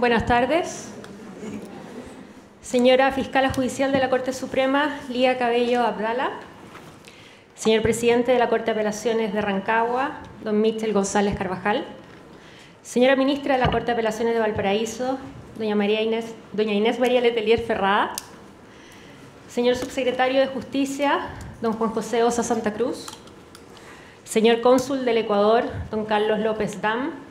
Buenas tardes. Señora Fiscala Judicial de la Corte Suprema, Lía Cabello Abdala. Señor Presidente de la Corte de Apelaciones de Rancagua, don Michel González Carvajal. Señora Ministra de la Corte de Apelaciones de Valparaíso, doña Inés María Letelier Ferrada. Señor Subsecretario de Justicia, don Juan José Osa Santa Cruz. Señor Cónsul del Ecuador, don Carlos López Dam.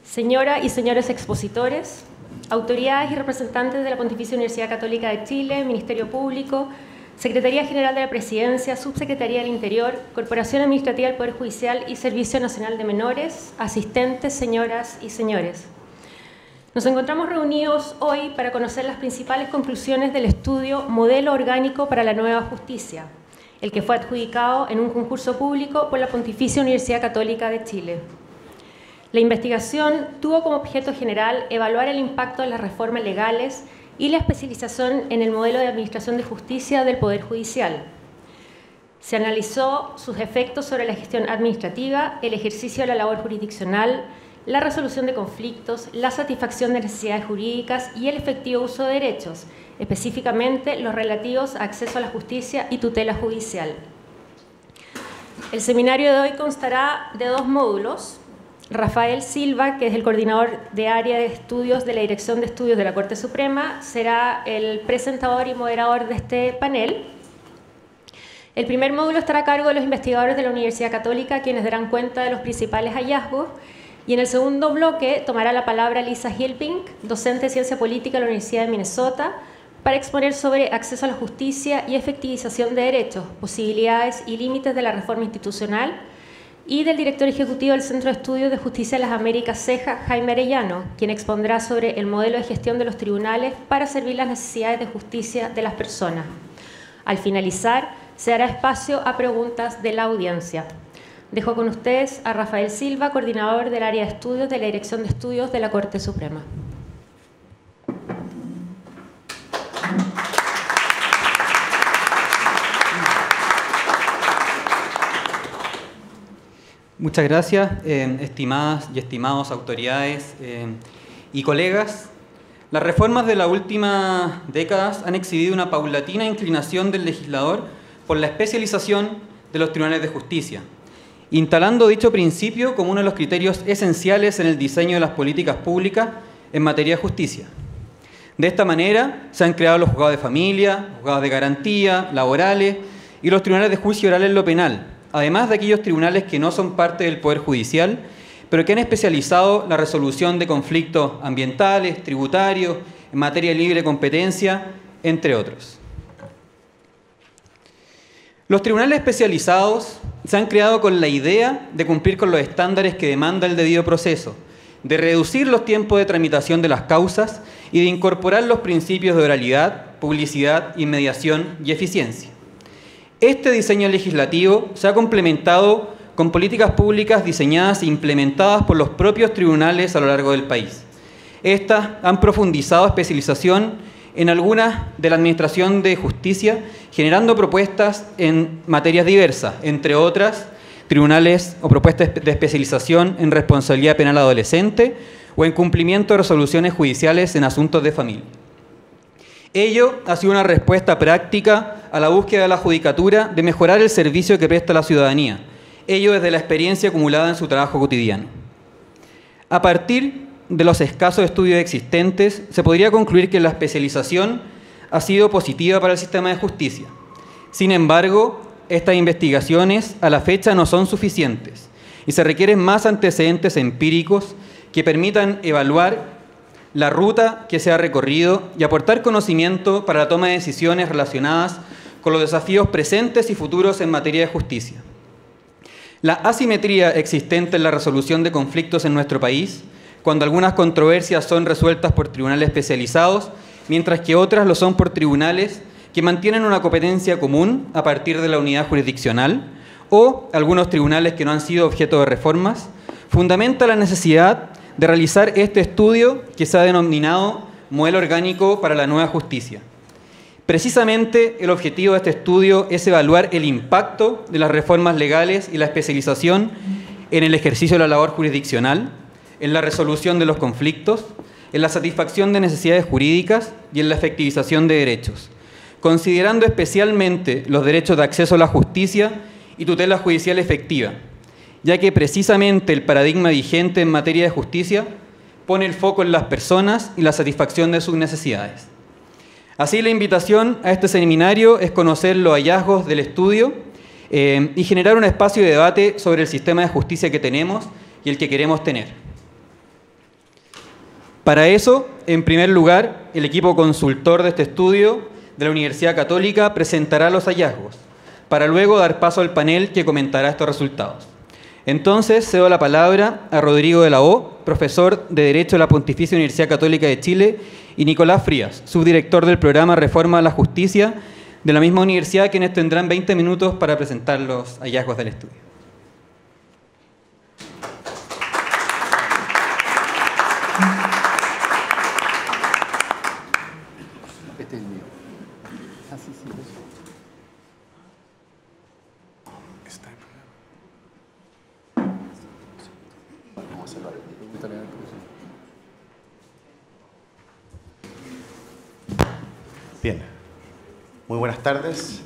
Señoras y señores expositores, autoridades y representantes de la Pontificia Universidad Católica de Chile, Ministerio Público, Secretaría General de la Presidencia, Subsecretaría del Interior, Corporación Administrativa del Poder Judicial y Servicio Nacional de Menores, asistentes, señoras y señores. Nos encontramos reunidos hoy para conocer las principales conclusiones del estudio Modelo Orgánico para la Nueva Justicia, el que fue adjudicado en un concurso público por la Pontificia Universidad Católica de Chile. La investigación tuvo como objeto general evaluar el impacto de las reformas legales y la especialización en el modelo de administración de justicia del Poder Judicial. Se analizó sus efectos sobre la gestión administrativa, el ejercicio de la labor jurisdiccional, la resolución de conflictos, la satisfacción de necesidades jurídicas y el efectivo uso de derechos, específicamente los relativos a acceso a la justicia y tutela judicial. El seminario de hoy constará de 2 módulos. Rafael Silva, que es el coordinador de área de estudios de la Dirección de Estudios de la Corte Suprema, será el presentador y moderador de este panel. El primer módulo estará a cargo de los investigadores de la Universidad Católica, quienes darán cuenta de los principales hallazgos. Y en el segundo bloque tomará la palabra Lisa Hilpink, docente de Ciencia Política de la Universidad de Minnesota, para exponer sobre acceso a la justicia y efectivización de derechos, posibilidades y límites de la reforma institucional, y del director ejecutivo del Centro de Estudios de Justicia de las Américas, CEJA, Jaime Arellano, quien expondrá sobre el modelo de gestión de los tribunales para servir las necesidades de justicia de las personas. Al finalizar, se dará espacio a preguntas de la audiencia. Dejo con ustedes a Rafael Silva, coordinador del área de estudios de la Dirección de Estudios de la Corte Suprema. Muchas gracias, estimadas y estimados autoridades y colegas. Las reformas de las últimas décadas han exhibido una paulatina inclinación del legislador por la especialización de los tribunales de justicia, instalando dicho principio como uno de los criterios esenciales en el diseño de las políticas públicas en materia de justicia. De esta manera se han creado los juzgados de familia, juzgados de garantía, laborales y los tribunales de juicio oral en lo penal, además de aquellos tribunales que no son parte del Poder Judicial, pero que han especializado la resolución de conflictos ambientales, tributarios, en materia de libre competencia, entre otros. Los tribunales especializados se han creado con la idea de cumplir con los estándares que demanda el debido proceso, de reducir los tiempos de tramitación de las causas y de incorporar los principios de oralidad, publicidad, inmediación y eficiencia. Este diseño legislativo se ha complementado con políticas públicas diseñadas e implementadas por los propios tribunales a lo largo del país. Estas han profundizado especialización en algunas de la Administración de Justicia, generando propuestas en materias diversas, entre otras, tribunales o propuestas de especialización en responsabilidad penal adolescente o en cumplimiento de resoluciones judiciales en asuntos de familia. Ello ha sido una respuesta práctica a la búsqueda de la judicatura de mejorar el servicio que presta a la ciudadanía, ello desde la experiencia acumulada en su trabajo cotidiano. A partir de los escasos estudios existentes, se podría concluir que la especialización ha sido positiva para el sistema de justicia. Sin embargo, estas investigaciones a la fecha no son suficientes y se requieren más antecedentes empíricos que permitan evaluar la ruta que se ha recorrido y aportar conocimiento para la toma de decisiones relacionadas con los desafíos presentes y futuros en materia de justicia. La asimetría existente en la resolución de conflictos en nuestro país, cuando algunas controversias son resueltas por tribunales especializados, mientras que otras lo son por tribunales que mantienen una competencia común a partir de la unidad jurisdiccional, o algunos tribunales que no han sido objeto de reformas, fundamenta la necesidad de realizar este estudio que se ha denominado Modelo Orgánico para la Nueva Justicia. Precisamente el objetivo de este estudio es evaluar el impacto de las reformas legales y la especialización en el ejercicio de la labor jurisdiccional, en la resolución de los conflictos, en la satisfacción de necesidades jurídicas y en la efectivización de derechos, considerando especialmente los derechos de acceso a la justicia y tutela judicial efectiva, ya que precisamente el paradigma vigente en materia de justicia pone el foco en las personas y la satisfacción de sus necesidades. Así, la invitación a este seminario es conocer los hallazgos del estudio y generar un espacio de debate sobre el sistema de justicia que tenemos y el que queremos tener. Para eso, en primer lugar, el equipo consultor de este estudio de la Universidad Católica presentará los hallazgos, para luego dar paso al panel que comentará estos resultados. Entonces, cedo la palabra a Rodrigo de la O, profesor de Derecho de la Pontificia Universidad Católica de Chile, y Nicolás Frías, subdirector del programa Reforma a la Justicia de la misma universidad, quienes tendrán 20 minutos para presentar los hallazgos del estudio. Este es el mío. Ah, sí, sí. Está el programa. Vamos a hacerlo. Bien, muy buenas tardes.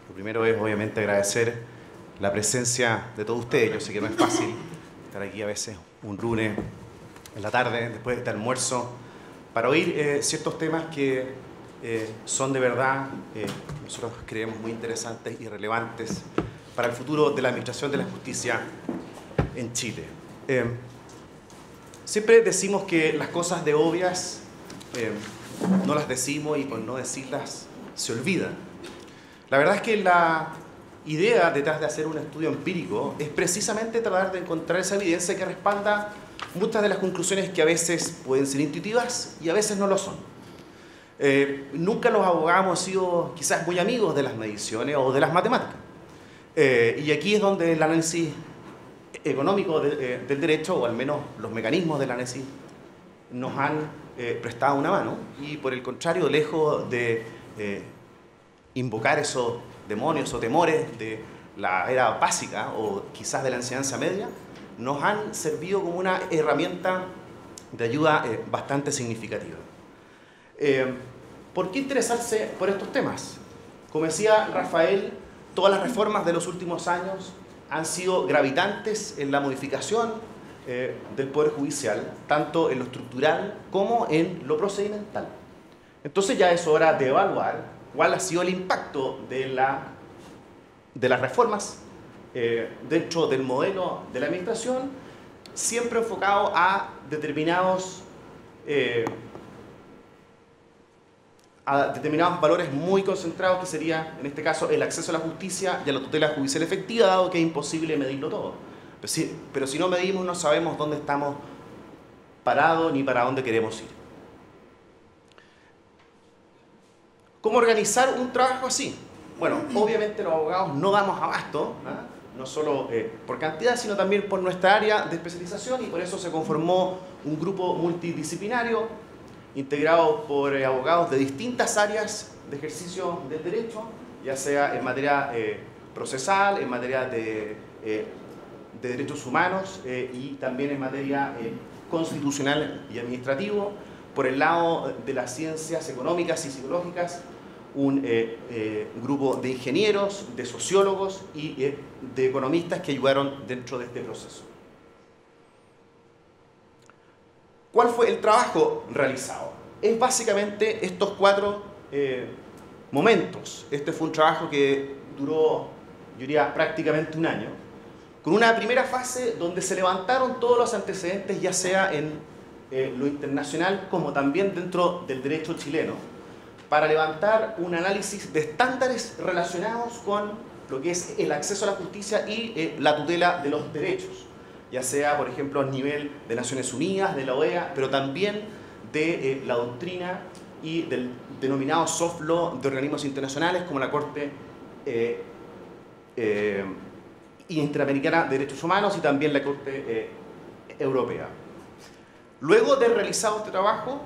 Lo primero es obviamente agradecer la presencia de todos ustedes. Yo sé que no es fácil estar aquí a veces un lunes en la tarde, después de este almuerzo, para oír ciertos temas que son de verdad, nosotros creemos, muy interesantes y relevantes para el futuro de la administración de la justicia en Chile. Siempre decimos que las cosas de obvias no las decimos y por no decirlas se olvidan. La verdad es que la idea detrás de hacer un estudio empírico es precisamente tratar de encontrar esa evidencia que respalda muchas de las conclusiones que a veces pueden ser intuitivas y a veces no lo son. Nunca los abogados hemos sido quizás muy amigos de las mediciones o de las matemáticas. Y aquí es donde el análisis económico del derecho, o al menos los mecanismos del análisis, nos han prestado una mano, y por el contrario, lejos de invocar esos demonios o temores de la era básica o quizás de la enseñanza media, nos han servido como una herramienta de ayuda bastante significativa. ¿Por qué interesarse por estos temas? Como decía Rafael, todas las reformas de los últimos años han sido gravitantes en la modificación del Poder Judicial, tanto en lo estructural como en lo procedimental. Entonces ya es hora de evaluar cuál ha sido el impacto de las reformas dentro del modelo de la administración, siempre enfocado a determinados valores muy concentrados, que sería, en este caso, el acceso a la justicia y a la tutela judicial efectiva, dado que es imposible medirlo todo. Pero si no medimos, no sabemos dónde estamos parados ni para dónde queremos ir. ¿Cómo organizar un trabajo así? Bueno, obviamente los abogados no damos abasto, no solo por cantidad, sino también por nuestra área de especialización, y por eso se conformó un grupo multidisciplinario integrado por abogados de distintas áreas de ejercicio del derecho, ya sea en materia procesal, en materia de derechos humanos y también en materia constitucional y administrativo. Por el lado de las ciencias económicas y psicológicas, un grupo de ingenieros, de sociólogos y de economistas que ayudaron dentro de este proceso. ¿Cuál fue el trabajo realizado? Es básicamente estos 4 momentos. Este fue un trabajo que duró, yo diría, prácticamente un año, con una primera fase donde se levantaron todos los antecedentes, ya sea en lo internacional como también dentro del derecho chileno, para levantar un análisis de estándares relacionados con lo que es el acceso a la justicia y la tutela de los derechos, ya sea, por ejemplo, a nivel de Naciones Unidas, de la OEA, pero también de la doctrina y del denominado soft law de organismos internacionales como la Corte Interamericana de Derechos Humanos y también la Corte Europea. Luego de realizado este trabajo,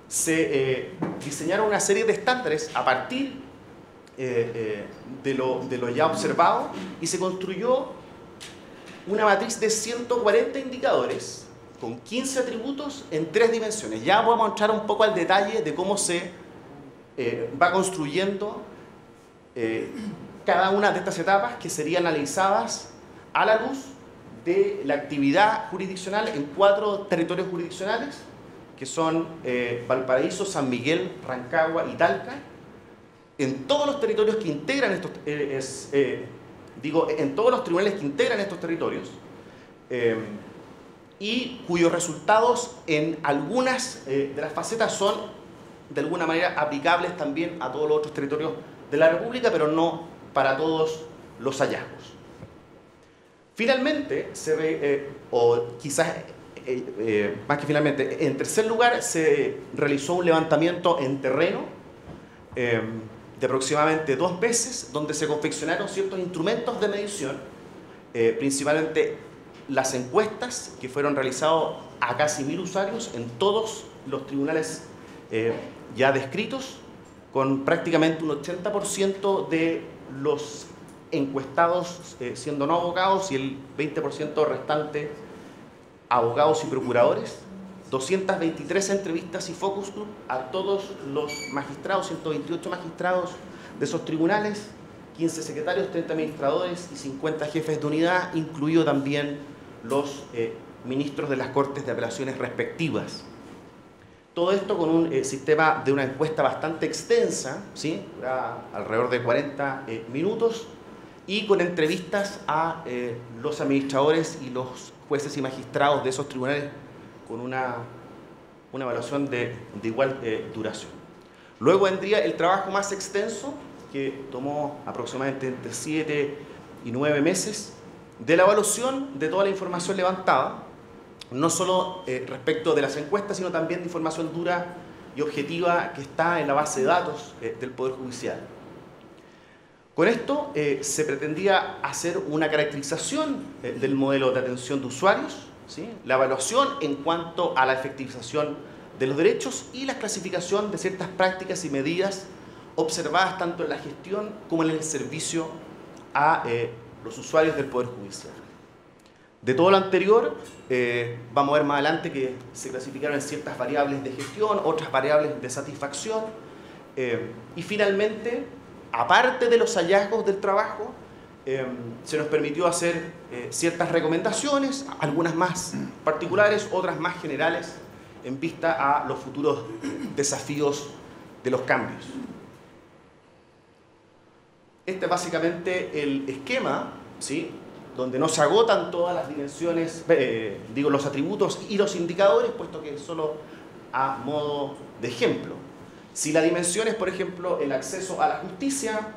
se diseñaron una serie de estándares a partir de lo ya observado, y se construyó una matriz de 140 indicadores con 15 atributos en 3 dimensiones. Ya vamos a entrar un poco al detalle de cómo se va construyendo cada una de estas etapas, que serían analizadas a la luz de la actividad jurisdiccional en 4 territorios jurisdiccionales, que son Valparaíso, San Miguel, Rancagua y Talca. En todos los territorios que integran estos, en todos los tribunales que integran estos territorios, y cuyos resultados en algunas de las facetas son de alguna manera aplicables también a todos los otros territorios de la República, pero no para todos los hallazgos. Finalmente, o quizás más que finalmente, en tercer lugar, se realizó un levantamiento en terreno de aproximadamente 2 meses, donde se confeccionaron ciertos instrumentos de medición, principalmente las encuestas que fueron realizadas a casi 1000 usuarios en todos los tribunales ya descritos, con prácticamente un 80% de los encuestados siendo no abogados y el 20% restante abogados y procuradores. 223 entrevistas y focus group a todos los magistrados, 128 magistrados de esos tribunales, 15 secretarios, 30 administradores y 50 jefes de unidad, incluido también los ministros de las Cortes de Apelaciones respectivas. Todo esto con un sistema de una encuesta bastante extensa, ¿sí? Alrededor de 40 minutos, y con entrevistas a los administradores y los jueces y magistrados de esos tribunales con una evaluación de igual duración. Luego vendría el trabajo más extenso, que tomó aproximadamente entre 7 y 9 meses, de la evaluación de toda la información levantada, no solo respecto de las encuestas, sino también de información dura y objetiva que está en la base de datos del Poder Judicial. Con esto se pretendía hacer una caracterización del modelo de atención de usuarios, ¿sí? La evaluación en cuanto a la efectivización de los derechos y la clasificación de ciertas prácticas y medidas observadas tanto en la gestión como en el servicio a los usuarios del Poder Judicial. De todo lo anterior, vamos a ver más adelante que se clasificaron en ciertas variables de gestión, otras variables de satisfacción, y finalmente, aparte de los hallazgos del trabajo, se nos permitió hacer ciertas recomendaciones, algunas más particulares, otras más generales, en vista a los futuros desafíos de los cambios. Este es básicamente el esquema, ¿sí? Donde no se agotan todas las dimensiones, los atributos y los indicadores, puesto que es solo a modo de ejemplo. Si la dimensión es, por ejemplo, el acceso a la justicia,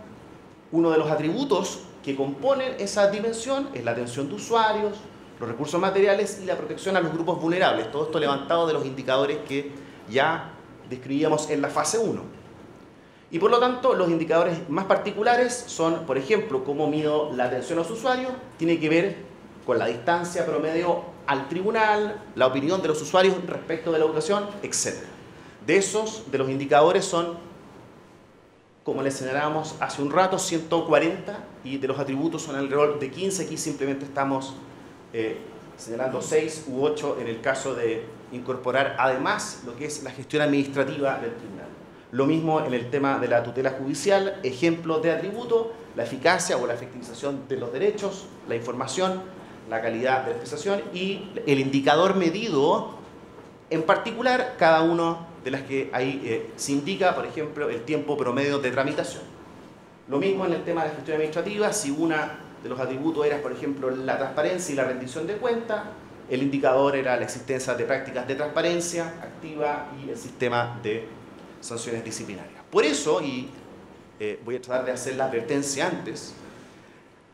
uno de los atributos que componen esa dimensión es la atención de usuarios, los recursos materiales y la protección a los grupos vulnerables. Todo esto levantado de los indicadores que ya describíamos en la fase 1. Y por lo tanto, los indicadores más particulares son, por ejemplo, cómo mido la atención a los usuarios, tiene que ver con la distancia promedio al tribunal, la opinión de los usuarios respecto de la educación, etc. De los indicadores son, como les señalábamos hace un rato, 140, y de los atributos son alrededor de 15. Aquí simplemente estamos señalando 6 u 8 en el caso de incorporar además lo que es la gestión administrativa del tribunal. Lo mismo en el tema de la tutela judicial, ejemplos de atributo, la eficacia o la efectivización de los derechos, la información, la calidad de la prestación y el indicador medido, en particular cada uno de las que ahí se indica, por ejemplo, el tiempo promedio de tramitación. Lo mismo en el tema de la gestión administrativa, si una de los atributos era, por ejemplo, la transparencia y la rendición de cuentas, el indicador era la existencia de prácticas de transparencia activa y el sistema de sanciones disciplinarias. Por eso, y voy a tratar de hacer la advertencia antes,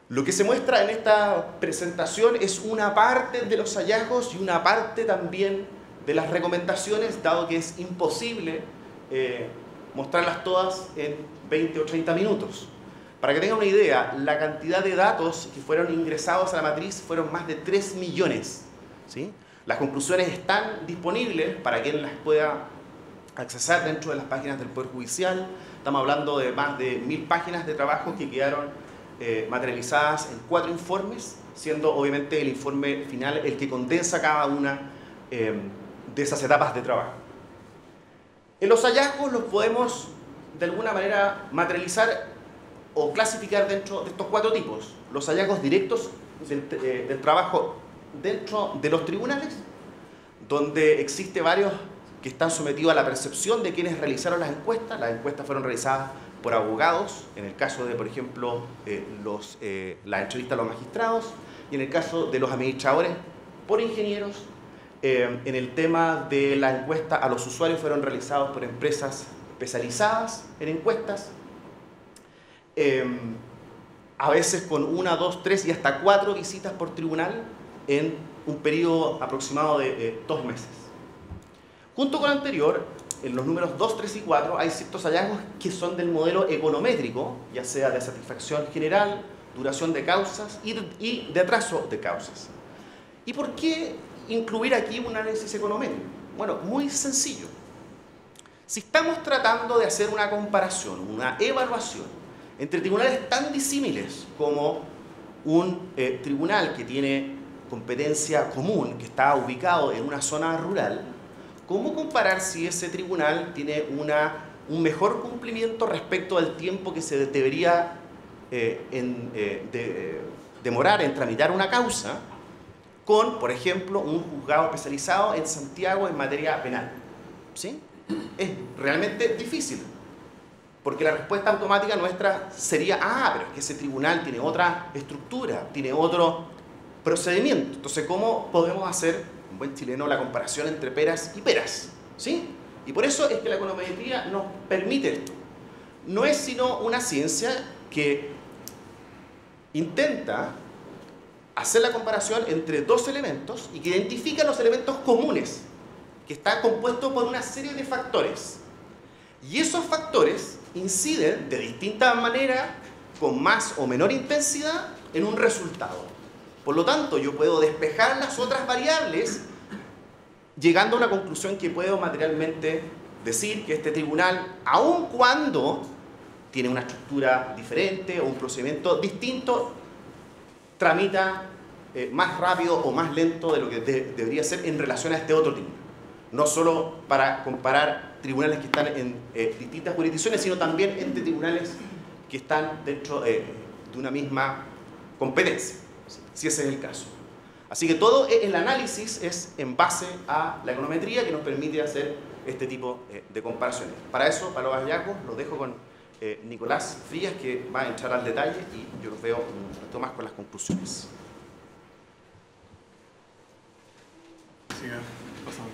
lo que se muestra en esta presentación es una parte de los hallazgos y una parte también de las recomendaciones, dado que es imposible mostrarlas todas en 20 o 30 minutos. Para que tengan una idea, la cantidad de datos que fueron ingresados a la matriz fueron más de 3 millones. ¿Sí? Las conclusiones están disponibles para quien las pueda accesar dentro de las páginas del Poder Judicial. Estamos hablando de más de 1000 páginas de trabajo que quedaron materializadas en 4 informes, siendo obviamente el informe final el que condensa cada una de esas etapas de trabajo. En los hallazgos los podemos de alguna manera materializar o clasificar dentro de estos 4 tipos. Los hallazgos directos del trabajo dentro de los tribunales, donde existe varios que están sometidos a la percepción de quienes realizaron las encuestas. Las encuestas fueron realizadas por abogados, en el caso de, por ejemplo, las entrevistas a los magistrados, y en el caso de los administradores, por ingenieros. En el tema de la encuesta a los usuarios fueron realizados por empresas especializadas en encuestas, a veces con 1, 2, 3 y hasta 4 visitas por tribunal en un periodo aproximado de 2 meses. Junto con lo anterior, en los números 2, 3 y 4 hay ciertos hallazgos que son del modelo econométrico, ya sea de satisfacción general, duración de causas y de atraso de causas. ¿Y por qué incluir aquí un análisis econométrico? Bueno, muy sencillo. Si estamos tratando de hacer una comparación, una evaluación entre tribunales tan disímiles como un tribunal que tiene competencia común, que está ubicado en una zona rural, ¿cómo comparar si ese tribunal tiene un mejor cumplimiento respecto al tiempo que se debería demorar en tramitar una causa con, por ejemplo, un juzgado especializado en Santiago en materia penal? ¿Sí? Es realmente difícil, porque la respuesta automática nuestra sería: pero es que ese tribunal tiene otra estructura, tiene otro procedimiento. Entonces, ¿cómo podemos hacer, en buen chileno, la comparación entre peras y peras? ¿Sí? Y por eso es que la econometría nos permite esto. No es sino una ciencia que intenta hacer la comparación entre 2 elementos y que identifica los elementos comunes, que está compuesto por una serie de factores. Y esos factores inciden de distinta manera, con más o menor intensidad, en un resultado. Por lo tanto, yo puedo despejar las otras variables, llegando a una conclusión que puedo materialmente decir que este tribunal, aun cuando tiene una estructura diferente o un procedimiento distinto, tramita más rápido o más lento de lo que debería ser en relación a este otro tribunal. No solo para comparar tribunales que están en distintas jurisdicciones, sino también entre tribunales que están dentro de una misma competencia, si ese es el caso. Así que todo el análisis es en base a la econometría, que nos permite hacer este tipo de comparaciones. Para eso, para los hallazgos, los dejo con Nicolás Frías, que va a entrar al detalle, y yo los veo un rato más con las conclusiones. Siga pasando.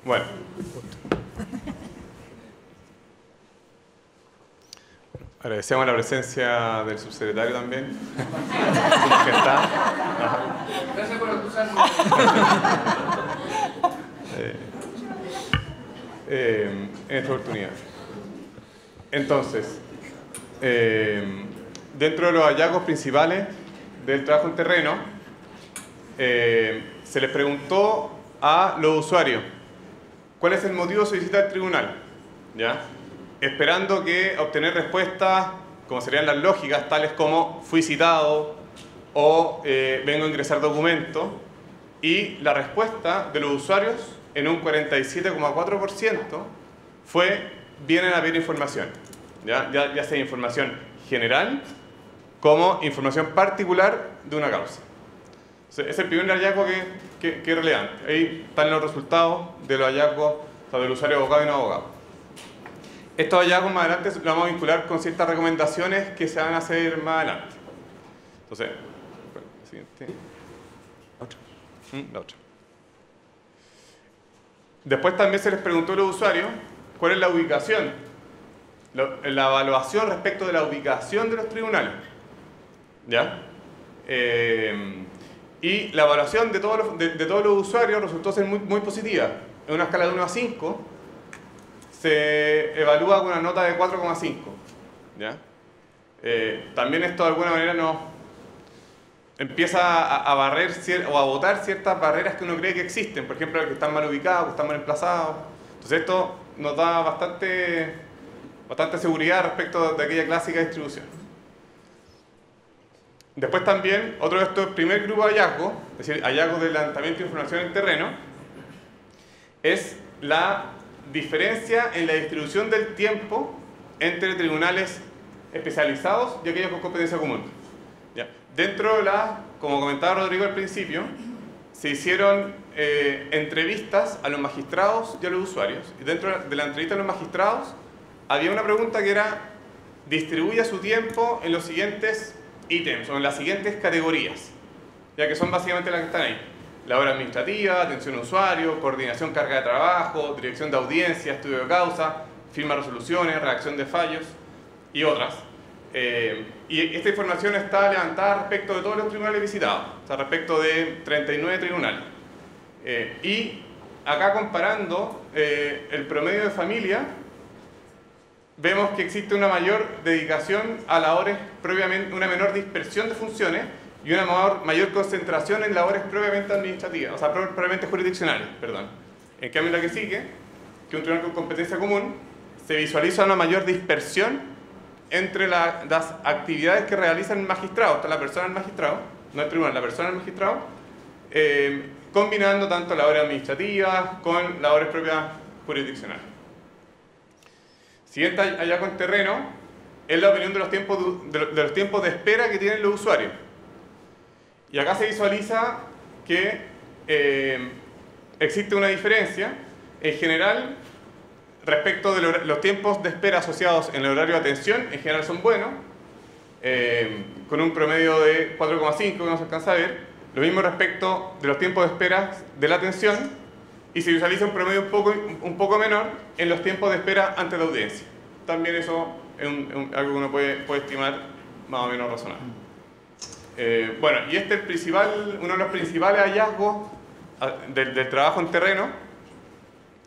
Bueno. Agradecemos la presencia del subsecretario también. Su majestad. Gracias por acusarme. En esta oportunidad. Entonces, dentro de los hallazgos principales del trabajo en terreno, se les preguntó a los usuarios cuál es el motivo de su visita al tribunal, ¿ya? Esperando que obtener respuestas como serían las lógicas, tales como fui citado o vengo a ingresar documentos, y la respuesta de los usuarios en un 47,4% fue vienen a pedir información, ya sea información general como información particular de una causa. Es el primer hallazgo que es relevante. Ahí están los resultados de los hallazgos, o sea, del usuario abogado y no abogado. Estos hallazgos más adelante los vamos a vincular con ciertas recomendaciones que se van a hacer más adelante. Entonces, la siguiente. La otra. Después también se les preguntó a los usuarios cuál es la ubicación, la evaluación respecto de la ubicación de los tribunales. ¿Ya? Y la evaluación de todos los usuarios resultó ser muy positiva. En una escala de 1 a 5 se evalúa con una nota de 4,5. ¿Ya? También esto de alguna manera nos empieza a barrer o a botar ciertas barreras que uno cree que existen. Por ejemplo, que están mal ubicados, que están mal emplazados. Entonces esto nos da bastante seguridad respecto de aquella clásica distribución. Después también, otro de estos, primer grupo de hallazgos, es decir, hallazgos de levantamiento de información en terreno, es la diferencia en la distribución del tiempo entre tribunales especializados y aquellos con competencia común. ¿Ya? Dentro de como comentaba Rodrigo al principio, se hicieron entrevistas a los magistrados y a los usuarios. Y dentro de la entrevista a los magistrados había una pregunta que era: distribuya su tiempo en los siguientes ítems o en las siguientes categorías, ya que son básicamente las que están ahí: labor administrativa, atención a usuario, coordinación carga de trabajo, dirección de audiencia, estudio de causa, firma de resoluciones, redacción de fallos y otras. Y esta información está levantada respecto de todos los tribunales visitados, o sea, respecto de 39 tribunales. Y acá comparando el promedio de familia, vemos que existe una mayor dedicación a labores propiamente, una menor dispersión de funciones y una mayor concentración en labores propiamente administrativas, o sea, propiamente jurisdiccionales, perdón. En cambio, la que sigue, que un tribunal con competencia común, se visualiza una mayor dispersión entre las actividades que realizan el magistrado, está la persona del magistrado, no el tribunal, la persona del magistrado, combinando tanto labores administrativas con labores propias jurisdiccionales. Siguiente hallazgo en terreno es la opinión de los tiempos de espera que tienen los usuarios. Y acá se visualiza que existe una diferencia en general respecto de los tiempos de espera asociados en el horario de atención. En general son buenos, con un promedio de 4,5 que no se alcanza a ver. Lo mismo respecto de los tiempos de espera de la atención, y se visualiza un promedio un poco menor en los tiempos de espera ante la audiencia. También eso es algo que uno puede estimar más o menos razonable. Bueno, y este es uno de los principales hallazgos del trabajo en terreno,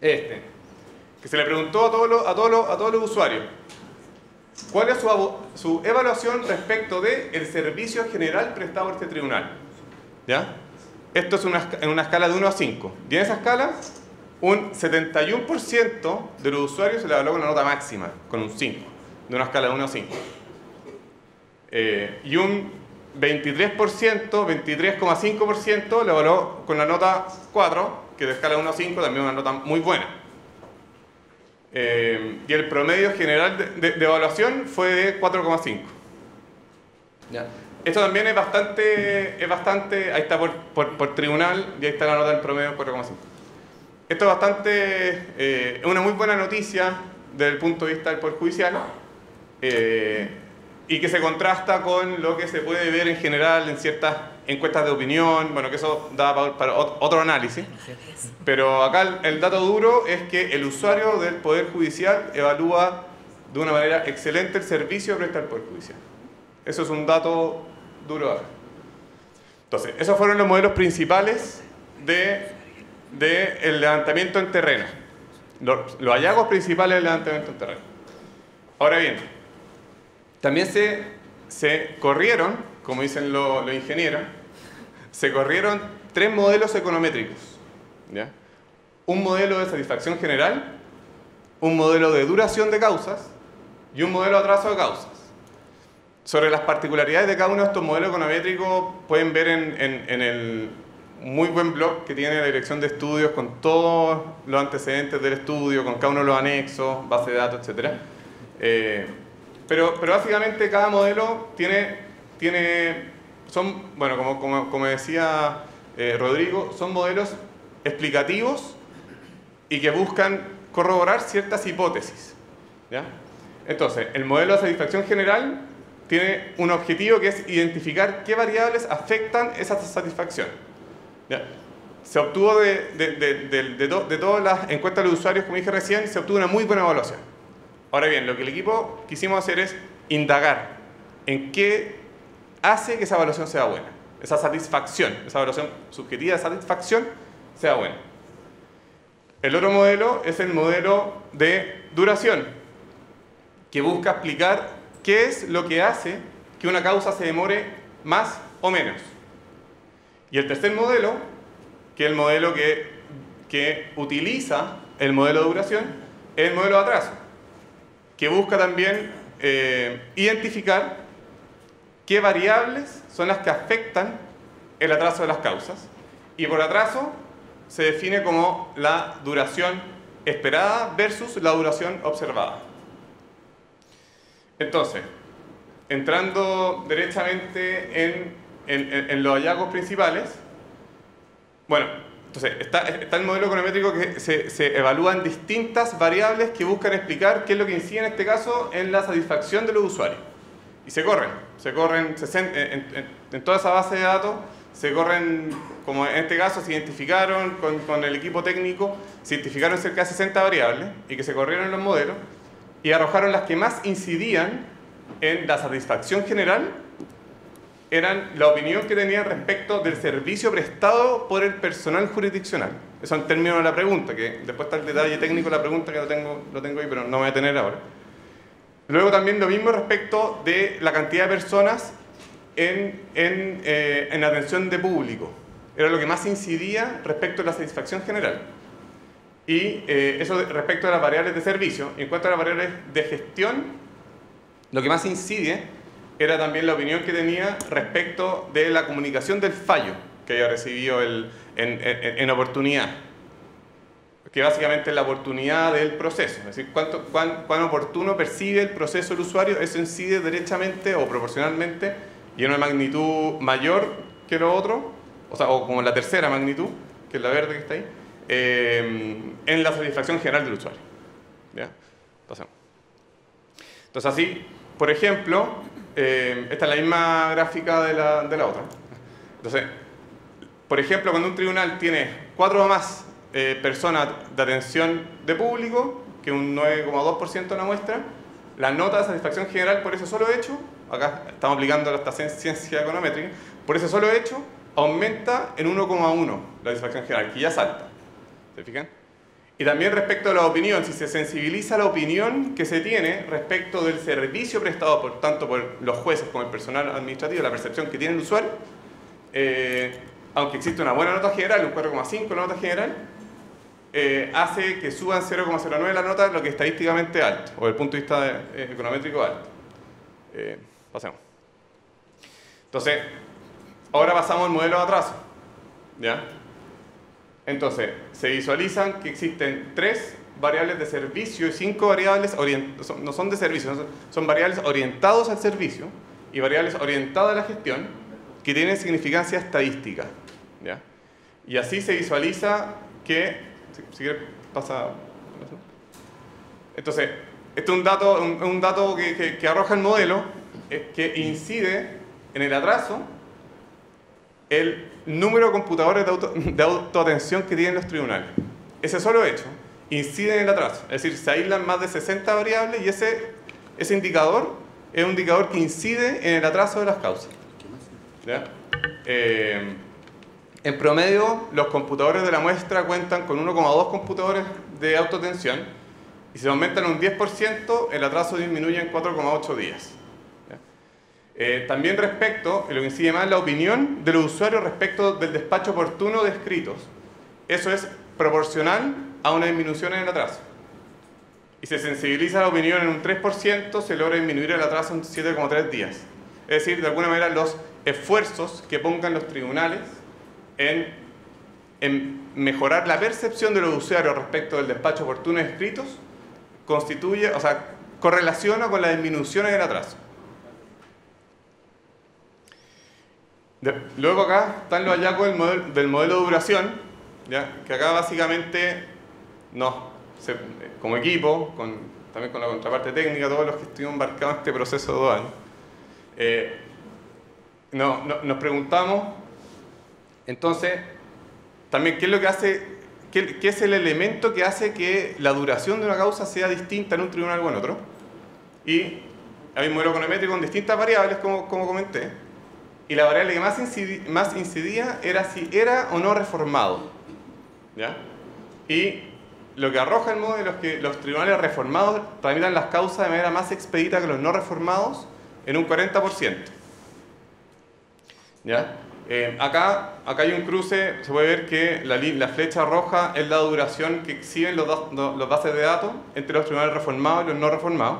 que se le preguntó a todos los usuarios cuál es su evaluación respecto del servicio general prestado por este tribunal. ¿Ya? Esto es en una escala de 1 a 5. Y en esa escala, un 71% de los usuarios se le evaluó con la nota máxima, con un 5, de una escala de 1 a 5. Y un 23%, 23,5% le evaluó con la nota 4, que de escala de 1 a 5 también es una nota muy buena. Y el promedio general de evaluación fue de 4,5. ¿Ya? Esto también es bastante, ahí está por tribunal, y ahí está la nota del promedio 4,5. Esto es bastante, es una muy buena noticia desde el punto de vista del Poder Judicial, y que se contrasta con lo que se puede ver en general en ciertas encuestas de opinión, bueno, que eso da para otro análisis. Pero acá el dato duro es que el usuario del Poder Judicial evalúa de una manera excelente el servicio que presta el Poder Judicial. Eso es un dato duro acá. Entonces, esos fueron los modelos principales del levantamiento en terreno. Los hallazgos principales del levantamiento en terreno. Ahora bien, también se corrieron, como dicen los ingenieros, se corrieron 3 modelos econométricos. ¿Ya? Un modelo de satisfacción general, un modelo de duración de causas y un modelo de atraso de causas. Sobre las particularidades de cada uno de estos modelos econométricos pueden ver en el muy buen blog que tiene la Dirección de Estudios, con todos los antecedentes del estudio, con cada uno de los anexos, base de datos, etc. Pero básicamente cada modelo bueno, como decía Rodrigo, son modelos explicativos y que buscan corroborar ciertas hipótesis. ¿Ya? Entonces, el modelo de satisfacción general tiene un objetivo, que es identificar qué variables afectan esa satisfacción. ¿Ya? Se obtuvo de todas las encuestas de los usuarios, como dije recién, se obtuvo una muy buena evaluación. Ahora bien, lo que el equipo quisimos hacer es indagar en qué hace que esa evaluación sea buena, esa satisfacción, esa evaluación subjetiva de satisfacción sea buena. El otro modelo es el modelo de duración, que busca explicar qué es lo que hace que una causa se demore más o menos. Y el tercer modelo, que es el modelo que utiliza el modelo de duración, es el modelo de atraso, que busca también identificar qué variables son las que afectan el atraso de las causas. Y por atraso se define como la duración esperada versus la duración observada. Entonces, entrando derechamente en los hallazgos principales, bueno, entonces está el modelo econométrico que se evalúan distintas variables que buscan explicar qué es lo que incide en este caso en la satisfacción de los usuarios. Y se corren en toda esa base de datos, se corren, como en este caso se identificaron con el equipo técnico, se identificaron cerca de 60 variables y que se corrieron en los modelos y arrojaron las que más incidían en la satisfacción general, eran la opinión que tenían respecto del servicio prestado por el personal jurisdiccional. Eso en términos de la pregunta, que después está el detalle técnico de la pregunta que lo tengo ahí, pero no me voy a tener ahora. Luego también lo mismo respecto de la cantidad de personas en atención de público. Era lo que más incidía respecto a la satisfacción general. Y eso respecto a las variables de servicio. En cuanto a las variables de gestión, lo que más incide era también la opinión que tenía respecto de la comunicación del fallo que haya recibido en oportunidad. Que básicamente es la oportunidad del proceso. Es decir, cuán oportuno percibe el proceso el usuario, eso incide derechamente o proporcionalmente y en una magnitud mayor que lo otro, o como la tercera magnitud, que es la verde que está ahí, en la satisfacción general del usuario. ¿Ya? Pasemos. Entonces así, por ejemplo, esta es la misma gráfica de la otra. Entonces, por ejemplo, cuando un tribunal tiene 4 o más personas de atención de público, que un 9,2% de la muestra, la nota de satisfacción general por ese solo hecho, acá estamos aplicando esta ciencia econométrica, por ese solo hecho aumenta en 1,1 la satisfacción general, que ya salta. ¿Se fijan? Y también respecto a la opinión, si se sensibiliza la opinión que se tiene respecto del servicio prestado tanto por los jueces como el personal administrativo, la percepción que tiene el usuario, aunque existe una buena nota general, un 4,5 la nota general, hace que suban 0,09 la nota, lo que es estadísticamente alto, o desde el punto de vista econométrico alto. Pasemos. Entonces, ahora pasamos al modelo de atraso. ¿Ya? Entonces, se visualizan que existen 3 variables de servicio y 5 variables no son de servicio, son variables orientadas al servicio y variables orientadas a la gestión que tienen significancia estadística. ¿Ya? Y así se visualiza que... Si quieres, pasa... Entonces, este es un dato que arroja el modelo, que incide en el atraso el número de computadores de autoatención que tienen los tribunales. Ese solo hecho incide en el atraso. Es decir, se aíslan más de 60 variables y ese indicador es un indicador que incide en el atraso de las causas. ¿Ya? En promedio, los computadores de la muestra cuentan con 1,2 computadores de autoatención y si aumentan un 10%, el atraso disminuye en 4,8 días. También respecto, lo que incide más, la opinión de los usuarios respecto del despacho oportuno de escritos. Eso es proporcional a una disminución en el atraso. Y se sensibiliza la opinión en un 3%, se logra disminuir el atraso en 7,3 días. Es decir, de alguna manera, los esfuerzos que pongan los tribunales en mejorar la percepción de los usuarios respecto del despacho oportuno de escritos correlaciona con la disminución en el atraso. Luego acá están los hallazgos del modelo de duración, ¿ya? Que acá básicamente como equipo, también con la contraparte técnica, todos los que estuvimos embarcados en este proceso de 2 años, nos preguntamos entonces también qué es lo que hace, qué es el elemento que hace que la duración de una causa sea distinta en un tribunal o en otro. Y hay un modelo econométrico con distintas variables, como comenté. Y la variable que más incidía era si era o no reformado. ¿Ya? Y lo que arroja el modelo es que los tribunales reformados tramitan las causas de manera más expedita que los no reformados en un 40%. ¿Ya? Acá hay un cruce, se puede ver que la flecha roja es la duración que exhiben los bases de datos entre los tribunales reformados y los no reformados.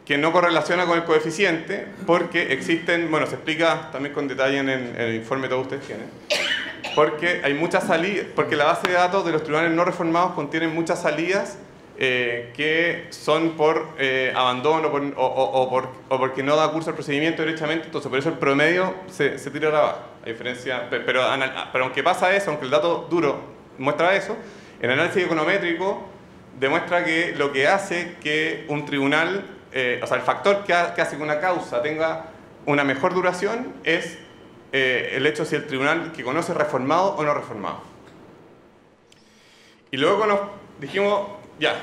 que no correlaciona con el coeficiente porque existen, bueno, se explica también con detalle en el informe que todos ustedes tienen, porque hay muchas salidas, porque la base de datos de los tribunales no reformados contienen muchas salidas que son por abandono o porque no da curso al procedimiento derechamente, entonces por eso el promedio se tira a la baja, a diferencia, pero aunque pasa eso, aunque el dato duro muestra eso, el análisis econométrico demuestra que lo que hace que un tribunal, o sea, el factor que hace que una causa tenga una mejor duración es el hecho de si el tribunal que conoce es reformado o no reformado. Y luego nos dijimos, ya,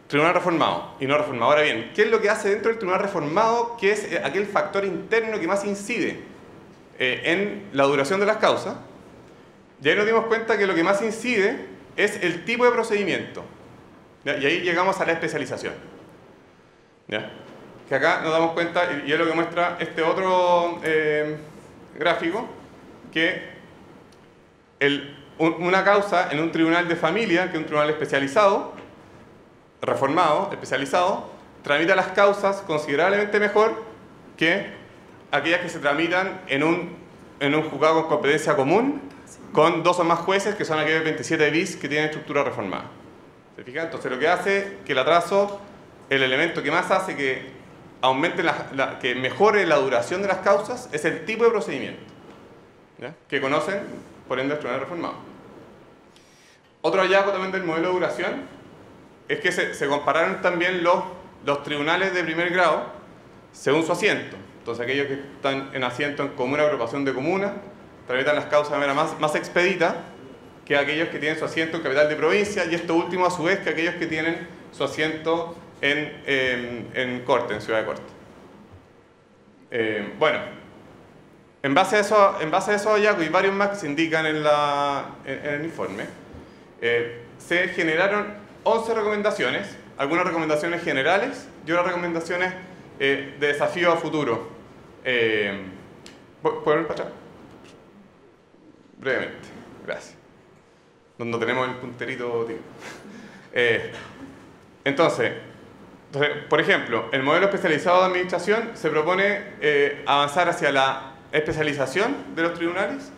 tribunal reformado y no reformado. Ahora bien, ¿qué es lo que hace dentro del tribunal reformado? ¿Qué es aquel factor interno que más incide en la duración de las causas? Y ahí nos dimos cuenta que lo que más incide es el tipo de procedimiento. ¿Ya? Y ahí llegamos a la especialización. ¿Ya? Que acá nos damos cuenta, y es lo que muestra este otro gráfico, que una causa en un tribunal de familia, que es un tribunal especializado, reformado, especializado, tramita las causas considerablemente mejor que aquellas que se tramitan en un juzgado con competencia común, con 2 o más jueces, que son aquellos 27 bis que tienen estructura reformada. ¿Se fijan? Entonces lo que hace que el atraso, el elemento que más hace que aumente que mejore la duración de las causas, es el tipo de procedimiento, ¿ya? Que conocen, por ende, el tribunal reformado. Otro hallazgo también del modelo de duración es que se compararon también los tribunales de primer grado según su asiento. Entonces aquellos que están en asiento en comuna, agrupación de comunas, tramitan las causas de manera más expedita que aquellos que tienen su asiento en capital de provincia, y esto último a su vez que aquellos que tienen su asiento en corte, en ciudad de corte. Bueno, en base a esos hallazgos y varios más que se indican en el informe, se generaron 11 recomendaciones, algunas recomendaciones generales y otras recomendaciones de desafío a futuro. ¿Puedo ir para atrás? Brevemente, gracias. Donde tenemos el punterito, tío. Entonces, por ejemplo, el modelo especializado de administración se propone avanzar hacia la especialización de los tribunales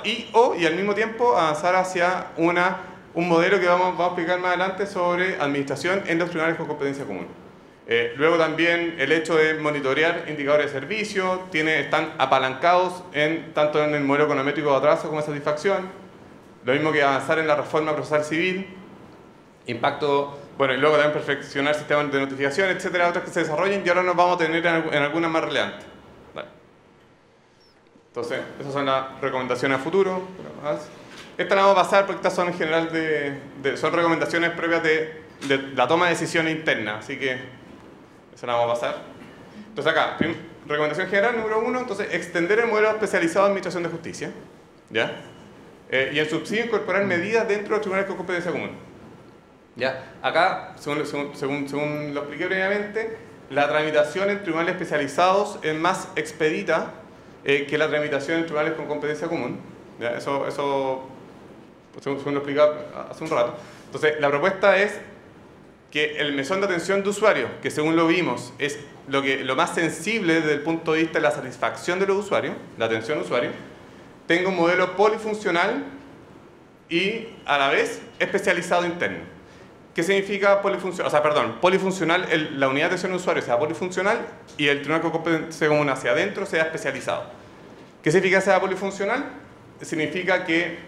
y al mismo tiempo avanzar hacia un modelo que vamos a explicar más adelante sobre administración en los tribunales con competencia común. Luego también el hecho de monitorear indicadores de servicio, están apalancados tanto en el modelo econométrico de atraso como de satisfacción. Lo mismo que avanzar en la reforma procesal civil, impacto, bueno, y luego también perfeccionar sistemas de notificación, etcétera, otras que se desarrollen, y ahora nos vamos a tener en algunas más relevantes. Vale. Entonces, esas son las recomendaciones a futuro. Estas las vamos a pasar porque estas son en general son recomendaciones propias de la toma de decisiones interna, así que esa la vamos a pasar. Entonces acá, recomendación general número 1, entonces extender el modelo especializado de administración de justicia, ¿ya? Y en subsidio incorporar medidas dentro de los tribunales con competencia común. ¿Ya? Acá, según lo expliqué previamente, la tramitación en tribunales especializados es más expedita que la tramitación en tribunales con competencia común. ¿Ya? Eso según lo expliqué hace un rato. Entonces, la propuesta es que el mesón de atención de usuarios, que según lo vimos es lo más sensible desde el punto de vista de la satisfacción de los usuarios, la atención al usuario, tenga un modelo polifuncional y a la vez especializado interno. ¿Qué significa polifuncional? O sea, perdón, polifuncional, la unidad de atención al usuario sea polifuncional y el tribunal con competencia común hacia adentro sea especializado. ¿Qué significa que sea polifuncional? Significa que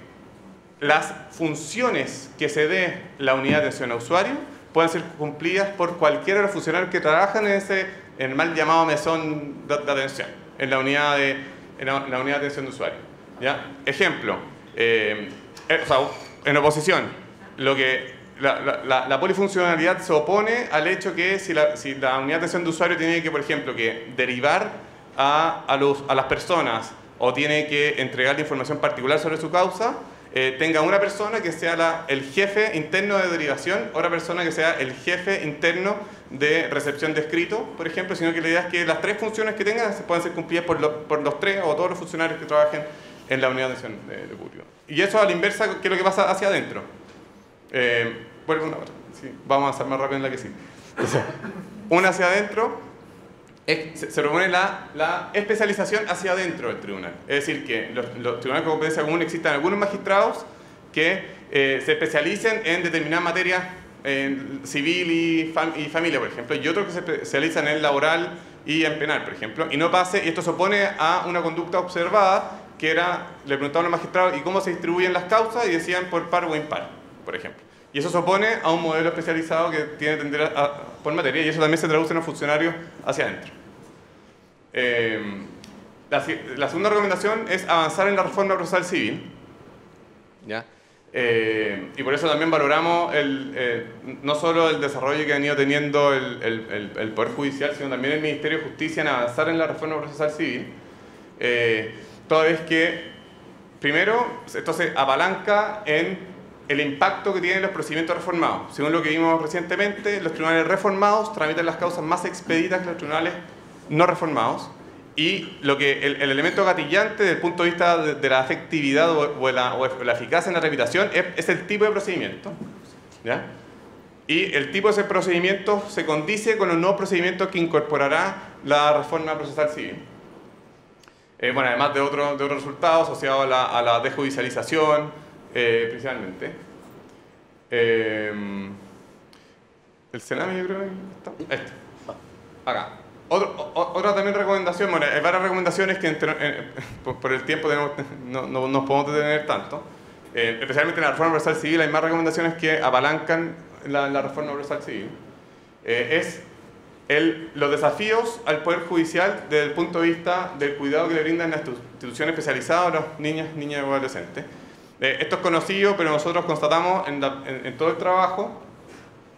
las funciones que se dé la unidad de atención al usuario pueden ser cumplidas por cualquiera de los funcionarios que trabajan en el mal llamado mesón de atención, en la unidad de atención de usuario. ¿Ya? Ejemplo, en oposición, la polifuncionalidad se opone al hecho que si la unidad de atención de usuario tiene que, por ejemplo, que derivar a las personas o tiene que entregar información particular sobre su causa, tenga una persona que sea el jefe interno de derivación, otra persona que sea el jefe interno de recepción de escrito, por ejemplo, sino que la idea es que las tres funciones que tengan puedan ser cumplidas por los tres o todos los funcionarios que trabajen en la unidad de atención de público. Y eso a la inversa, ¿qué es lo que pasa hacia adentro? Vuelvo una hora. Sí, vamos a avanzar más rápido en la que sí. una hacia adentro, se propone la especialización hacia adentro del tribunal. Es decir, que los tribunales con competencia común existan algunos magistrados que se especialicen en determinadas materias civil y familia, por ejemplo, y otros que se especializan en laboral y en penal, por ejemplo, y no pase, y esto se opone a una conducta observada que era, le preguntaban a los magistrados, ¿y cómo se distribuyen las causas? Y decían por par o impar, por ejemplo. Y eso se opone a un modelo especializado que tiene que tender por materia, y eso también se traduce en los funcionarios hacia adentro. La segunda recomendación es avanzar en la reforma procesal civil, ¿ya? Y por eso también valoramos no solo el desarrollo que ha venido teniendo el Poder Judicial, sino también el Ministerio de Justicia en avanzar en la reforma procesal civil, toda vez que, primero, esto se apalanca en el impacto que tienen los procedimientos reformados. Según lo que vimos recientemente, los tribunales reformados tramitan las causas más expeditas que los tribunales no reformados, y el elemento gatillante desde el punto de vista de la efectividad o la eficacia en la tramitación es el tipo de procedimiento, ¿ya? Y el tipo de ese procedimiento se condice con los nuevos procedimientos que incorporará la reforma procesal civil. Bueno, además de otros resultados asociados a la desjudicialización, principalmente. El Sename, yo creo que está. Acá. Otra también recomendación, bueno, hay varias recomendaciones que por el tiempo no nos podemos detener tanto. Especialmente en la reforma procesal civil hay más recomendaciones que apalancan la reforma procesal civil. Los desafíos al Poder Judicial desde el punto de vista del cuidado que le brindan las instituciones especializadas a los niños y adolescentes. Esto es conocido, pero nosotros constatamos en todo el trabajo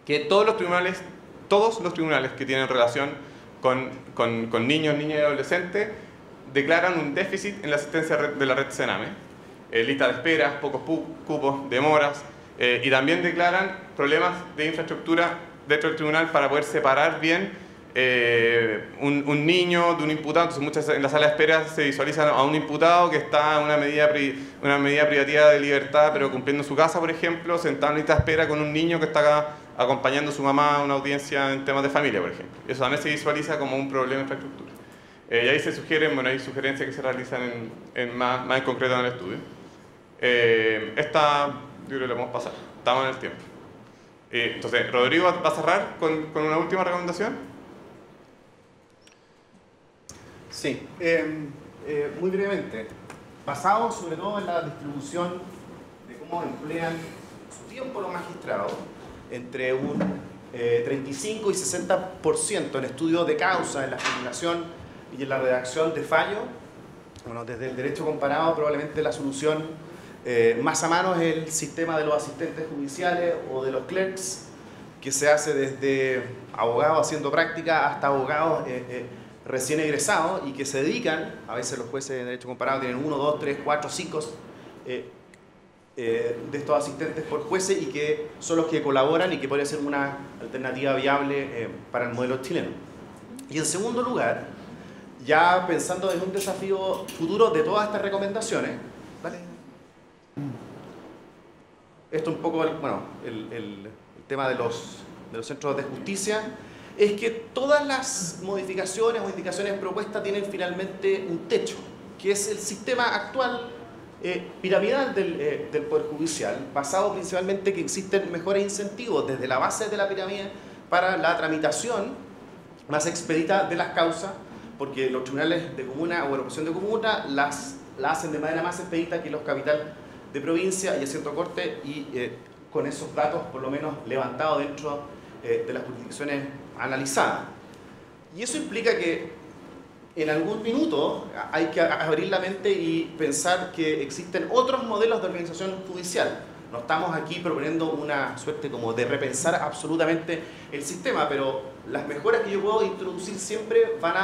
que todos los tribunales que tienen relación con niños, niñas y adolescentes declaran un déficit en la asistencia de la red Sename. Lista de espera, pocos cupos, demoras, y también declaran problemas de infraestructura dentro del tribunal para poder separar bien un niño de un imputado. Entonces muchas en la sala de espera se visualiza a un imputado que está en una medida privativa de libertad, pero cumpliendo su casa, por ejemplo, sentado en lista de espera con un niño que está acá acompañando a su mamá a una audiencia en temas de familia, por ejemplo. Eso también se visualiza como un problema de infraestructura. Y ahí se sugieren, hay sugerencias que se realizan más en concreto en el estudio. Esta, yo creo que la podemos pasar, estamos en el tiempo. Entonces, Rodrigo va a cerrar con una última recomendación. Sí, muy brevemente, basado sobre todo en la distribución de cómo emplean su tiempo los magistrados, entre un 35 y 60% en estudio de causa, en la formulación y en la redacción de fallo. Bueno, desde el derecho comparado probablemente la solución más a mano es el sistema de los asistentes judiciales o de los clerks, que se hace desde abogados haciendo práctica hasta abogados recién egresados y que se dedican, a veces los jueces de derecho comparado tienen 1, 2, 3, 4, 5 de estos asistentes por jueces y que son los que colaboran y que puede ser una alternativa viable para el modelo chileno. Y en segundo lugar, ya pensando en un desafío futuro de todas estas recomendaciones, ¿vale? Esto un poco, bueno, el tema de los centros de justicia, es que todas las modificaciones o indicaciones propuestas tienen finalmente un techo, que es el sistema actual piramidal del Poder Judicial, basado principalmente que existen mejores incentivos desde la base de la pirámide para la tramitación más expedita de las causas, porque los tribunales de comuna o de operación de comuna la hacen de manera más expedita que los capital de provincia y asiento corte, y con esos datos por lo menos levantados dentro de las jurisdicciones analizadas. Y eso implica que en algún minuto hay que abrir la mente y pensar que existen otros modelos de organización judicial. No estamos aquí proponiendo una suerte como de repensar absolutamente el sistema, pero las mejoras que yo puedo introducir siempre van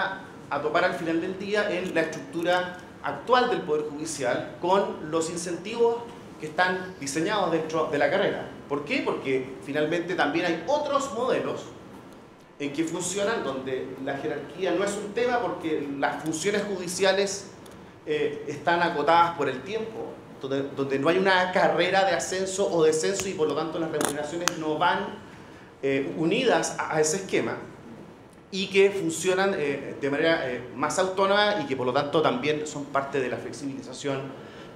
a topar al final del día en la estructura actual del Poder Judicial con los incentivos que están diseñados dentro de la carrera. ¿Por qué? Porque finalmente también hay otros modelos en que funcionan donde la jerarquía no es un tema porque las funciones judiciales están acotadas por el tiempo, donde no hay una carrera de ascenso o descenso y por lo tanto las remuneraciones no van unidas a ese esquema. y que funcionan de manera más autónoma y que por lo tanto también son parte de la flexibilización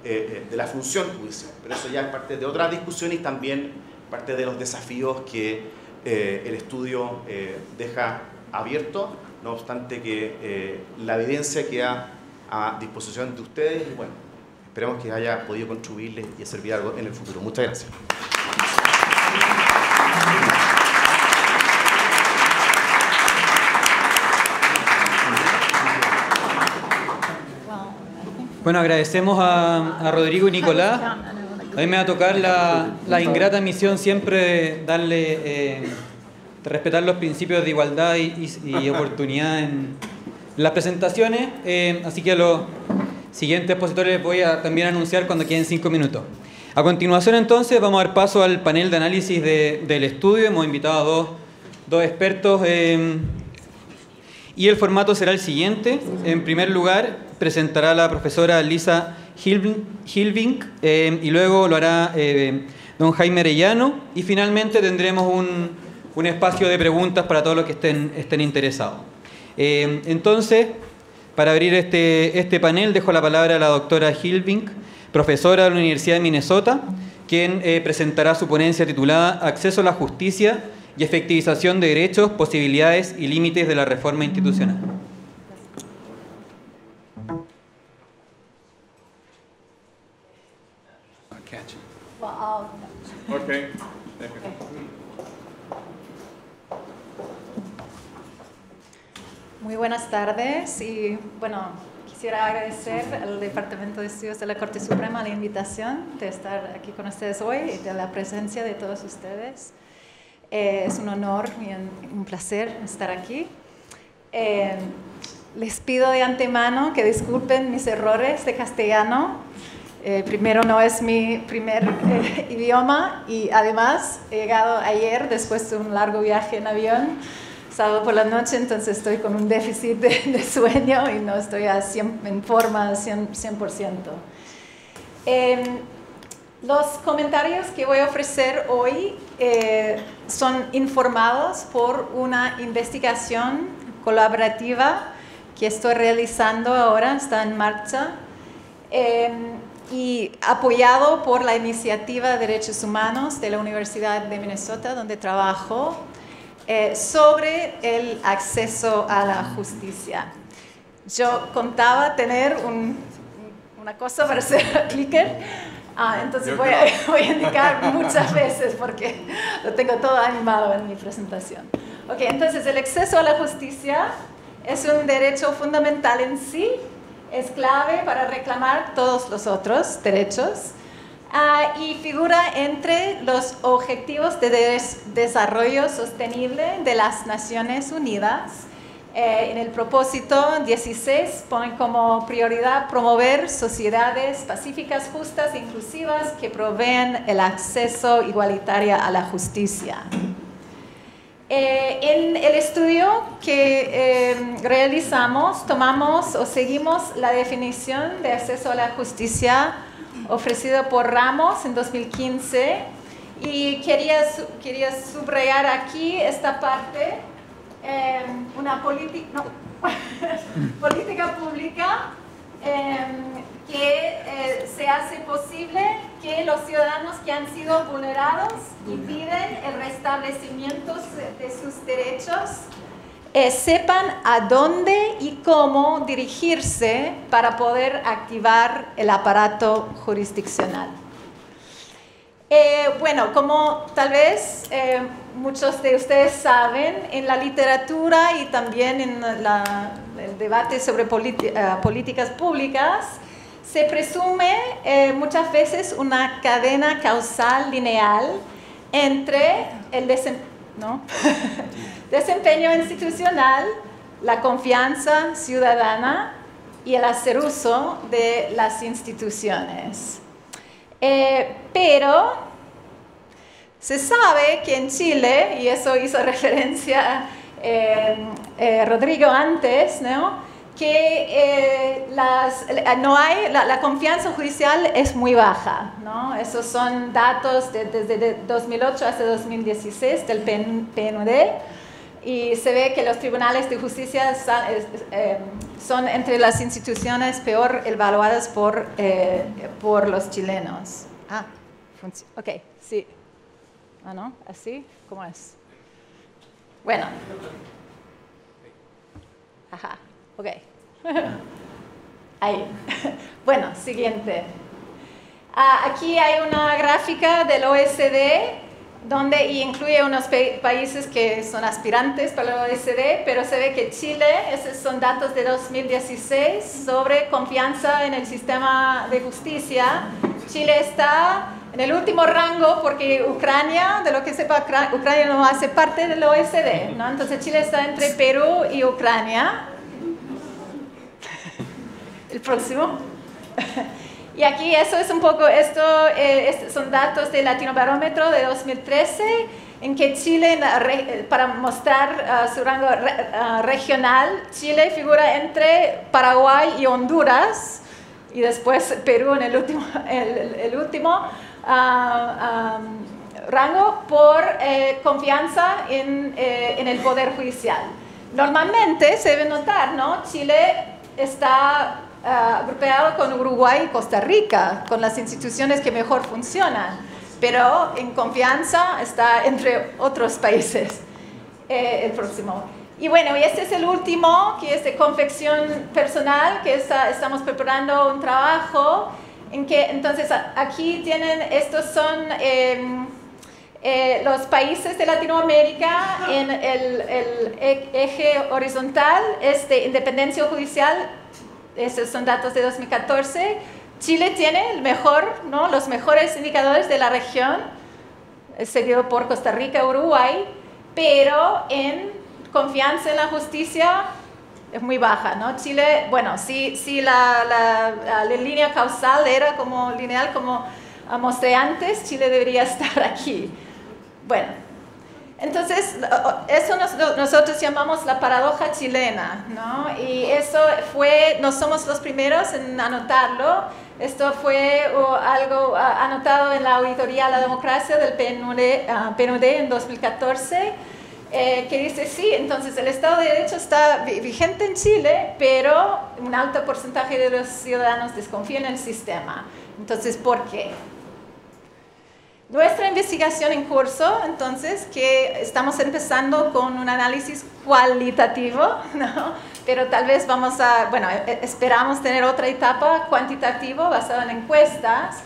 de la función judicial. Pero eso ya es parte de otras discusiones y también parte de los desafíos que el estudio deja abierto, no obstante que la evidencia queda a disposición de ustedes y bueno, esperemos que haya podido contribuirles y servir algo en el futuro. Muchas gracias. Bueno, agradecemos a Rodrigo y Nicolás. A mí me va a tocar la ingrata misión siempre de darle, de respetar los principios de igualdad y oportunidad en las presentaciones. Así que a los siguientes expositores voy a también anunciar cuando queden 5 minutos. A continuación, entonces, vamos a dar paso al panel de análisis del estudio. Hemos invitado a dos expertos y el formato será el siguiente. En primer lugar, presentará la profesora Lisa Hilvink y luego lo hará don Jaime Arellano y finalmente tendremos un espacio de preguntas para todos los que estén interesados. Entonces, para abrir este panel, dejo la palabra a la doctora Hilvink, profesora de la Universidad de Minnesota, quien presentará su ponencia titulada Acceso a la justicia y efectivización de derechos, posibilidades y límites de la reforma institucional. Okay. Muy buenas tardes y bueno, quisiera agradecer al Departamento de Estudios de la Corte Suprema la invitación de estar aquí con ustedes hoy y de la presencia de todos ustedes. Es un honor y un placer estar aquí. Les pido de antemano que disculpen mis errores de castellano. Primero, no es mi primer idioma y además he llegado ayer después de un largo viaje en avión, sábado por la noche, entonces estoy con un déficit de sueño y no estoy en forma 100%. Los comentarios que voy a ofrecer hoy son informados por una investigación colaborativa que estoy realizando ahora, está en marcha, y apoyado por la Iniciativa de Derechos Humanos de la Universidad de Minnesota, donde trabajo, sobre el acceso a la justicia. Yo contaba tener una cosa para hacer clicker, entonces voy a indicar muchas veces porque lo tengo todo animado en mi presentación. Ok, entonces el acceso a la justicia es un derecho fundamental en sí, es clave para reclamar todos los otros derechos y figura entre los objetivos de desarrollo sostenible de las Naciones Unidas. En el propósito 16 ponen como prioridad promover sociedades pacíficas, justas e inclusivas que proveen el acceso igualitario a la justicia. En el estudio que realizamos, tomamos o seguimos la definición de acceso a la justicia ofrecida por Ramos en 2015 y quería subrayar aquí esta parte, una política pública que se hace posible que los ciudadanos que han sido vulnerados y piden el restablecimiento de sus derechos sepan a dónde y cómo dirigirse para poder activar el aparato jurisdiccional. Bueno, como tal vez muchos de ustedes saben, en la literatura y también en el debate sobre políticas públicas, se presume muchas veces una cadena causal lineal entre el desempeño institucional, la confianza ciudadana y el hacer uso de las instituciones. Pero se sabe que en Chile, y eso hizo referencia Rodrigo antes, ¿no? Que la confianza judicial es muy baja, ¿no? Esos son datos desde 2008 hasta 2016 del PNUD y se ve que los tribunales de justicia son entre las instituciones peor evaluadas por los chilenos. Ok, sí. ¿No? ¿Así? ¿Cómo es? Bueno. Ajá, ok. Ahí. Bueno, siguiente. Aquí hay una gráfica del OECD donde incluye unos países que son aspirantes para el OECD, pero se ve que Chile, esos son datos de 2016 sobre confianza en el sistema de justicia. Chile está en el último rango porque Ucrania, de lo que sepa, Ucrania no hace parte del OECD, ¿no? Entonces Chile está entre Perú y Ucrania. El próximo. Y aquí eso es un poco, son datos del Latinobarómetro de 2013, en que Chile, para mostrar su rango regional, Chile figura entre Paraguay y Honduras, y después Perú en el último rango por confianza en el Poder Judicial. Normalmente se debe notar, ¿no? Chile está agrupeado con Uruguay y Costa Rica, con las instituciones que mejor funcionan, pero en confianza está entre otros países. El próximo. Y bueno, y este es el último, que es de confección personal, que estamos preparando un trabajo en que, entonces, aquí tienen, estos son los países de Latinoamérica en el eje horizontal, es de independencia judicial. Estos son datos de 2014. Chile tiene el mejor, ¿no? Los mejores indicadores de la región, seguido por Costa Rica y Uruguay, pero en confianza en la justicia es muy baja, ¿no? Chile, bueno, si la línea causal era como lineal, como mostré antes, Chile debería estar aquí. Bueno. Entonces, eso nosotros llamamos la paradoja chilena, ¿no? Y eso no somos los primeros en anotarlo. Esto fue algo anotado en la Auditoría a la Democracia del PNUD en 2014, que dice, sí, entonces el Estado de Derecho está vigente en Chile, pero un alto porcentaje de los ciudadanos desconfían en el sistema. Entonces, ¿por qué? Nuestra investigación en curso, entonces, que estamos empezando con un análisis cualitativo, ¿no? Pero tal vez esperamos tener otra etapa cuantitativa basada en encuestas,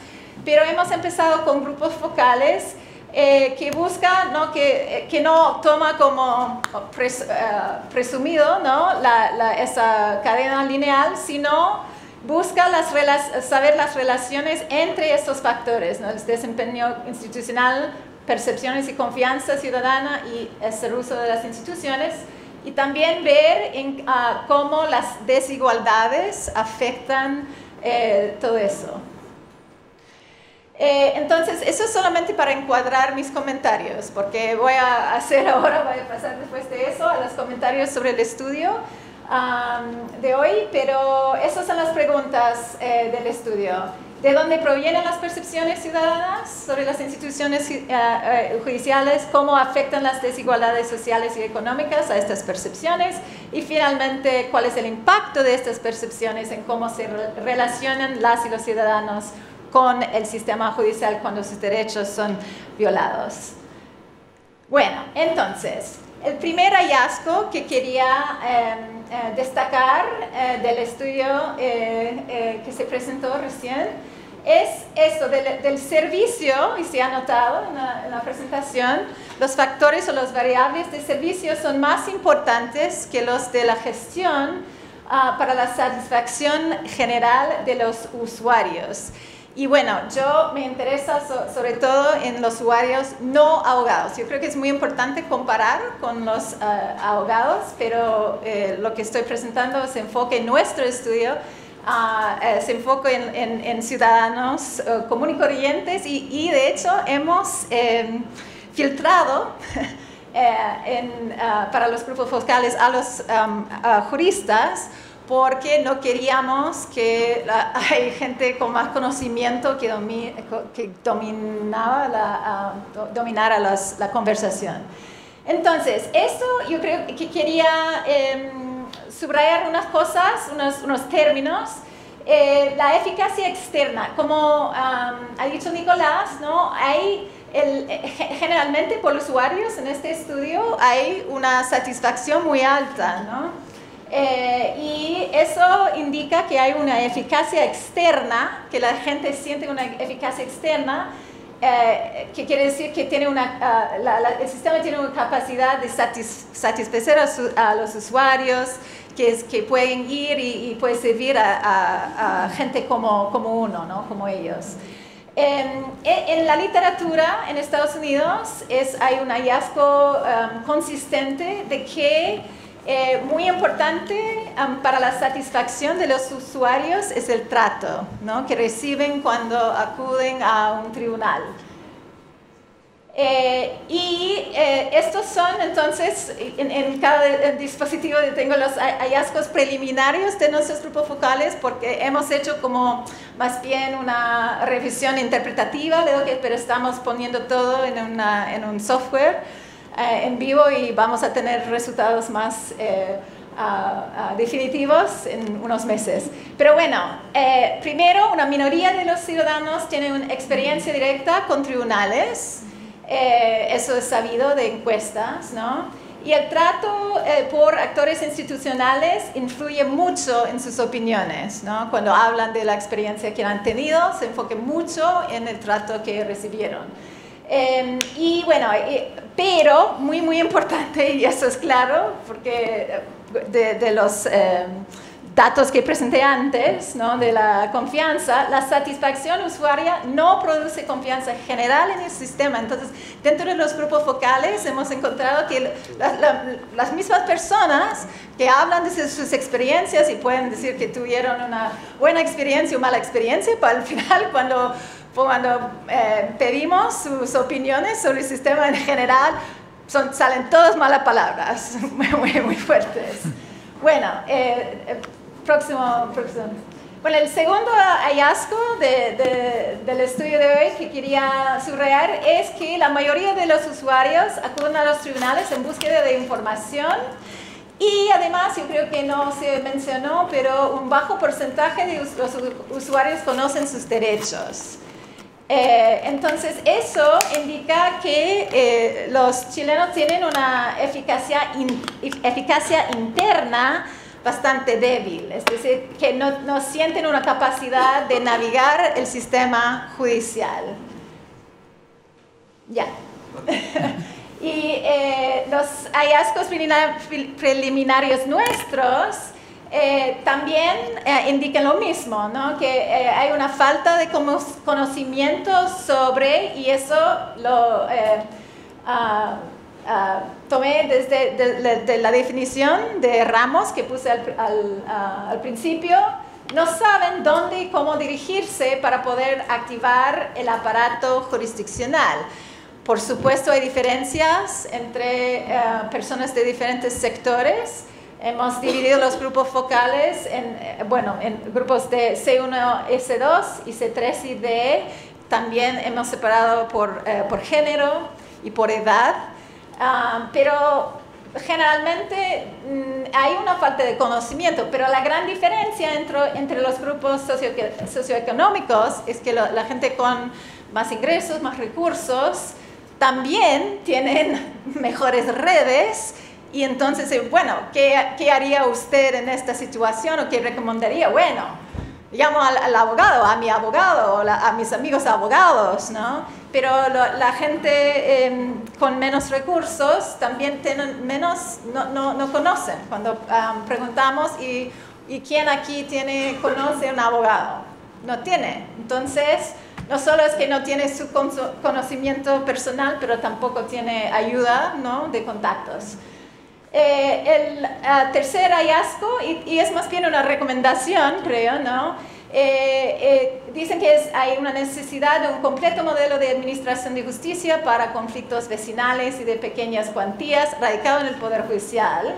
pero hemos empezado con grupos focales que buscan, ¿no? que no toma como presumido, ¿no? esa cadena lineal, sino busca saber las relaciones entre estos factores, ¿no? El desempeño institucional, percepciones y confianza ciudadana y el uso de las instituciones, y también ver cómo las desigualdades afectan todo eso. Entonces, eso es solamente para encuadrar mis comentarios, porque voy a pasar después de eso a los comentarios sobre el estudio de hoy, pero esas son las preguntas del estudio. ¿De dónde provienen las percepciones ciudadanas sobre las instituciones judiciales? ¿Cómo afectan las desigualdades sociales y económicas a estas percepciones? Y finalmente, ¿cuál es el impacto de estas percepciones en cómo se relacionan las y los ciudadanos con el sistema judicial cuando sus derechos son violados? Bueno, entonces, el primer hallazgo que quería destacar del estudio que se presentó recién es esto del servicio, y se ha notado en la presentación, los factores o las variables de servicio son más importantes que los de la gestión para la satisfacción general de los usuarios. Y bueno, yo me interesa sobre todo en los usuarios no ahogados. Yo creo que es muy importante comparar con los ahogados, pero lo que estoy presentando se enfoca en nuestro estudio, se enfoca en ciudadanos comunes y corrientes, y de hecho hemos filtrado para los grupos focales a los dominadores, porque no queríamos que hay gente con más conocimiento que dominara la conversación. Entonces, esto yo creo que quería subrayar unas cosas, unos términos. La eficacia externa, como ha dicho Nicolás, ¿no? Generalmente por los usuarios en este estudio hay una satisfacción muy alta, ¿no? Y eso indica que hay una eficacia externa, que la gente siente una eficacia externa, que quiere decir que tiene el sistema tiene una capacidad de satisfacer a los usuarios, que pueden ir y puede servir a gente como uno, ¿no? Como ellos. En la literatura en Estados Unidos hay un hallazgo consistente de que muy importante para la satisfacción de los usuarios es el trato, ¿no? Que reciben cuando acuden a un tribunal. Estos son entonces, en cada dispositivo tengo los hallazgos preliminarios de nuestros grupos focales, porque hemos hecho como más bien una revisión interpretativa, pero estamos poniendo todo en un software en vivo y vamos a tener resultados más definitivos en unos meses. Pero bueno, primero, una minoría de los ciudadanos tienen una experiencia directa con tribunales. Eso es sabido de encuestas, ¿no? Y el trato por actores institucionales influye mucho en sus opiniones, ¿no? Cuando hablan de la experiencia que han tenido, se enfocan mucho en el trato que recibieron. Y bueno, pero muy, muy importante, y eso es claro, porque de los datos que presenté antes, ¿no? De la confianza, la satisfacción usuaria no produce confianza general en el sistema. Entonces, dentro de los grupos focales hemos encontrado que las mismas personas que hablan de sus experiencias y pueden decir que tuvieron una buena experiencia o mala experiencia, pero al final cuando pedimos sus opiniones sobre el sistema en general, salen todas malas palabras, muy fuertes. Bueno, próximo. Bueno, el segundo hallazgo del estudio de hoy que quería subrayar es que la mayoría de los usuarios acuden a los tribunales en búsqueda de información y además, yo creo que no se mencionó, pero un bajo porcentaje de los usuarios conocen sus derechos. Entonces, eso indica que los chilenos tienen una eficacia interna bastante débil, es decir, que no sienten una capacidad de navegar el sistema judicial. Ya. Y los hallazgos preliminarios nuestros también indican lo mismo, ¿no? Que hay una falta de conocimiento sobre, y eso lo tomé desde la definición de Ramos que puse al principio. No saben dónde y cómo dirigirse para poder activar el aparato jurisdiccional. Por supuesto, hay diferencias entre personas de diferentes sectores. Hemos dividido los grupos focales en grupos de C1, S2 y C3 y D. También hemos separado por género y por edad. Pero generalmente hay una falta de conocimiento, pero la gran diferencia entre los grupos socioeconómicos es que la gente con más ingresos, más recursos, también tienen mejores redes. Y entonces, bueno, ¿qué haría usted en esta situación o qué recomendaría? Bueno, llamo al abogado, a mi abogado, o a mis amigos abogados, ¿no? Pero la gente con menos recursos también tienen menos, no conocen. Cuando preguntamos, ¿y quién aquí conoce un abogado? No tiene. Entonces, no solo es que no tiene su conocimiento personal, pero tampoco tiene ayuda, ¿no? De contactos. El tercer hallazgo, y es más bien una recomendación, creo, ¿no? Dicen que hay una necesidad de un completo modelo de administración de justicia para conflictos vecinales y de pequeñas cuantías radicado en el Poder Judicial.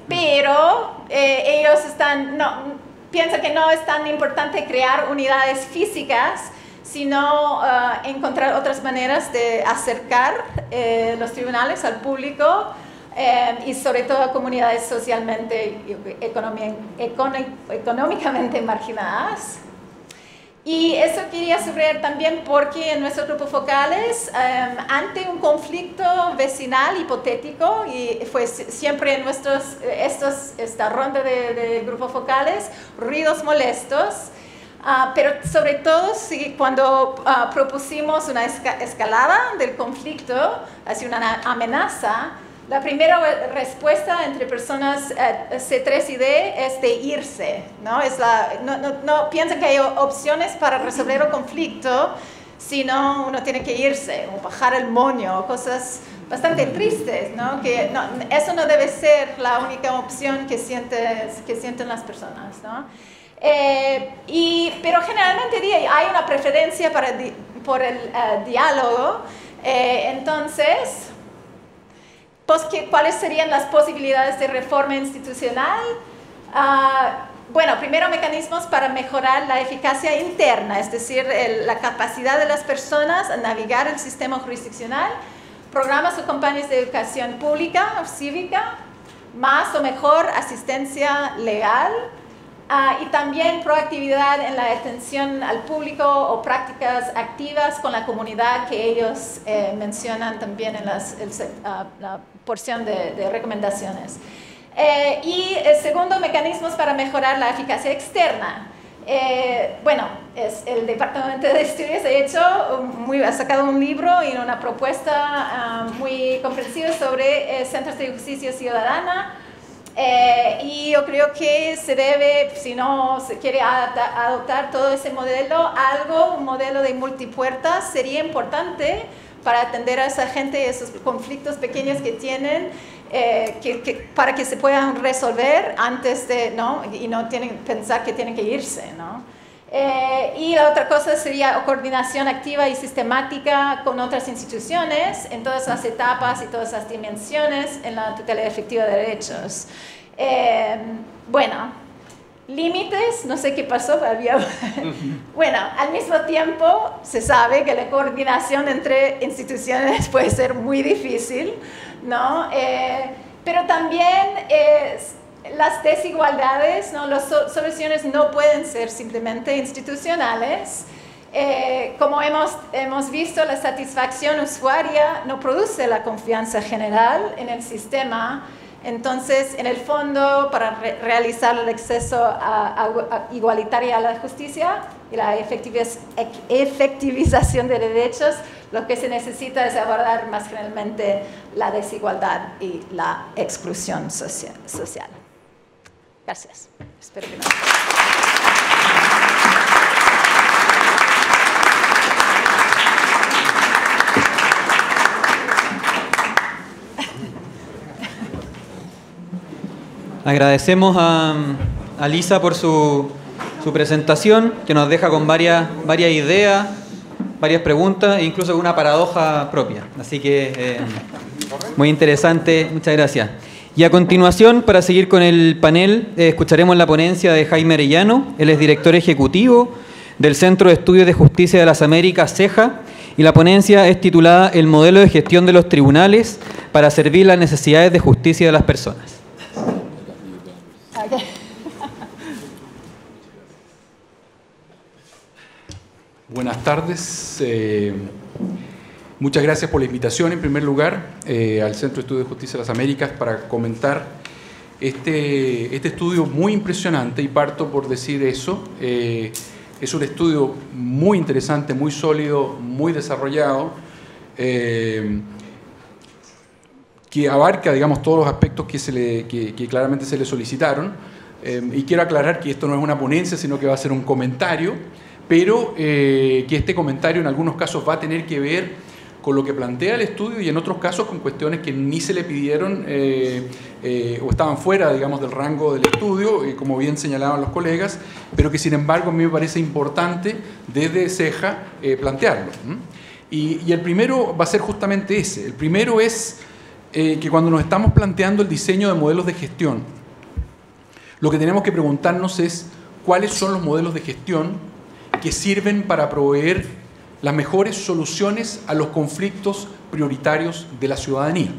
Pero ellos piensan que no es tan importante crear unidades físicas, sino encontrar otras maneras de acercar los tribunales al público y sobre todo a comunidades socialmente y económicamente marginadas. Y eso quería subrayar también porque en nuestros grupos focales, ante un conflicto vecinal hipotético, y fue siempre en esta ronda de grupos focales, ruidos molestos, pero sobre todo cuando propusimos una escalada del conflicto hacia una amenaza, la primera respuesta entre personas C3 y D es de irse, ¿no? No piensan que hay opciones para resolver el conflicto, sino uno tiene que irse, o bajar el moño, cosas bastante tristes, ¿no? Eso no debe ser la única opción que sienten las personas, ¿no? Pero generalmente hay una preferencia por el diálogo, entonces... ¿Cuáles serían las posibilidades de reforma institucional? Bueno, primero mecanismos para mejorar la eficacia interna, es decir, la capacidad de las personas a navegar el sistema jurisdiccional, programas o campañas de educación pública o cívica, más o mejor asistencia legal, y también proactividad en la atención al público o prácticas activas con la comunidad que ellos mencionan también en la porción de recomendaciones. Y segundo, mecanismos para mejorar la eficacia externa. Bueno, el Departamento de Estudios ha sacado un libro y una propuesta muy comprensiva sobre centros de justicia ciudadana. Y yo creo que se debe, si no se quiere adoptar todo ese modelo, un modelo de multipuertas sería importante para atender a esa gente y esos conflictos pequeños que tienen, para que se puedan resolver antes de, ¿no? Y no tienen que pensar que tienen que irse, ¿no? Y la otra cosa sería coordinación activa y sistemática con otras instituciones en todas las etapas y todas las dimensiones en la tutela efectiva de derechos. Bueno, límites, no sé qué pasó, bueno, al mismo tiempo se sabe que la coordinación entre instituciones puede ser muy difícil, ¿no? Pero también las desigualdades, ¿no? Las soluciones no pueden ser simplemente institucionales. Como hemos visto, la satisfacción usuaria no produce la confianza general en el sistema. Entonces, en el fondo, para realizar el acceso igualitario a la justicia y la efectivización de derechos, lo que se necesita es abordar más generalmente la desigualdad y la exclusión social. Gracias. Espero que no. Agradecemos a Lisa por su presentación, que nos deja con varias ideas, varias preguntas e incluso con una paradoja propia. Así que muy interesante, muchas gracias. Y a continuación, para seguir con el panel, escucharemos la ponencia de Jaime Arellano. Él es director ejecutivo del Centro de Estudios de Justicia de las Américas, CEJA, y la ponencia es titulada El modelo de gestión de los tribunales para servir las necesidades de justicia de las personas. Buenas tardes. Muchas gracias por la invitación, en primer lugar, al Centro de Estudios de Justicia de las Américas para comentar este estudio muy impresionante, y parto por decir eso. Es un estudio muy interesante, muy sólido, muy desarrollado, que abarca, digamos, todos los aspectos que claramente se le solicitaron. Y quiero aclarar que esto no es una ponencia, sino que va a ser un comentario, pero que este comentario en algunos casos va a tener que ver con lo que plantea el estudio y en otros casos con cuestiones que ni se le pidieron o estaban fuera, digamos, del rango del estudio, como bien señalaban los colegas, pero que sin embargo a mí me parece importante desde CEJA plantearlo. Y el primero va a ser justamente ese. El primero es que cuando nos estamos planteando el diseño de modelos de gestión, lo que tenemos que preguntarnos es cuáles son los modelos de gestión que sirven para proveer las mejores soluciones a los conflictos prioritarios de la ciudadanía.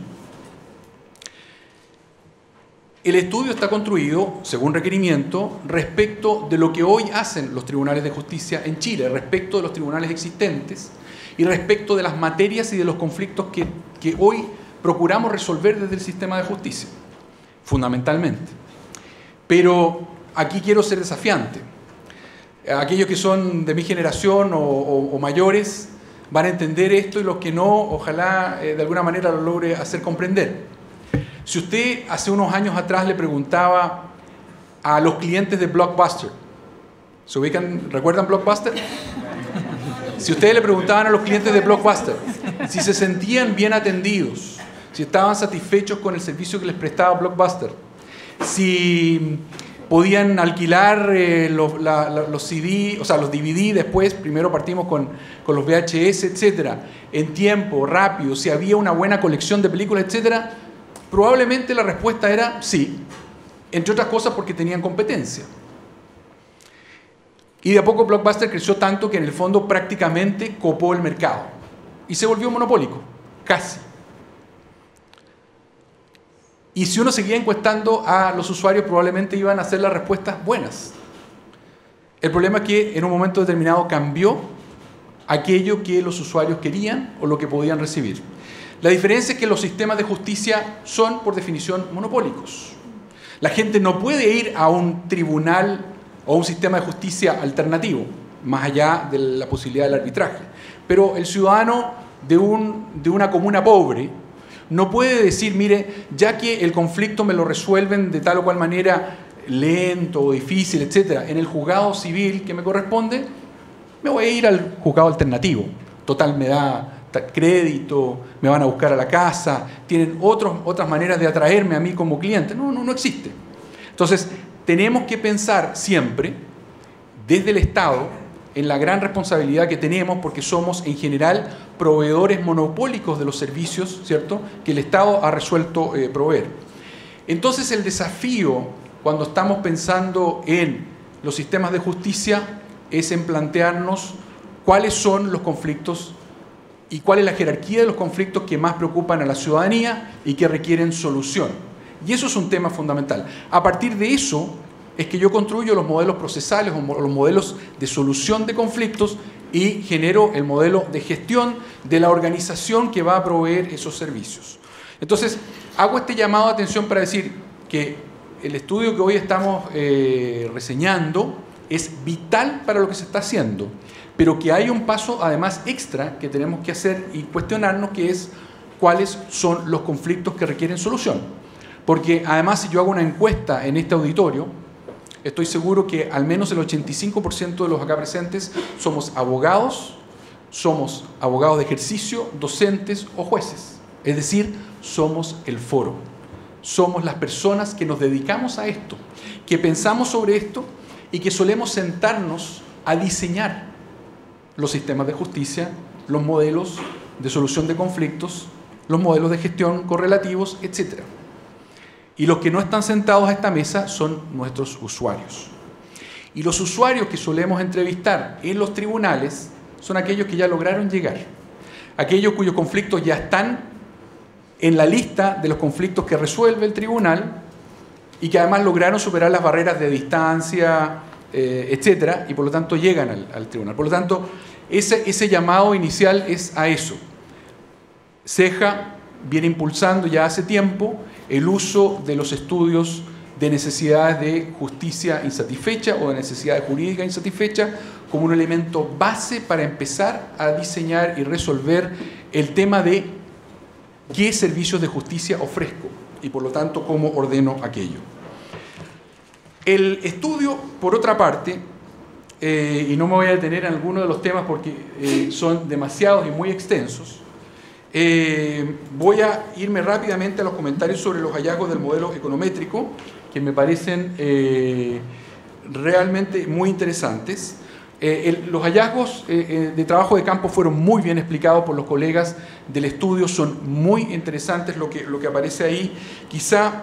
El estudio está construido, según requerimiento, respecto de lo que hoy hacen los tribunales de justicia en Chile, respecto de los tribunales existentes y respecto de las materias y de los conflictos que hoy procuramos resolver desde el sistema de justicia, fundamentalmente. Pero aquí quiero ser desafiante. Aquellos que son de mi generación o mayores van a entender esto, y los que no, ojalá de alguna manera lo logre hacer comprender. Si usted hace unos años atrás le preguntaba a los clientes de Blockbuster, ¿se ubican? ¿Recuerdan Blockbuster? Si ustedes le preguntaban a los clientes de Blockbuster si se sentían bien atendidos, si estaban satisfechos con el servicio que les prestaba Blockbuster, si podían alquilar los CD, o sea, los DVD después, primero partimos con los VHS, etcétera, en tiempo, rápido, si había una buena colección de películas, etcétera, probablemente la respuesta era sí, entre otras cosas porque tenían competencia. Y de a poco Blockbuster creció tanto que en el fondo prácticamente copó el mercado y se volvió monopólico, casi. Y si uno seguía encuestando a los usuarios, probablemente iban a hacer las respuestas buenas. El problema es que en un momento determinado cambió aquello que los usuarios querían o lo que podían recibir. La diferencia es que los sistemas de justicia son, por definición, monopólicos. La gente no puede ir a un tribunal o a un sistema de justicia alternativo, más allá de la posibilidad del arbitraje. Pero el ciudadano de una comuna pobre no puede decir, mire, ya que el conflicto me lo resuelven de tal o cual manera, lento o difícil, etcétera, en el juzgado civil que me corresponde, me voy a ir al juzgado alternativo. Total, me da crédito, me van a buscar a la casa, tienen otras maneras de atraerme a mí como cliente. No existe. Entonces, tenemos que pensar siempre, desde el Estado, en la gran responsabilidad que tenemos, porque somos en general proveedores monopólicos de los servicios, ¿cierto?, que el Estado ha resuelto proveer. Entonces, el desafío, cuando estamos pensando en los sistemas de justicia, es en plantearnos cuáles son los conflictos y cuál es la jerarquía de los conflictos que más preocupan a la ciudadanía y que requieren solución. Y eso es un tema fundamental. A partir de eso es que yo construyo los modelos procesales o los modelos de solución de conflictos y genero el modelo de gestión de la organización que va a proveer esos servicios. Entonces, hago este llamado de atención para decir que el estudio que hoy estamos reseñando es vital para lo que se está haciendo, pero que hay un paso además extra que tenemos que hacer y cuestionarnos, que es cuáles son los conflictos que requieren solución. Porque además, si yo hago una encuesta en este auditorio, estoy seguro que al menos el 85% de los acá presentes somos abogados de ejercicio, docentes o jueces. Es decir, somos el foro. Somos las personas que nos dedicamos a esto, que pensamos sobre esto y que solemos sentarnos a diseñar los sistemas de justicia, los modelos de solución de conflictos, los modelos de gestión correlativos, etc. Y los que no están sentados a esta mesa son nuestros usuarios. Y los usuarios que solemos entrevistar en los tribunales son aquellos que ya lograron llegar, aquellos cuyos conflictos ya están en la lista de los conflictos que resuelve el tribunal y que además lograron superar las barreras de distancia, etcétera, y por lo tanto llegan al tribunal. Por lo tanto, ese llamado inicial es a eso. CEJA viene impulsando ya hace tiempo el uso de los estudios de necesidades de justicia insatisfecha o de necesidades jurídicas insatisfechas como un elemento base para empezar a diseñar y resolver el tema de qué servicios de justicia ofrezco y por lo tanto cómo ordeno aquello. El estudio, por otra parte, y no me voy a detener en algunos de los temas porque son demasiados y muy extensos, voy a irme rápidamente a los comentarios sobre los hallazgos del modelo econométrico, que me parecen realmente muy interesantes. Los hallazgos de trabajo de campo fueron muy bien explicados por los colegas del estudio, son muy interesantes lo que aparece ahí. Quizá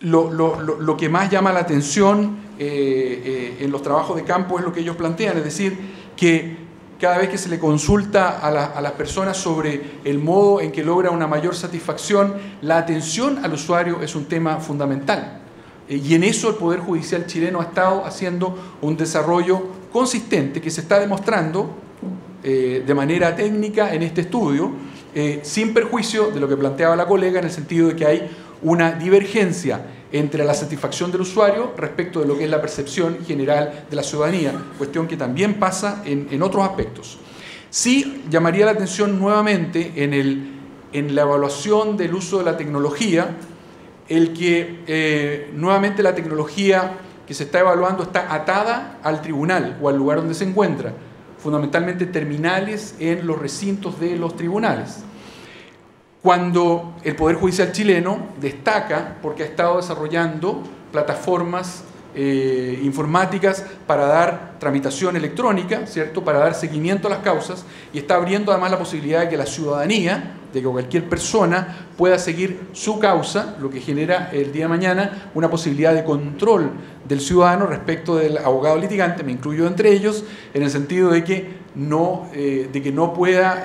lo que más llama la atención en los trabajos de campo es lo que ellos plantean, es decir, que cada vez que se le consulta a las personas sobre el modo en que logra una mayor satisfacción, la atención al usuario es un tema fundamental. Y en eso el Poder Judicial chileno ha estado haciendo un desarrollo consistente que se está demostrando de manera técnica en este estudio, sin perjuicio de lo que planteaba la colega, en el sentido de que hay una divergencia entre la satisfacción del usuario respecto de lo que es la percepción general de la ciudadanía, cuestión que también pasa en otros aspectos. Sí llamaría la atención nuevamente en la evaluación del uso de la tecnología, el que nuevamente la tecnología que se está evaluando está atada al tribunal o al lugar donde se encuentra, fundamentalmente terminales en los recintos de los tribunales. Cuando el Poder Judicial chileno destaca porque ha estado desarrollando plataformas informáticas para dar tramitación electrónica, ¿cierto?, para dar seguimiento a las causas, y está abriendo además la posibilidad de que la ciudadanía, de que cualquier persona pueda seguir su causa, lo que genera el día de mañana una posibilidad de control del ciudadano respecto del abogado litigante, me incluyo entre ellos, en el sentido de que no pueda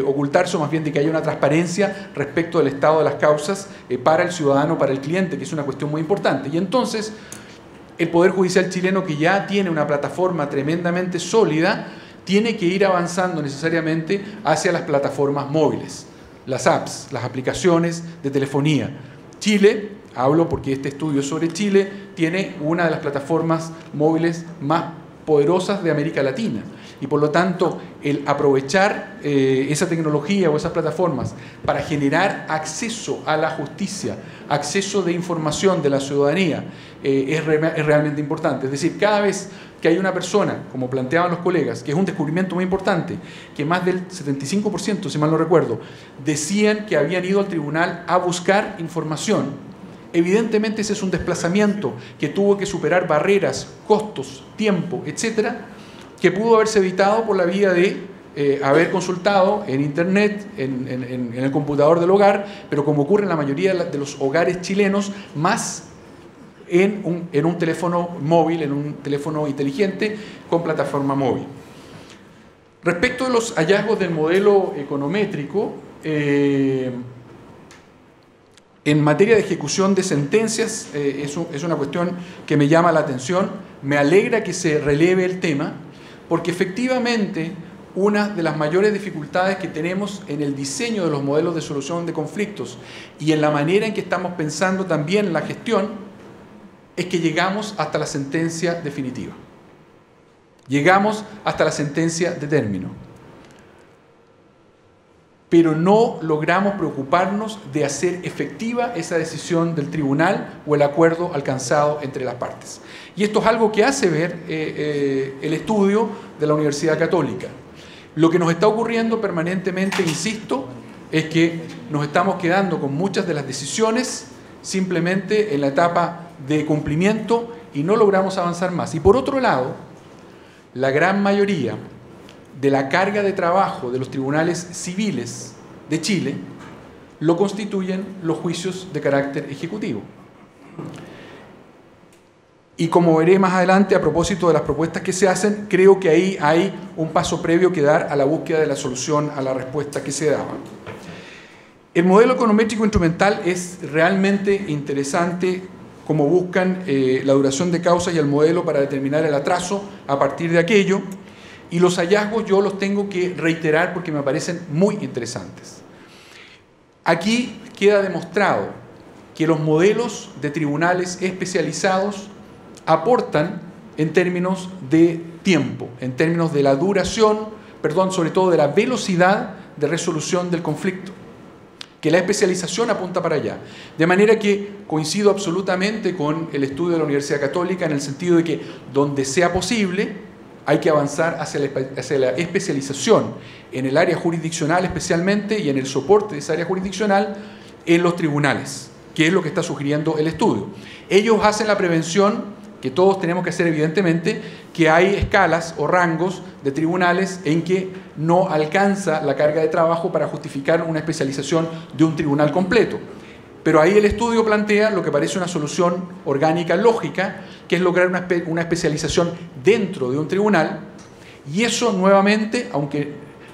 ocultarse, o más bien de que haya una transparencia respecto del estado de las causas para el ciudadano, para el cliente, que es una cuestión muy importante. Y entonces el Poder Judicial chileno, que ya tiene una plataforma tremendamente sólida, tiene que ir avanzando necesariamente hacia las plataformas móviles, las apps, las aplicaciones de telefonía. Chile, hablo porque este estudio es sobre Chile, tiene una de las plataformas móviles más poderosas de América Latina. Y por lo tanto, el aprovechar esa tecnología o esas plataformas para generar acceso a la justicia, acceso de información de la ciudadanía, es realmente importante. Es decir, cada vez que hay una persona, como planteaban los colegas, que es un descubrimiento muy importante, que más del 75%, si mal no recuerdo, decían que habían ido al tribunal a buscar información, evidentemente ese es un desplazamiento que tuvo que superar barreras, costos, tiempo, etcétera, que pudo haberse evitado por la vía de haber consultado en internet, en el computador del hogar, pero como ocurre en la mayoría de los hogares chilenos, más en un teléfono móvil, en un teléfono inteligente con plataforma móvil. Respecto de los hallazgos del modelo econométrico, en materia de ejecución de sentencias, es una cuestión que me llama la atención, me alegra que se releve el tema, porque efectivamente una de las mayores dificultades que tenemos en el diseño de los modelos de solución de conflictos y en la manera en que estamos pensando también la gestión es que llegamos hasta la sentencia definitiva. Llegamos hasta la sentencia de término. Pero no logramos preocuparnos de hacer efectiva esa decisión del tribunal o el acuerdo alcanzado entre las partes. Y esto es algo que hace ver el estudio de la Universidad Católica. Lo que nos está ocurriendo permanentemente, insisto, es que nos estamos quedando con muchas de las decisiones simplemente en la etapa de cumplimiento y no logramos avanzar más. Y por otro lado, la gran mayoría de la carga de trabajo de los tribunales civiles de Chile lo constituyen los juicios de carácter ejecutivo. Y como veré más adelante, a propósito de las propuestas que se hacen, creo que ahí hay un paso previo que dar a la búsqueda de la solución a la respuesta que se daba. El modelo econométrico instrumental es realmente interesante, como buscan la duración de causas y el modelo para determinar el atraso a partir de aquello. Y los hallazgos yo los tengo que reiterar porque me parecen muy interesantes. Aquí queda demostrado que los modelos de tribunales especializados aportan en términos de tiempo, en términos de la duración, sobre todo de la velocidad de resolución del conflicto, que la especialización apunta para allá. De manera que coincido absolutamente con el estudio de la Universidad Católica en el sentido de que donde sea posible hay que avanzar hacia la especialización en el área jurisdiccional especialmente y en el soporte de esa área jurisdiccional en los tribunales, que es lo que está sugiriendo el estudio. Ellos hacen la prevención que todos tenemos que hacer evidentemente, que hay escalas o rangos de tribunales en que no alcanza la carga de trabajo para justificar una especialización de un tribunal completo. Pero ahí el estudio plantea lo que parece una solución orgánica lógica, que es lograr una especialización dentro de un tribunal, y eso nuevamente, aunque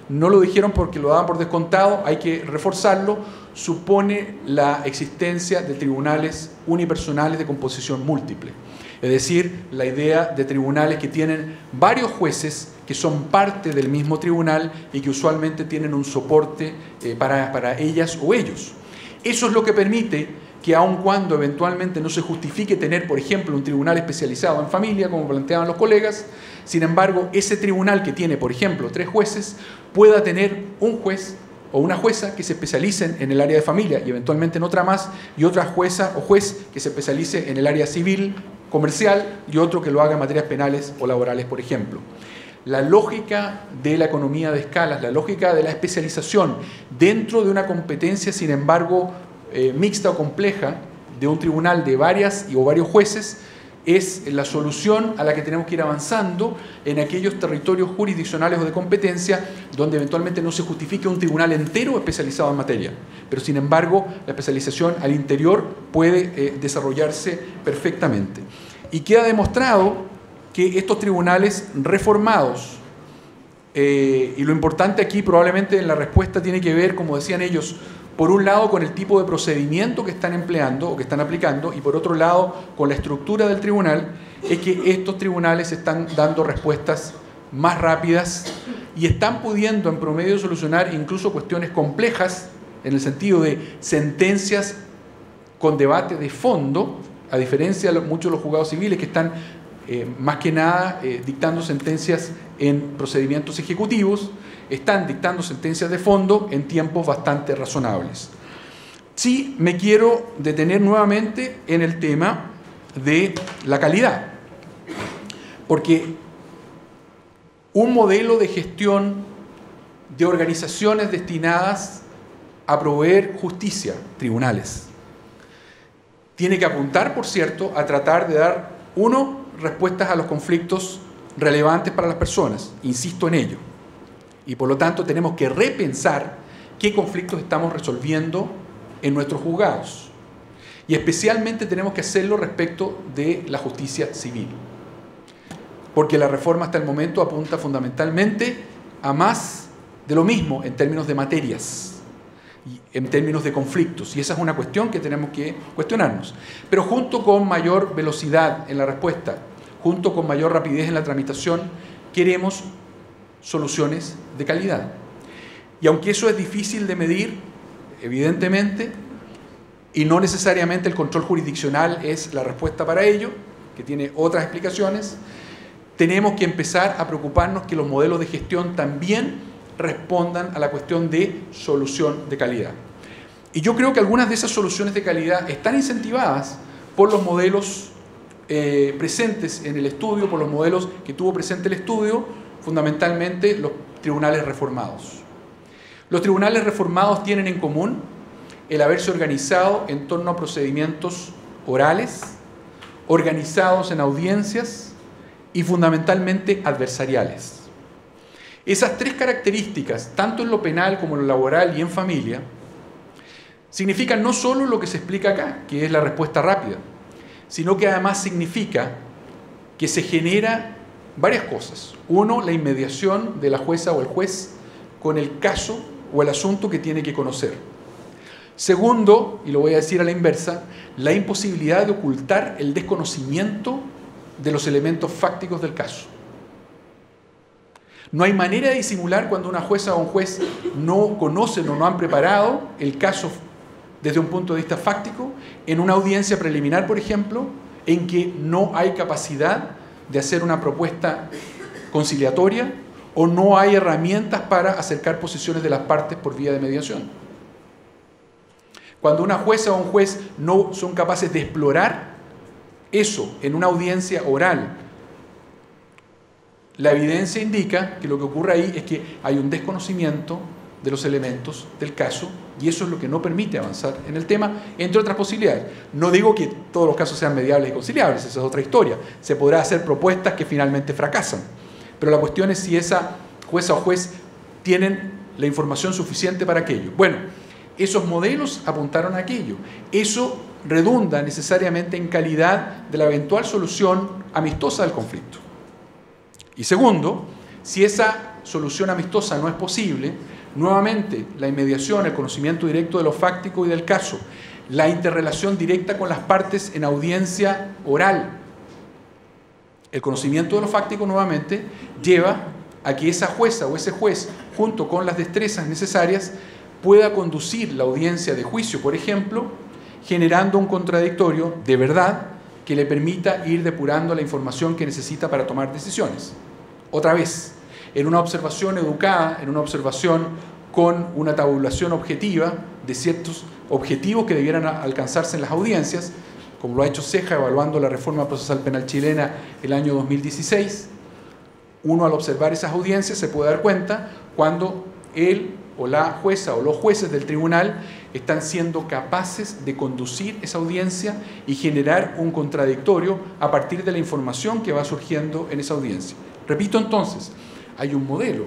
no lo dijeron porque lo daban por descontado, hay que reforzarlo, supone la existencia de tribunales unipersonales de composición múltiple. Es decir, la idea de tribunales que tienen varios jueces que son parte del mismo tribunal y que usualmente tienen un soporte para ellas o ellos. Eso es lo que permite que aun cuando eventualmente no se justifique tener, por ejemplo, un tribunal especializado en familia, como planteaban los colegas, sin embargo, ese tribunal que tiene, por ejemplo, 3 jueces, pueda tener un juez o una jueza que se especialicen en el área de familia y eventualmente en otra más, y otra jueza o juez que se especialice en el área civil, comercial, y otro que lo haga en materias penales o laborales, por ejemplo. La lógica de la economía de escalas, la lógica de la especialización dentro de una competencia, sin embargo, mixta o compleja, de un tribunal de varias o varios jueces, es la solución a la que tenemos que ir avanzando en aquellos territorios jurisdiccionales o de competencia donde eventualmente no se justifique un tribunal entero especializado en materia. Pero sin embargo, la especialización al interior puede desarrollarse perfectamente. Y queda demostrado que estos tribunales reformados, y lo importante aquí probablemente en la respuesta tiene que ver, como decían ellos, por un lado con el tipo de procedimiento que están empleando o que están aplicando, y por otro lado con la estructura del tribunal, es que estos tribunales están dando respuestas más rápidas y están pudiendo en promedio solucionar incluso cuestiones complejas en el sentido de sentencias con debate de fondo, a diferencia de muchos de los juzgados civiles que están más que nada dictando sentencias en procedimientos ejecutivos. Están dictando sentencias de fondo en tiempos bastante razonables. Sí, me quiero detener nuevamente en el tema de la calidad, porque un modelo de gestión de organizaciones destinadas a proveer justicia, tribunales, tiene que apuntar, por cierto, a tratar de dar, respuestas a los conflictos relevantes para las personas, insisto en ello. Y por lo tanto tenemos que repensar qué conflictos estamos resolviendo en nuestros juzgados. Y especialmente tenemos que hacerlo respecto de la justicia civil. Porque la reforma hasta el momento apunta fundamentalmente a más de lo mismo en términos de materias, en términos de conflictos. Y esa es una cuestión que tenemos que cuestionarnos. Pero junto con mayor velocidad en la respuesta, junto con mayor rapidez en la tramitación, queremos soluciones de calidad. Y aunque eso es difícil de medir, evidentemente, y no necesariamente el control jurisdiccional es la respuesta para ello, que tiene otras explicaciones, tenemos que empezar a preocuparnos que los modelos de gestión también respondan a la cuestión de solución de calidad. Y yo creo que algunas de esas soluciones de calidad están incentivadas por los modelos presentes en el estudio, por los modelos que tuvo presente el estudio, fundamentalmente los tribunales reformados. Los tribunales reformados tienen en común el haberse organizado en torno a procedimientos orales, organizados en audiencias y fundamentalmente adversariales. Esas 3 características, tanto en lo penal como en lo laboral y en familia, significan no solo lo que se explica acá, que es la respuesta rápida, sino que además significa que se genera varias cosas. 1, la inmediación de la jueza o el juez con el caso o el asunto que tiene que conocer. Segundo, y lo voy a decir a la inversa, la imposibilidad de ocultar el desconocimiento de los elementos fácticos del caso. No hay manera de disimular cuando una jueza o un juez no conocen o no han preparado el caso desde un punto de vista fáctico, en una audiencia preliminar, por ejemplo, en que no hay capacidad de hacer una propuesta conciliatoria o no hay herramientas para acercar posiciones de las partes por vía de mediación. Cuando una jueza o un juez no son capaces de explorar eso en una audiencia oral, la evidencia indica que lo que ocurre ahí es que hay un desconocimiento de los elementos del caso y eso es lo que no permite avanzar en el tema, entre otras posibilidades. No digo que todos los casos sean mediables y conciliables, esa es otra historia. Se podrá hacer propuestas que finalmente fracasan. Pero la cuestión es si esa jueza o juez tienen la información suficiente para aquello. Bueno, Esos modelos apuntaron a aquello. Eso redunda necesariamente en calidad de la eventual solución amistosa del conflicto. Y segundo, si esa solución amistosa no es posible, nuevamente la inmediación, el conocimiento directo de lo fáctico y del caso, la interrelación directa con las partes en audiencia oral, el conocimiento de lo fáctico nuevamente lleva a que esa jueza o ese juez, junto con las destrezas necesarias, pueda conducir la audiencia de juicio, por ejemplo, generando un contradictorio de verdad que le permita ir depurando la información que necesita para tomar decisiones. Otra vez, en una observación educada, en una observación con una tabulación objetiva de ciertos objetivos que debieran alcanzarse en las audiencias, como lo ha hecho Ceja evaluando la reforma procesal penal chilena el año 2016, uno al observar esas audiencias se puede dar cuenta cuando él o la jueza o los jueces del tribunal están siendo capaces de conducir esa audiencia y generar un contradictorio a partir de la información que va surgiendo en esa audiencia. Repito entonces, hay un modelo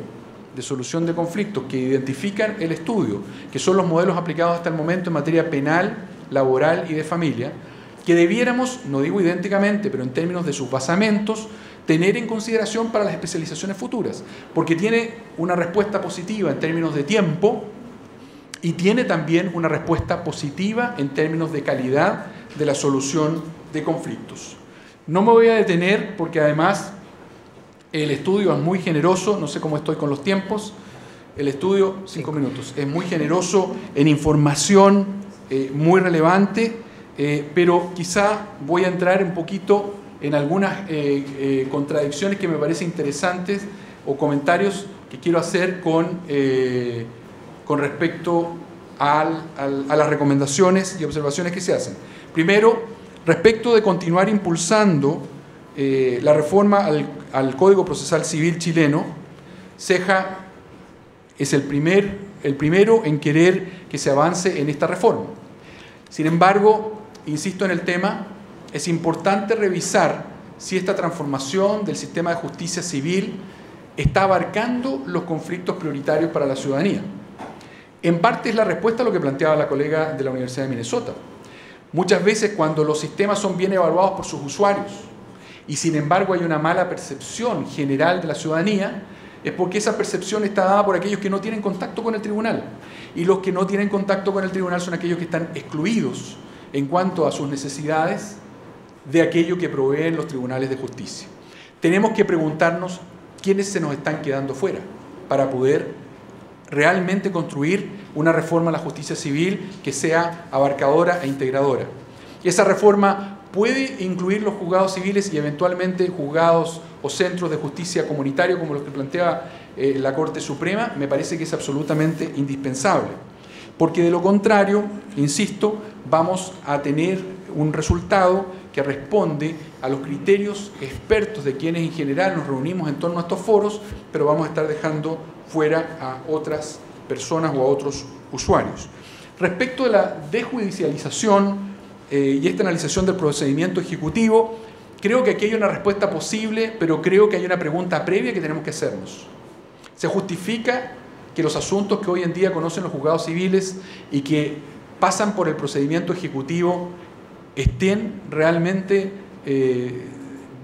de solución de conflictos que identifican el estudio, que son los modelos aplicados hasta el momento en materia penal, laboral y de familia, que debiéramos, no digo idénticamente, pero en términos de sus basamentos, tener en consideración para las especializaciones futuras, porque tiene una respuesta positiva en términos de tiempo y tiene también una respuesta positiva en términos de calidad de la solución de conflictos. No me voy a detener porque además el estudio es muy generoso, no sé cómo estoy con los tiempos, el estudio, 5 minutos, es muy generoso en información muy relevante, pero quizá voy a entrar un poquito en algunas contradicciones que me parecen interesantes o comentarios que quiero hacer con respecto a las recomendaciones y observaciones que se hacen. Primero, respecto de continuar impulsando la reforma al Código Procesal Civil chileno, Ceja es el primero en querer que se avance en esta reforma. Sin embargo, insisto en el tema, es importante revisar si esta transformación del sistema de justicia civil está abarcando los conflictos prioritarios para la ciudadanía. En parte es la respuesta a lo que planteaba la colega de la Universidad de Minnesota. Muchas veces cuando los sistemas son bien evaluados por sus usuarios y sin embargo hay una mala percepción general de la ciudadanía, es porque esa percepción está dada por aquellos que no tienen contacto con el tribunal. Y los que no tienen contacto con el tribunal son aquellos que están excluidos en cuanto a sus necesidades de aquello que proveen los tribunales de justicia. Tenemos que preguntarnos quiénes se nos están quedando fuera para poder realmente construir una reforma a la justicia civil que sea abarcadora e integradora. Y esa reforma puede incluir los juzgados civiles y eventualmente juzgados o centros de justicia comunitario como los que plantea la Corte Suprema. Me parece que es absolutamente indispensable, porque de lo contrario, insisto, vamos a tener un resultado que responde a los criterios expertos de quienes en general nos reunimos en torno a estos foros, pero vamos a estar dejando fuera a otras personas o a otros usuarios. Respecto de la desjudicialización y externalización del procedimiento ejecutivo, creo que aquí hay una respuesta posible, pero creo que hay una pregunta previa que tenemos que hacernos. ¿Se justifica que los asuntos que hoy en día conocen los juzgados civiles y que pasan por el procedimiento ejecutivo estén realmente,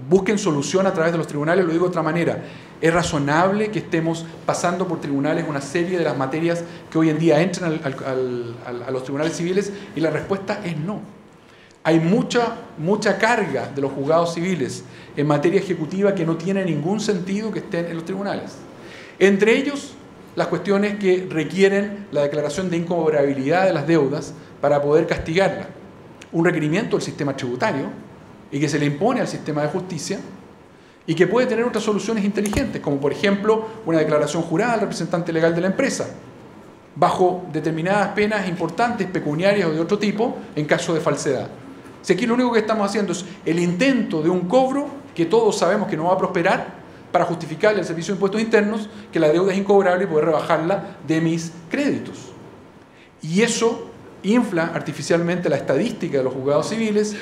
busquen solución a través de los tribunales? Lo digo de otra manera, ¿es razonable que estemos pasando por tribunales una serie de las materias que hoy en día entran a los tribunales civiles? Y la respuesta es no. Hay mucha carga de los juzgados civiles en materia ejecutiva que no tiene ningún sentido que estén en los tribunales. Entre ellos, las cuestiones que requieren la declaración de incobrabilidad de las deudas para poder castigarla. Un requerimiento del sistema tributario y que se le impone al sistema de justicia y que puede tener otras soluciones inteligentes, como por ejemplo una declaración jurada al representante legal de la empresa, bajo determinadas penas importantes, pecuniarias o de otro tipo, en caso de falsedad. Si aquí lo único que estamos haciendo es el intento de un cobro que todos sabemos que no va a prosperar para justificarle al Servicio de Impuestos Internos que la deuda es incobrable y poder rebajarla de mis créditos. Y eso infla artificialmente la estadística de los juzgados civiles,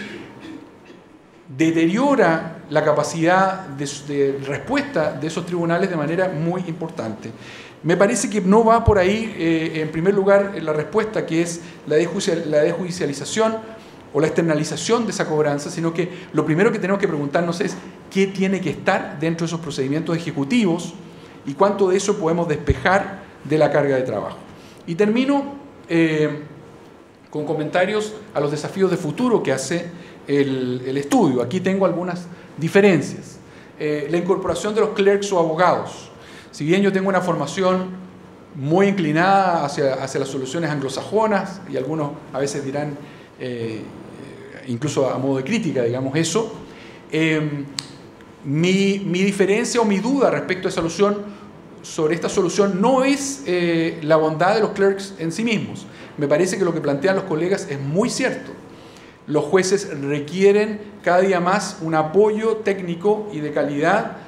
deteriora la capacidad de respuesta de esos tribunales de manera muy importante. Me parece que no va por ahí, en primer lugar, la respuesta, que es la desjudicialización o la externalización de esa cobranza, sino que lo primero que tenemos que preguntarnos es qué tiene que estar dentro de esos procedimientos ejecutivos y cuánto de eso podemos despejar de la carga de trabajo. Y termino con comentarios a los desafíos de futuro que hace el estudio. Aquí tengo algunas diferencias. La incorporación de los clerks o abogados. Si bien yo tengo una formación muy inclinada hacia las soluciones anglosajonas, y algunos a veces dirán, incluso a modo de crítica, digamos eso, mi diferencia o mi duda respecto a esa solución, sobre esta solución, no es la bondad de los clerks en sí mismos. Me parece que lo que plantean los colegas es muy cierto. Los jueces requieren cada día más un apoyo técnico y de calidad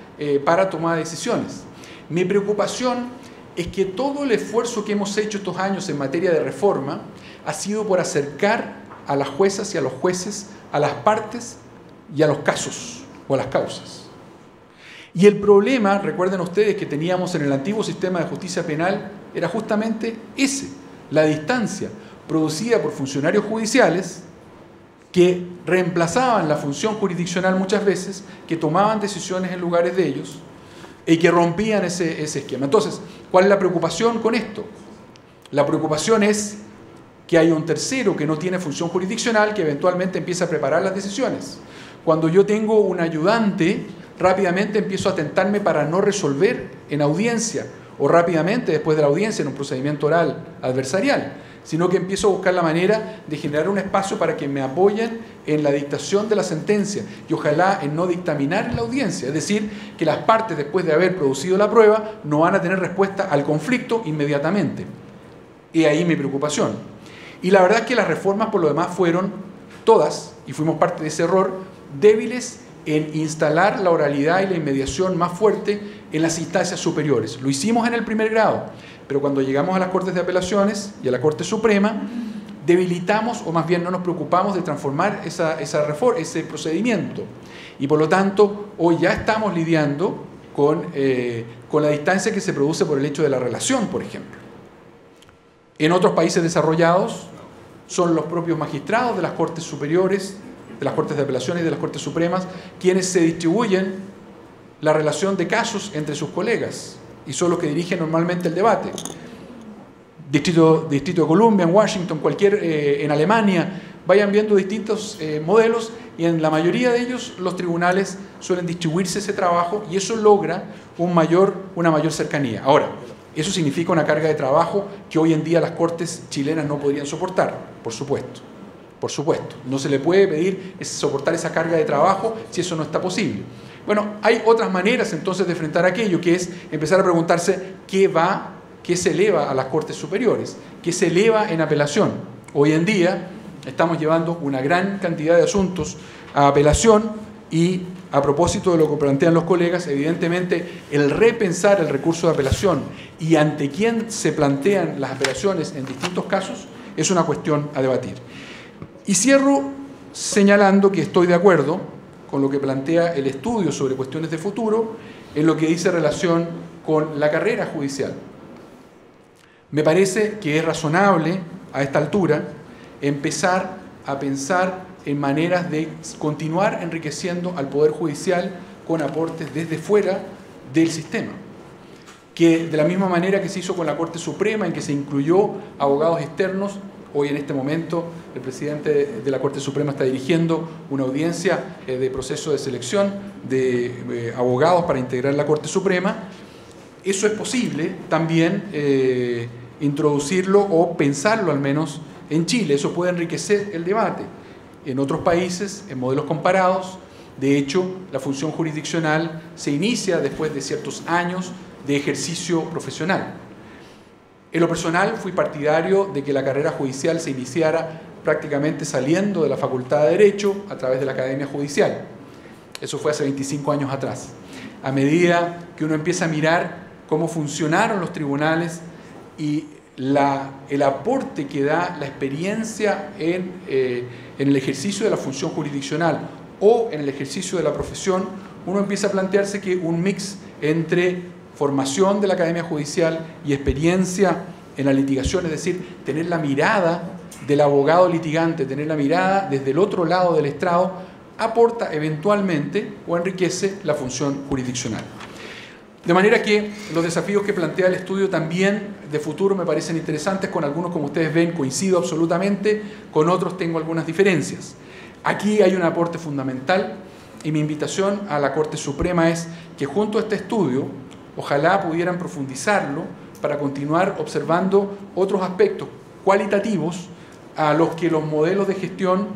para tomar decisiones. Mi preocupación es que todo el esfuerzo que hemos hecho estos años en materia de reforma ha sido por acercar a las juezas y a los jueces a las partes y a los casos o a las causas. Y el problema, recuerden ustedes, que teníamos en el antiguo sistema de justicia penal era justamente ese, la distancia producida por funcionarios judiciales que reemplazaban la función jurisdiccional muchas veces, que tomaban decisiones en lugares de ellos y que rompían ese esquema. Entonces, ¿cuál es la preocupación con esto? La preocupación es que hay un tercero que no tiene función jurisdiccional que eventualmente empieza a preparar las decisiones. Cuando yo tengo un ayudante, rápidamente empiezo a tentarme para no resolver en audiencia o rápidamente después de la audiencia en un procedimiento oral adversarial, sino que empiezo a buscar la manera de generar un espacio para que me apoyen en la dictación de la sentencia y ojalá en no dictaminar en la audiencia, es decir, que las partes después de haber producido la prueba no van a tener respuesta al conflicto inmediatamente. Y ahí mi preocupación. Y la verdad es que las reformas por lo demás fueron todas, y fuimos parte de ese error, débiles en instalar la oralidad y la inmediación más fuerte en las instancias superiores. Lo hicimos en el primer grado, pero cuando llegamos a las Cortes de Apelaciones y a la Corte Suprema, debilitamos, o más bien no nos preocupamos de transformar ese procedimiento. Y por lo tanto, hoy ya estamos lidiando con la distancia que se produce por el hecho de la relación, por ejemplo. En otros países desarrollados, son los propios magistrados de las Cortes Superiores, de las Cortes de Apelaciones y de las Cortes Supremas, quienes se distribuyen la relación de casos entre sus colegas y son los que dirigen normalmente el debate. Distrito de Columbia, en Washington, en Alemania, vayan viendo distintos modelos y en la mayoría de ellos los tribunales suelen distribuirse ese trabajo y eso logra una mayor cercanía. Ahora, eso significa una carga de trabajo que hoy en día las cortes chilenas no podrían soportar, por supuesto. Por supuesto, no se le puede pedir soportar esa carga de trabajo si eso no está posible. Bueno, hay otras maneras entonces de enfrentar aquello, que es empezar a preguntarse qué se eleva a las Cortes Superiores, qué se eleva en apelación. Hoy en día estamos llevando una gran cantidad de asuntos a apelación y a propósito de lo que plantean los colegas, evidentemente el repensar el recurso de apelación y ante quién se plantean las apelaciones en distintos casos es una cuestión a debatir. Y cierro señalando que estoy de acuerdo con lo que plantea el estudio sobre cuestiones de futuro en lo que dice relación con la carrera judicial. Me parece que es razonable a esta altura empezar a pensar en maneras de continuar enriqueciendo al Poder Judicial con aportes desde fuera del sistema. Que de la misma manera que se hizo con la Corte Suprema, en que se incluyó abogados externos, hoy en este momento el presidente de la Corte Suprema está dirigiendo una audiencia de proceso de selección de abogados para integrar la Corte Suprema. Eso es posible también introducirlo o pensarlo al menos en Chile. Eso puede enriquecer el debate. En otros países, en modelos comparados, de hecho, la función jurisdiccional se inicia después de ciertos años de ejercicio profesional. En lo personal, fui partidario de que la carrera judicial se iniciara prácticamente saliendo de la Facultad de Derecho a través de la Academia Judicial. Eso fue hace 25 años atrás. A medida que uno empieza a mirar cómo funcionaron los tribunales y el aporte que da la experiencia en el ejercicio de la función jurisdiccional o en el ejercicio de la profesión, uno empieza a plantearse que un mix entre formación de la academia judicial y experiencia en la litigación, es decir, tener la mirada del abogado litigante, tener la mirada desde el otro lado del estrado, aporta eventualmente o enriquece la función jurisdiccional. De manera que los desafíos que plantea el estudio también de futuro me parecen interesantes, con algunos, como ustedes ven, coincido absolutamente, con otros tengo algunas diferencias. Aquí hay un aporte fundamental y mi invitación a la Corte Suprema es que junto a este estudio, ojalá pudieran profundizarlo para continuar observando otros aspectos cualitativos a los que los modelos de gestión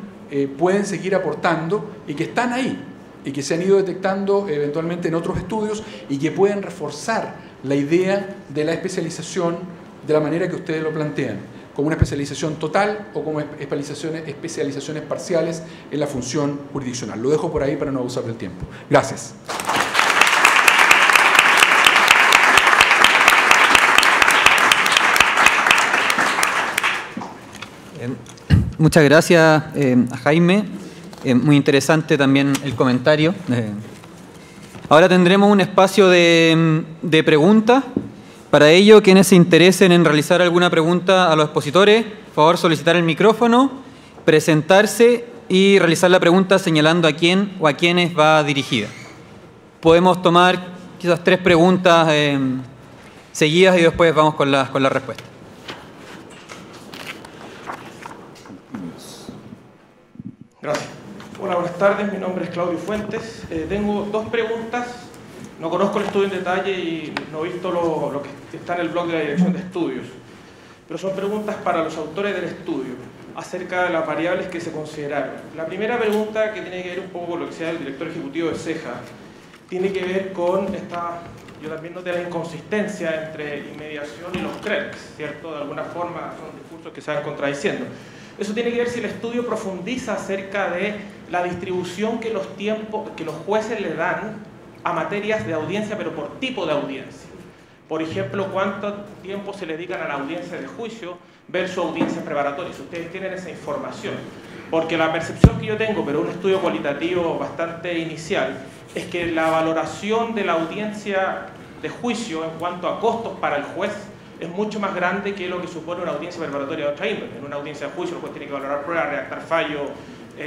pueden seguir aportando y que están ahí y que se han ido detectando eventualmente en otros estudios y que pueden reforzar la idea de la especialización de la manera que ustedes lo plantean, como una especialización total o como especializaciones parciales en la función jurisdiccional. Lo dejo por ahí para no abusar del tiempo. Gracias. Muchas gracias a Jaime. Muy interesante también el comentario. Ahora tendremos un espacio de preguntas. Para ello, quienes se interesen en realizar alguna pregunta a los expositores, por favor solicitar el micrófono, presentarse y realizar la pregunta señalando a quién o a quiénes va dirigida. Podemos tomar quizás 3 preguntas seguidas y después vamos con la respuesta. Gracias. Hola, buenas tardes. Mi nombre es Claudio Fuentes. Tengo 2 preguntas. No conozco el estudio en detalle y no he visto lo que está en el blog de la Dirección de Estudios. Pero son preguntas para los autores del estudio acerca de las variables que se consideraron. La primera pregunta, que tiene que ver un poco con lo que decía el director ejecutivo de CEJA, tiene que ver con esta, yo también noté la inconsistencia entre inmediación y los clerks, ¿cierto? De alguna forma son discursos que se van contradiciendo. Eso tiene que ver si el estudio profundiza acerca de la distribución que los jueces le dan a materias de audiencia, pero por tipo de audiencia. Por ejemplo, cuánto tiempo se le dedican a la audiencia de juicio versus audiencias preparatorias. Si ustedes tienen esa información. Porque la percepción que yo tengo, pero un estudio cualitativo bastante inicial, es que la valoración de la audiencia de juicio en cuanto a costos para el juez es mucho más grande que lo que supone una audiencia preparatoria de otra índole. En una audiencia de juicio el juez tiene que valorar pruebas, redactar fallo,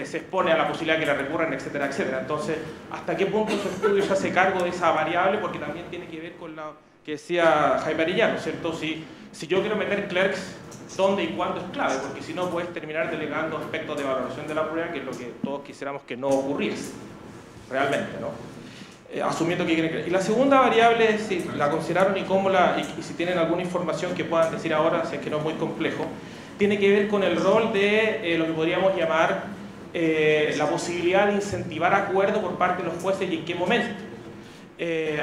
se expone a la posibilidad de que la recurran, etcétera, etcétera. Entonces, ¿hasta qué punto su estudio se hace cargo de esa variable? Porque también tiene que ver con la que decía Jaime Arellano, ¿cierto? Si yo quiero meter clerks, ¿dónde y cuándo es clave? Porque si no, puedes terminar delegando aspectos de valoración de la prueba, que es lo que todos quisiéramos que no ocurriese, realmente, ¿no? Asumiendo que quieren creer. Y la segunda variable, si la consideraron y cómo y si tienen alguna información que puedan decir ahora, si es que no es muy complejo, tiene que ver con el rol de lo que podríamos llamar la posibilidad de incentivar acuerdo por parte de los jueces y en qué momento.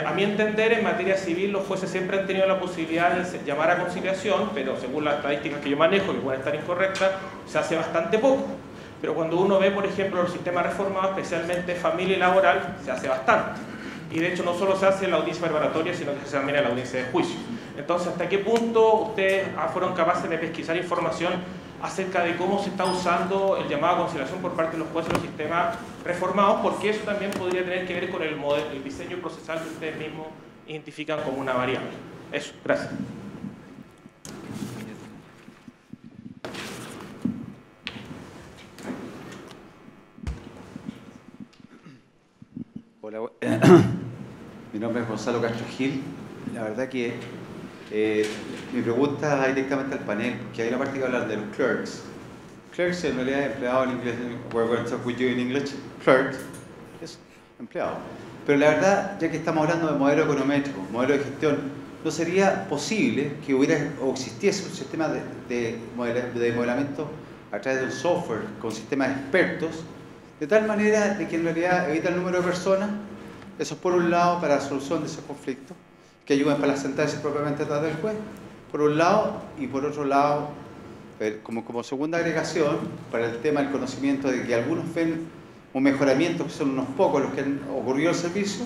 A mi entender, en materia civil, los jueces siempre han tenido la posibilidad de llamar a conciliación, pero según las estadísticas que yo manejo, que pueden estar incorrectas, se hace bastante poco. Pero cuando uno ve, por ejemplo, los sistemas reformados, especialmente familia y laboral, se hace bastante. Y de hecho no solo se hace en la audiencia preparatoria, sino que se hace también en la audiencia de juicio. Entonces, ¿hasta qué punto ustedes fueron capaces de pesquisar información acerca de cómo se está usando el llamado a conciliación por parte de los jueces de los sistemas reformados? Porque eso también podría tener que ver con el diseño procesal que ustedes mismos identifican como una variable. Eso, gracias. Hola, mi nombre es Gonzalo Castro Gil. La verdad que mi pregunta va directamente al panel, porque hay una parte que hablar de los clerks. Clerks en realidad es empleado en inglés. We're going to talk with you in English. Clerk es empleado. Pero la verdad, ya que estamos hablando de modelo econométrico, modelo de gestión, ¿no sería posible que hubiera o existiese un sistema de modelamiento a través de un software con sistemas expertos, de tal manera de que en realidad evita el número de personas? Eso es por un lado para la solución de esos conflictos, que ayuden para las sentencias propiamente atrás del juez, por un lado, y por otro lado, como segunda agregación, para el tema del conocimiento de que algunos ven un mejoramiento, que son unos pocos los que han ocurrido el servicio,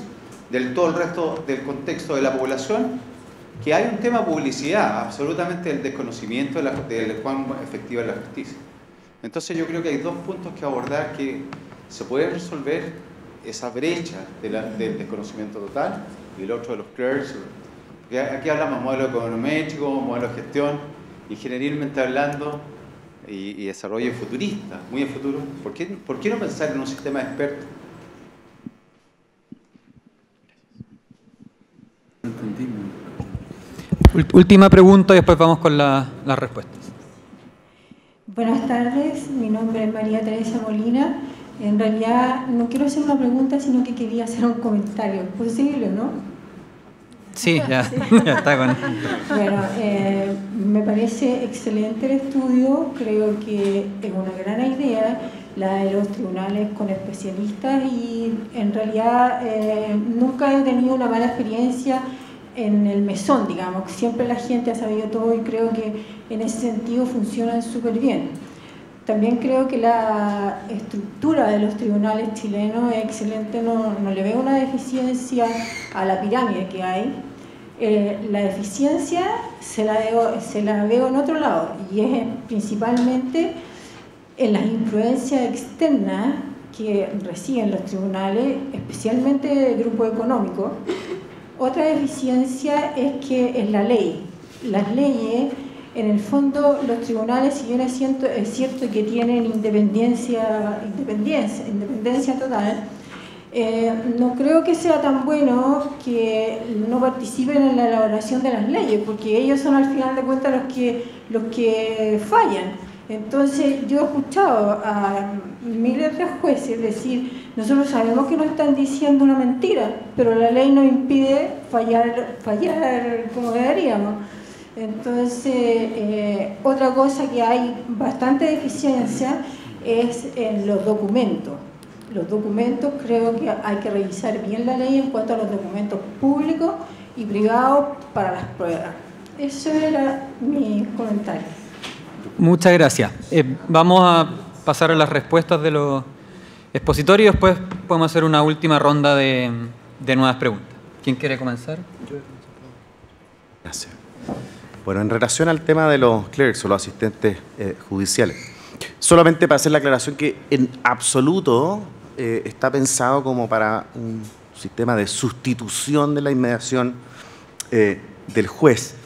del todo el resto del contexto de la población, que hay un tema de publicidad, absolutamente el desconocimiento de cuán efectiva es la justicia. Entonces yo creo que hay 2 puntos que abordar que ¿Se puede resolver esa brecha del desconocimiento total? Y el otro de los clerks, porque aquí hablamos de modelo econométrico, modelo de gestión, ingenieralmente hablando, y desarrollo futurista, muy en futuro. ¿Por qué no pensar en un sistema de expertos? Última pregunta y después vamos con las respuestas. Buenas tardes, mi nombre es María Teresa Molina. En realidad no quiero hacer una pregunta, sino que quería hacer un comentario. ¿Posible, no? Sí, ya, ya está con... Bueno, me parece excelente el estudio, creo que es una gran idea la de los tribunales con especialistas y en realidad nunca he tenido una mala experiencia en el mesón, digamos, siempre la gente ha sabido todo y creo que en ese sentido funcionan súper bien. También creo que la estructura de los tribunales chilenos es excelente, no le veo una deficiencia a la pirámide que hay. La deficiencia se la veo en otro lado y es principalmente en las influencias externas que reciben los tribunales, especialmente del grupo económico. Otra deficiencia es que es la ley. Las leyes, en el fondo, los tribunales, si bien es cierto que tienen independencia total, no creo que sea tan bueno que no participen en la elaboración de las leyes, porque ellos son al final de cuentas los que fallan. Entonces yo he escuchado a miles de jueces decir, nosotros sabemos que nos están diciendo una mentira, pero la ley nos impide fallar como deberíamos. Entonces, otra cosa que hay bastante deficiencia es en los documentos. Los documentos, creo que hay que revisar bien la ley en cuanto a los documentos públicos y privados para las pruebas. Eso era mi comentario. Muchas gracias. Vamos a pasar a las respuestas de los expositores y después podemos hacer una última ronda de nuevas preguntas. ¿Quién quiere comenzar? Gracias. Bueno, en relación al tema de los clerks o los asistentes judiciales, solamente para hacer la aclaración que en absoluto está pensado como para un sistema de sustitución de la inmediación del juez.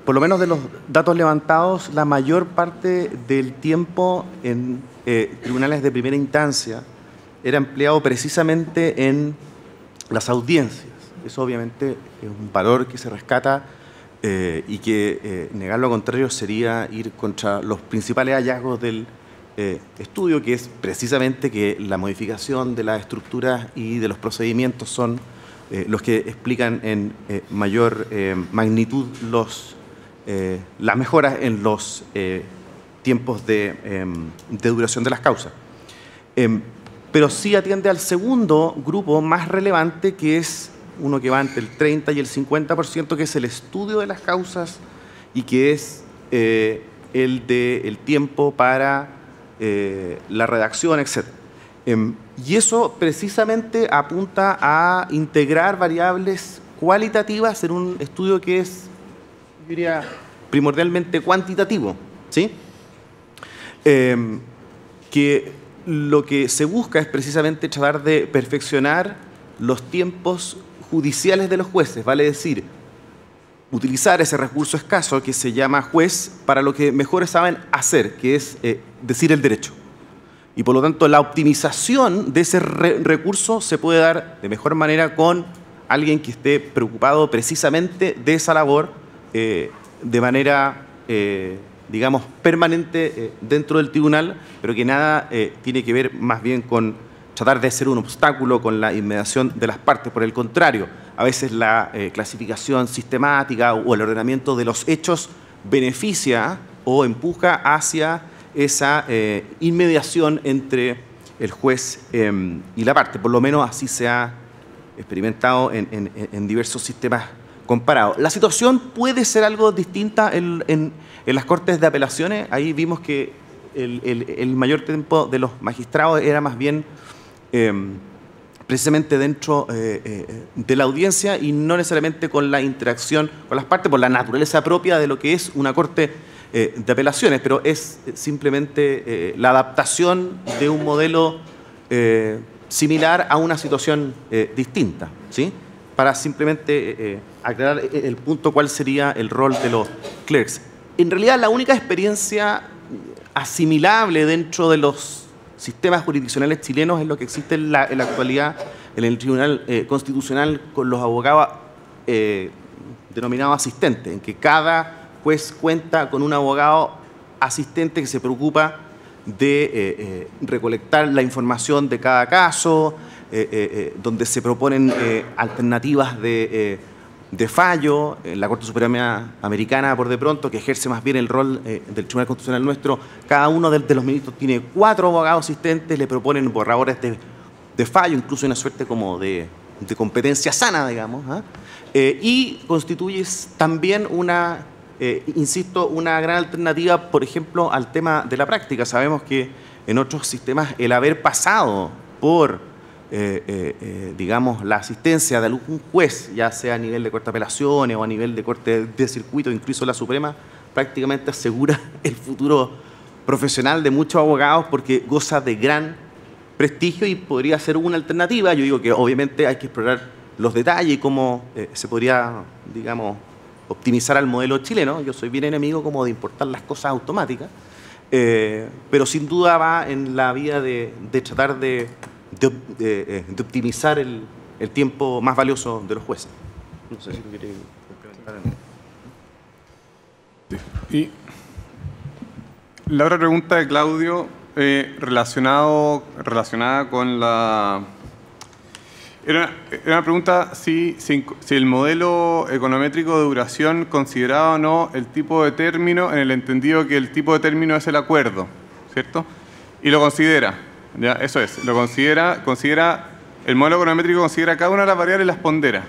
Por lo menos de los datos levantados, la mayor parte del tiempo en tribunales de primera instancia era empleado precisamente en las audiencias. Eso obviamente es un valor que se rescata y que negar lo contrario sería ir contra los principales hallazgos del estudio, que es precisamente que la modificación de las estructuras y de los procedimientos son los que explican en mayor magnitud las mejoras en los tiempos de duración de las causas. Pero sí atiende al segundo grupo más relevante, que es uno que va entre el 30 y el 50%, que es el estudio de las causas y que es el del tiempo para la redacción, etc. Y eso precisamente apunta a integrar variables cualitativas en un estudio que es, yo diría, primordialmente cuantitativo, ¿sí? Que lo que se busca es precisamente tratar de perfeccionar los tiempos judiciales de los jueces, vale decir, utilizar ese recurso escaso que se llama juez para lo que mejores saben hacer, que es decir el derecho. Y por lo tanto la optimización de ese recurso se puede dar de mejor manera con alguien que esté preocupado precisamente de esa labor de manera, digamos, permanente dentro del tribunal, pero que nada tiene que ver más bien con tratar de ser un obstáculo con la inmediación de las partes. Por el contrario, a veces la clasificación sistemática o el ordenamiento de los hechos beneficia o empuja hacia esa inmediación entre el juez y la parte. Por lo menos así se ha experimentado en diversos sistemas comparados. La situación puede ser algo distinta en las Cortes de Apelaciones. Ahí vimos que el mayor tiempo de los magistrados era más bien precisamente dentro de la audiencia y no necesariamente con la interacción con las partes, por la naturaleza propia de lo que es una Corte de Apelaciones, pero es simplemente la adaptación de un modelo similar a una situación distinta, ¿sí? Para simplemente aclarar el punto cuál sería el rol de los clerks. En realidad, la única experiencia asimilable dentro de los sistemas jurisdiccionales chilenos es lo que existe en la actualidad en el Tribunal Constitucional con los abogados denominados asistentes, en que cada juez cuenta con un abogado asistente que se preocupa de recolectar la información de cada caso, donde se proponen alternativas de fallo. La Corte Suprema Americana, por de pronto, que ejerce más bien el rol del Tribunal Constitucional nuestro, cada uno de los ministros tiene 4 abogados asistentes, le proponen borradores de fallo, incluso una suerte como de competencia sana, digamos, y constituye también una, insisto, una gran alternativa, por ejemplo, al tema de la práctica. Sabemos que en otros sistemas el haber pasado por digamos, la asistencia de algún juez, ya sea a nivel de Corte de Apelaciones o a nivel de Corte de Circuito, incluso la Suprema, prácticamente asegura el futuro profesional de muchos abogados porque goza de gran prestigio y podría ser una alternativa. Yo digo que obviamente hay que explorar los detalles y cómo se podría, digamos, optimizar al modelo chileno. Yo soy bien enemigo como de importar las cosas automáticas, pero sin duda va en la vía de tratar de optimizar el tiempo más valioso de los jueces. No sé si tú quieres complementar. Y la otra pregunta de Claudio, relacionada con la... Era una pregunta si el modelo econométrico de duración consideraba o no el tipo de término, en el entendido que el tipo de término es el acuerdo, ¿cierto? Y lo considera. Ya, eso es, lo considera, el modelo econométrico considera cada una de las variables y las pondera,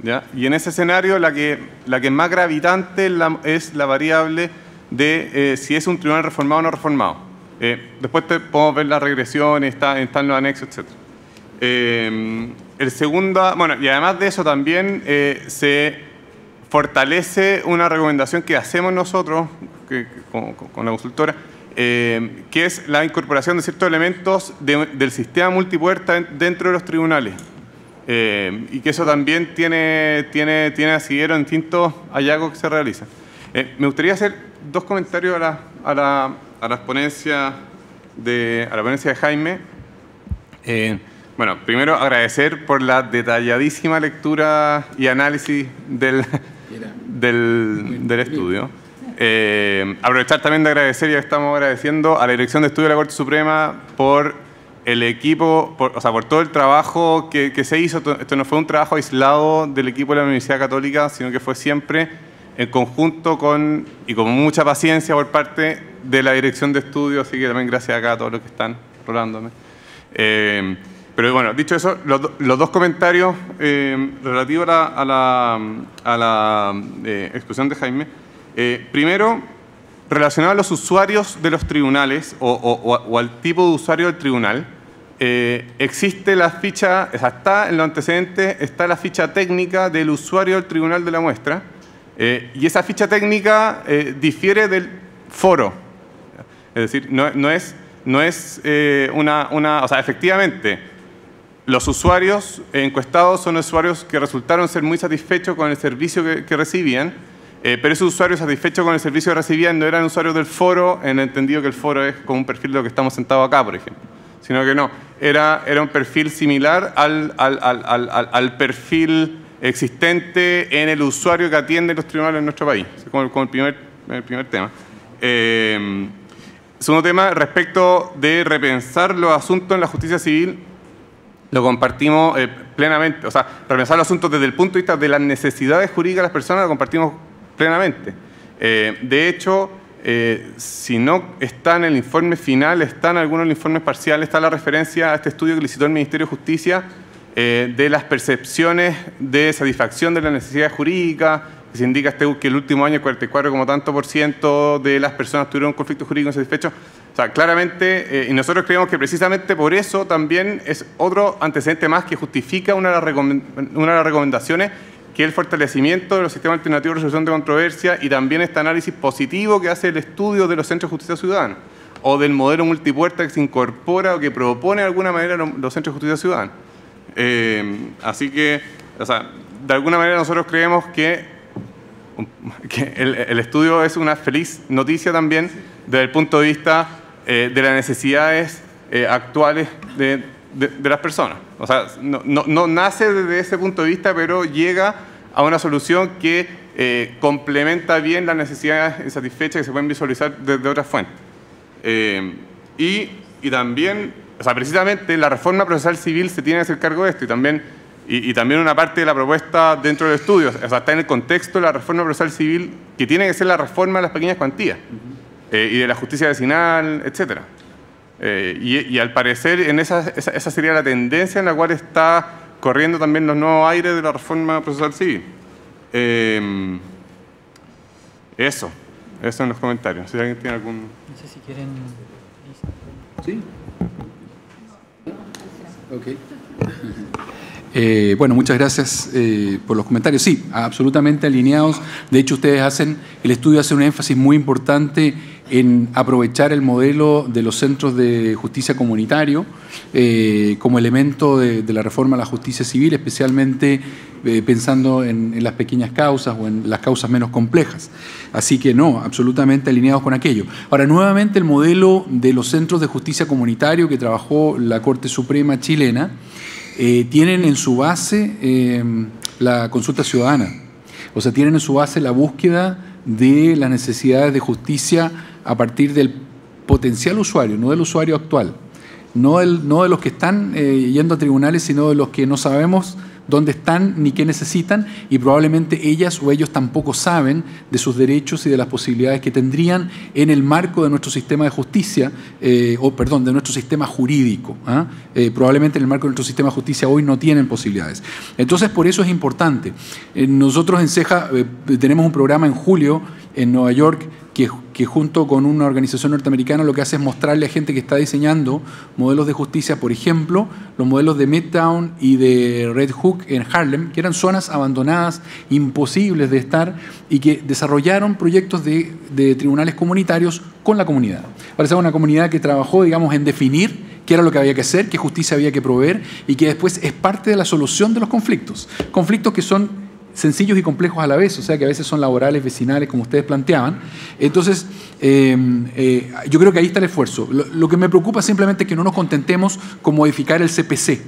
¿ya? Y en ese escenario la que es más gravitante es la variable de si es un tribunal reformado o no reformado. Después podemos ver las regresiones, están los anexos, etc. El segundo, bueno, y además de eso también se fortalece una recomendación que hacemos nosotros con la consultora, que es la incorporación de ciertos elementos del sistema multipuerta dentro de los tribunales, y que eso también tiene asidero en distintos hallazgos que se realizan. Me gustaría hacer 2 comentarios a la ponencia de Jaime. Bueno, primero agradecer por la detalladísima lectura y análisis del estudio. Aprovechar también de agradecer, ya estamos agradeciendo a la Dirección de Estudio de la Corte Suprema por el equipo, por todo el trabajo que se hizo. Esto no fue un trabajo aislado del equipo de la Universidad Católica, sino que fue siempre en conjunto y con mucha paciencia por parte de la Dirección de Estudio, así que también gracias acá a todos los que están rolándome. Pero bueno, dicho eso, los 2 comentarios relativos a la exposición de Jaime. Primero, relacionado a los usuarios de los tribunales o al tipo de usuario del tribunal, existe la ficha, está en los antecedentes, está la ficha técnica del usuario del tribunal de la muestra, y esa ficha técnica difiere del foro. Es decir, no es o sea, efectivamente, los usuarios encuestados son usuarios que resultaron ser muy satisfechos con el servicio que recibían, pero esos usuarios satisfechos con el servicio que recibían no eran usuarios del foro, en el entendido que el foro es como un perfil de lo que estamos sentados acá, por ejemplo, sino que no, era un perfil similar al perfil existente en el usuario que atiende los tribunales en nuestro país, como el primer tema. Segundo tema, respecto de repensar los asuntos en la justicia civil, lo compartimos plenamente. O sea, repensar los asuntos desde el punto de vista de las necesidades jurídicas de las personas lo compartimos plenamente. De hecho, si no está en el informe final, está en algunos de los informes parciales, está la referencia a este estudio que licitó el Ministerio de Justicia de las percepciones de satisfacción de las necesidades jurídicas. Se indica que el último año el 44,tanto% de las personas tuvieron un conflicto jurídico insatisfecho. O sea, claramente, y nosotros creemos que precisamente por eso también es otro antecedente más que justifica una de las recomendaciones, que es el fortalecimiento de los sistemas alternativos de resolución de controversia y también este análisis positivo que hace el estudio de los centros de justicia ciudadana. o del modelo multipuerta que se incorpora o que propone de alguna manera los centros de justicia ciudadana. Así que, o sea, de alguna manera nosotros creemos que el estudio es una feliz noticia también desde el punto de vista de las necesidades actuales de las personas. O sea, no nace desde ese punto de vista, pero llega a una solución que complementa bien las necesidades insatisfechas que se pueden visualizar desde otras fuentes. Y también, o sea, precisamente la reforma procesal civil se tiene que hacer cargo de esto, y también una parte de la propuesta dentro del estudio, o sea, está en el contexto de la reforma procesal civil, que tiene que ser la reforma de las pequeñas cuantías, y de la justicia vecinal, etc. Y al parecer esa sería la tendencia en la cual está corriendo también los nuevos aires de la reforma procesal civil. Eso en los comentarios. Si alguien tiene algún... No sé si quieren... ¿Sí? Ok. Bueno, muchas gracias por los comentarios. Sí, absolutamente alineados. De hecho, el estudio hace un énfasis muy importante en aprovechar el modelo de los centros de justicia comunitario como elemento de la reforma a la justicia civil, especialmente pensando en las pequeñas causas o en las causas menos complejas. Así que no, absolutamente alineados con aquello. Ahora, nuevamente el modelo de los centros de justicia comunitario que trabajó la Corte Suprema chilena tienen en su base la consulta ciudadana. O sea, tienen en su base la búsqueda de las necesidades de justicia a partir del potencial usuario, no del usuario actual. No de los que están yendo a tribunales, sino de los que no sabemos dónde están ni qué necesitan, y probablemente ellas o ellos tampoco saben de sus derechos y de las posibilidades que tendrían en el marco de nuestro sistema de justicia, de nuestro sistema jurídico. Probablemente en el marco de nuestro sistema de justicia hoy no tienen posibilidades. Entonces, por eso es importante. Nosotros en CEJA tenemos un programa en julio en Nueva York que junto con una organización norteamericana lo que hace es mostrarle a gente que está diseñando modelos de justicia, por ejemplo, los modelos de Midtown y de Red Hook en Harlem, que eran zonas abandonadas, imposibles de estar, y que desarrollaron proyectos de tribunales comunitarios con la comunidad. Parece una comunidad que trabajó, digamos, en definir qué era lo que había que hacer, qué justicia había que proveer, y que después es parte de la solución de los conflictos. Conflictos que son sencillos y complejos a la vez, o sea que a veces son laborales, vecinales, como ustedes planteaban. Entonces, yo creo que ahí está el esfuerzo. Lo que me preocupa simplemente es que no nos contentemos con modificar el CPC,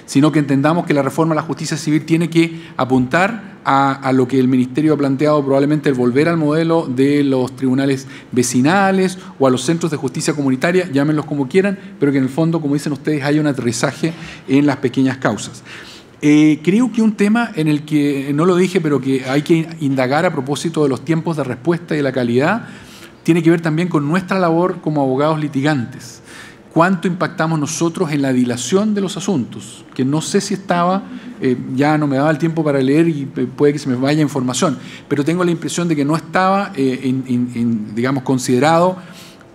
sino que entendamos que la reforma a la justicia civil tiene que apuntar a lo que el Ministerio ha planteado, probablemente el volver al modelo de los tribunales vecinales o a los centros de justicia comunitaria, llámenlos como quieran, pero que en el fondo, como dicen ustedes, haya un aterrizaje en las pequeñas causas. Creo que un tema en el que, no lo dije, pero que hay que indagar a propósito de los tiempos de respuesta y de la calidad, tiene que ver también con nuestra labor como abogados litigantes. ¿Cuánto impactamos nosotros en la dilación de los asuntos? Que no sé si estaba, ya no me daba el tiempo para leer y puede que se me vaya información, pero tengo la impresión de que no estaba, digamos, considerado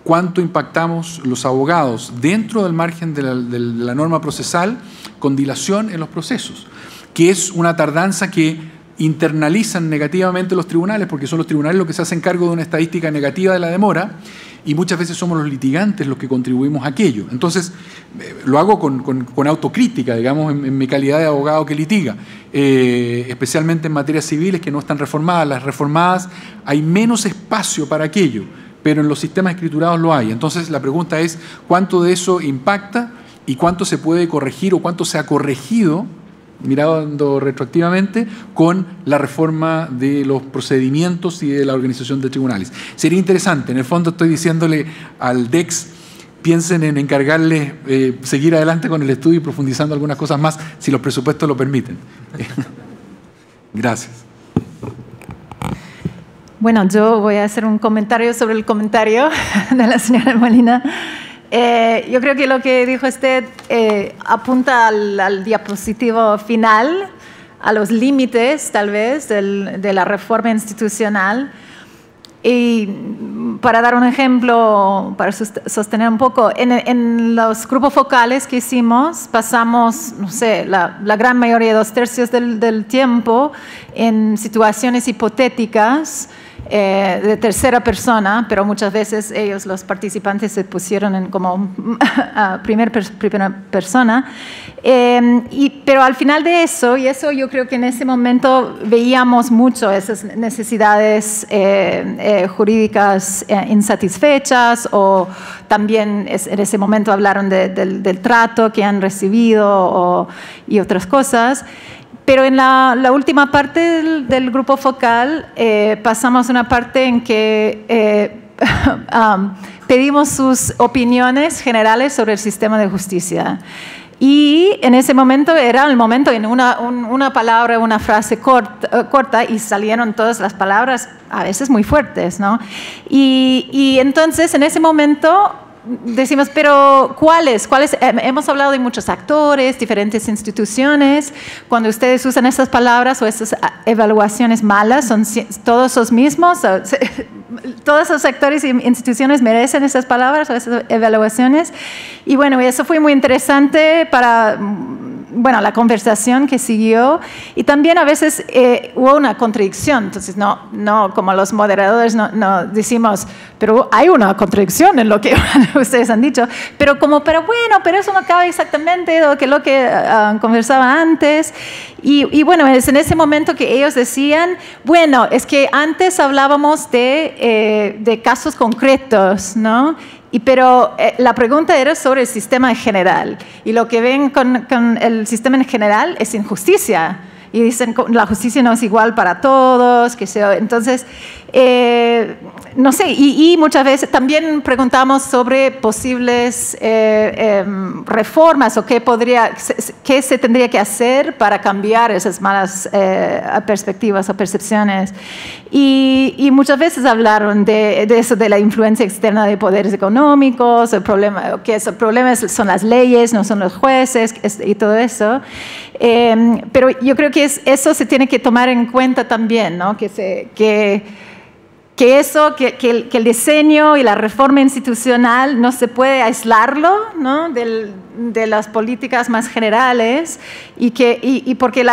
cuánto impactamos los abogados dentro del margen de la norma procesal con dilación en los procesos, que es una tardanza que internalizan negativamente los tribunales, porque son los tribunales los que se hacen cargo de una estadística negativa de la demora, y muchas veces somos los litigantes los que contribuimos a aquello. Entonces, lo hago con autocrítica, digamos, en mi calidad de abogado que litiga, especialmente en materias civiles que no están reformadas. Las reformadas hay menos espacio para aquello, pero en los sistemas escriturados lo hay. Entonces, la pregunta es, ¿cuánto de eso impacta y cuánto se puede corregir o cuánto se ha corregido, mirando retroactivamente, con la reforma de los procedimientos y de la organización de tribunales? Sería interesante. En el fondo estoy diciéndole al DEX, piensen en encargarle seguir adelante con el estudio y profundizando algunas cosas más, si los presupuestos lo permiten. Gracias. Bueno, yo voy a hacer un comentario sobre el comentario de la señora Molina. Yo creo que lo que dijo usted apunta al diapositivo final, a los límites, tal vez, de la reforma institucional. Y para dar un ejemplo, para sostener un poco, en los grupos focales que hicimos, pasamos, no sé, la gran mayoría, 2/3 del tiempo, en situaciones hipotéticas, de tercera persona, pero muchas veces ellos, los participantes, se pusieron como primera persona. Pero al final de eso, y eso yo creo que en ese momento veíamos mucho esas necesidades jurídicas insatisfechas, o también en ese momento hablaron del trato que han recibido y otras cosas. Pero en la última parte del grupo focal pasamos a una parte en que pedimos sus opiniones generales sobre el sistema de justicia. Y en ese momento era el momento en una palabra, una frase corta, y salieron todas las palabras a veces muy fuertes, ¿no? Y entonces en ese momento decimos, pero ¿cuáles? Hemos hablado de muchos actores, diferentes instituciones. Cuando ustedes usan esas palabras o esas evaluaciones malas, ¿son todos los mismos? ¿Todos los actores y instituciones merecen esas palabras o esas evaluaciones? Y bueno, eso fue muy interesante para la conversación que siguió. Y también a veces hubo una contradicción. Entonces, no como los moderadores no decimos, pero hay una contradicción en lo que ustedes han dicho, pero eso no cabe exactamente lo que conversaba antes. Y bueno, es en ese momento que ellos decían, bueno, es que antes hablábamos de casos concretos, ¿no? Pero la pregunta era sobre el sistema en general. Y lo que ven con el sistema en general es injusticia. Y dicen que la justicia no es igual para todos. Entonces, no sé, y muchas veces también preguntamos sobre posibles reformas o qué se tendría que hacer para cambiar esas malas perspectivas o percepciones. Y muchas veces hablaron de eso, de la influencia externa de poderes económicos, que esos problemas son las leyes, no son los jueces y todo eso. Pero yo creo que eso se tiene que tomar en cuenta también, ¿no? Que el diseño y la reforma institucional no se puede aislarlo, ¿no? de las políticas más generales, y porque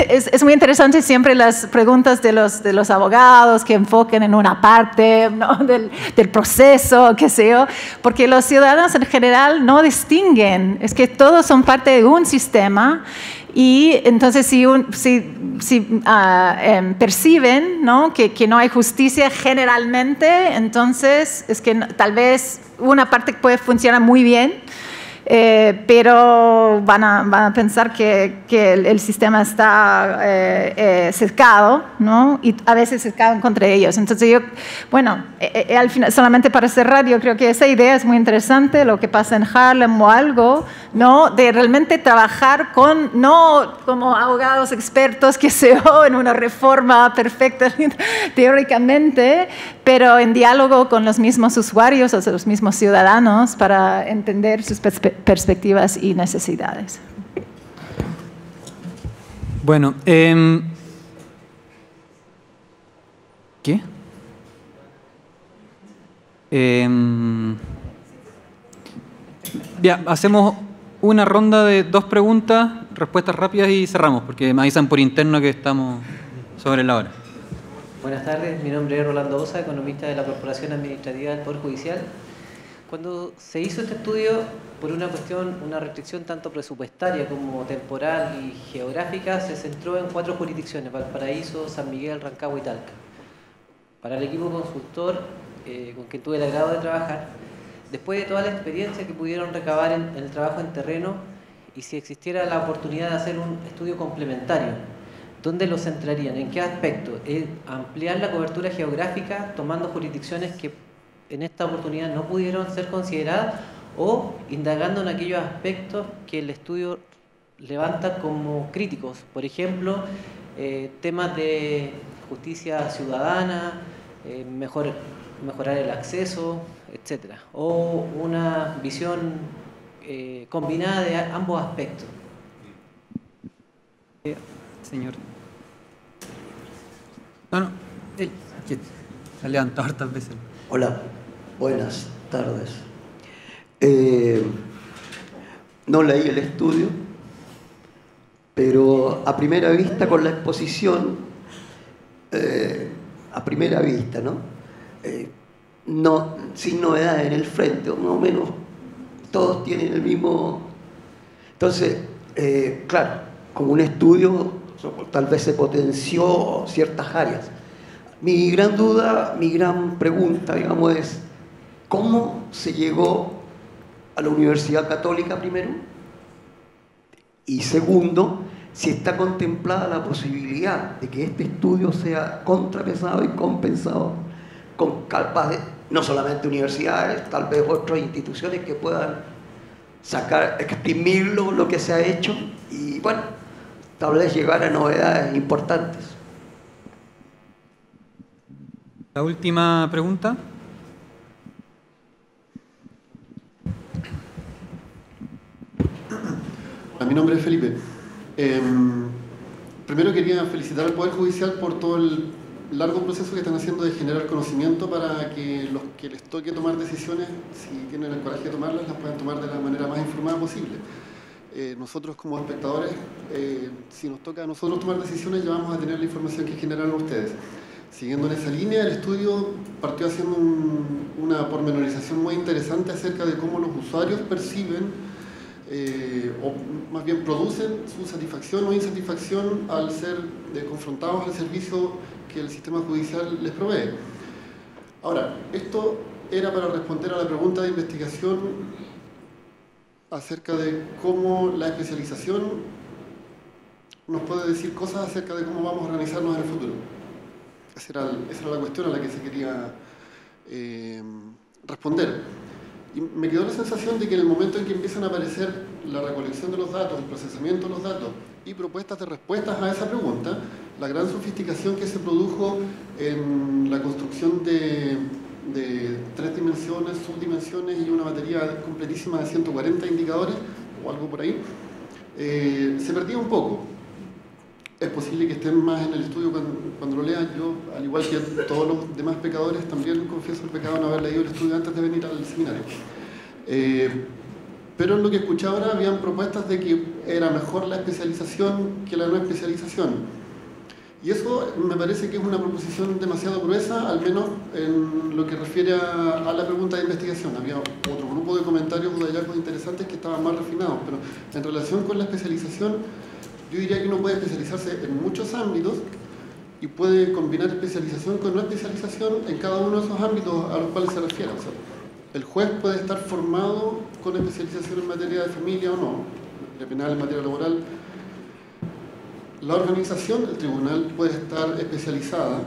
es muy interesante siempre las preguntas de los abogados que enfoquen en una parte, ¿no? del proceso, qué sé yo, porque los ciudadanos en general no distinguen, es que todos son parte de un sistema. Y entonces si perciben, ¿no? que no hay justicia generalmente, entonces es que tal vez una parte puede funcionar muy bien, pero van a pensar que el sistema está cercado, ¿no? Y a veces cercado contra ellos. Entonces al final, solamente para cerrar, yo creo que esa idea es muy interesante, lo que pasa en Harlem o algo, ¿no? De realmente trabajar no como abogados expertos que en una reforma perfecta teóricamente, pero en diálogo con los mismos usuarios, o sea, los mismos ciudadanos, para entender sus perspectivas y necesidades. Bueno, ¿qué? Ya, hacemos una ronda de 2 preguntas, respuestas rápidas y cerramos, porque me avisan por interno que estamos sobre la hora. Buenas tardes, mi nombre es Rolando Osa, economista de la Corporación Administrativa del Poder Judicial. Cuando se hizo este estudio, por una restricción tanto presupuestaria como temporal y geográfica, se centró en 4 jurisdicciones: Valparaíso, San Miguel, Rancagua y Talca. Para el equipo consultor, con quien tuve el agrado de trabajar, después de toda la experiencia que pudieron recabar en el trabajo en terreno, y si existiera la oportunidad de hacer un estudio complementario, ¿dónde lo centrarían? ¿En qué aspecto? ¿Ampliar la cobertura geográfica tomando jurisdicciones que en esta oportunidad no pudieron ser consideradas, o indagando en aquellos aspectos que el estudio levanta como críticos? Por ejemplo, temas de justicia ciudadana, mejorar el acceso, etcétera, o una visión combinada de ambos aspectos. Señor. Él se ha levantado hartas veces. Hola, buenas tardes. No leí el estudio, pero a primera vista con la exposición a primera vista, ¿no? Sin novedades en el frente, o más o menos todos tienen el mismo. Entonces, claro, como un estudio tal vez se potenció ciertas áreas. Mi gran duda, mi gran pregunta, digamos, es ¿cómo se llegó a la Universidad Católica primero? Y segundo, si está contemplada la posibilidad de que este estudio sea contrapesado y compensado con capaz de, no solamente universidades, tal vez otras instituciones que puedan sacar, exprimirlo lo que se ha hecho y bueno, tal vez llegar a novedades importantes. La última pregunta. Mi nombre es Felipe. Primero quería felicitar al Poder Judicial por todo el largo proceso que están haciendo de generar conocimiento para que los que les toque tomar decisiones, si tienen el coraje de tomarlas, las puedan tomar de la manera más informada posible. Nosotros como espectadores, si nos toca a nosotros tomar decisiones, ya vamos a tener la información que generaron ustedes. Siguiendo en esa línea, el estudio partió haciendo una pormenorización muy interesante acerca de cómo los usuarios perciben o más bien producen su satisfacción o insatisfacción al ser confrontados al servicio que el sistema judicial les provee. Ahora, esto era para responder a la pregunta de investigación acerca de cómo la especialización nos puede decir cosas acerca de cómo vamos a organizarnos en el futuro. Esa era la cuestión a la que se quería responder. Y me quedó la sensación de que en el momento en que empiezan a aparecer la recolección de los datos, el procesamiento de los datos y propuestas de respuestas a esa pregunta, la gran sofisticación que se produjo en la construcción de 3 dimensiones, subdimensiones y una batería completísima de 140 indicadores o algo por ahí, se perdía un poco. Es posible que estén más en el estudio cuando lo lean. Yo, al igual que todos los demás pecadores, también confieso el pecado de no haber leído el estudio antes de venir al seminario. Pero en lo que escuché ahora habían propuestas de que era mejor la especialización que la no especialización. Y eso me parece que es una proposición demasiado gruesa, al menos en lo que refiere a la pregunta de investigación. Había otro grupo de comentarios o de hallazgos interesantes que estaban más refinados, pero en relación con la especialización, yo diría que uno puede especializarse en muchos ámbitos y puede combinar especialización con no especialización en cada uno de esos ámbitos a los cuales se refiere. O sea, el juez puede estar formado con especialización en materia de familia o no, en materia penal, en materia laboral. La organización del tribunal puede estar especializada,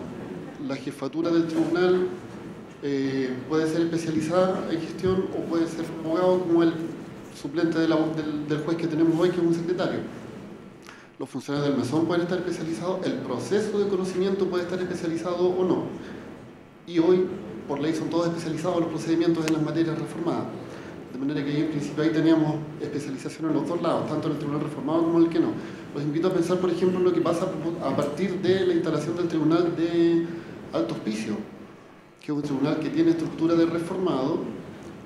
la jefatura del tribunal puede ser especializada en gestión o puede ser abogado como el suplente del juez que tenemos hoy, que es un secretario. Los funcionarios del mesón pueden estar especializados, el proceso de conocimiento puede estar especializado o no. Y hoy, por ley, son todos especializados los procedimientos en las materias reformadas. De manera que en principio ahí teníamos especialización en los dos lados, tanto en el tribunal reformado como en el que no. Los invito a pensar, por ejemplo, en lo que pasa a partir de la instalación del tribunal de Alto Hospicio, que es un tribunal que tiene estructura de reformado,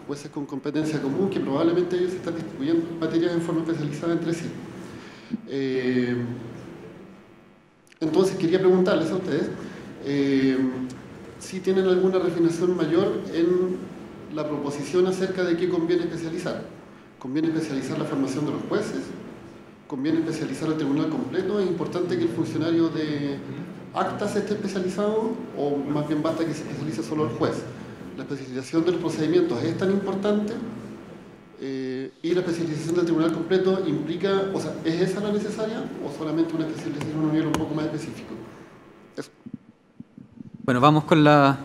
jueces con competencia común, que probablemente ellos están distribuyendo materias en forma especializada entre sí. Entonces quería preguntarles a ustedes si tienen alguna refinación mayor en la proposición acerca de qué conviene especializar. ¿Conviene especializar la formación de los jueces? ¿Conviene especializar el tribunal completo? ¿Es importante que el funcionario de actas esté especializado o más bien basta que se especialice solo el juez? ¿La especialización de los procedimientos es tan importante? Y la especialización del tribunal completo implica, o sea, ¿es esa la necesaria o solamente una especialización a un nivel un poco más específico? Eso. Bueno, vamos con las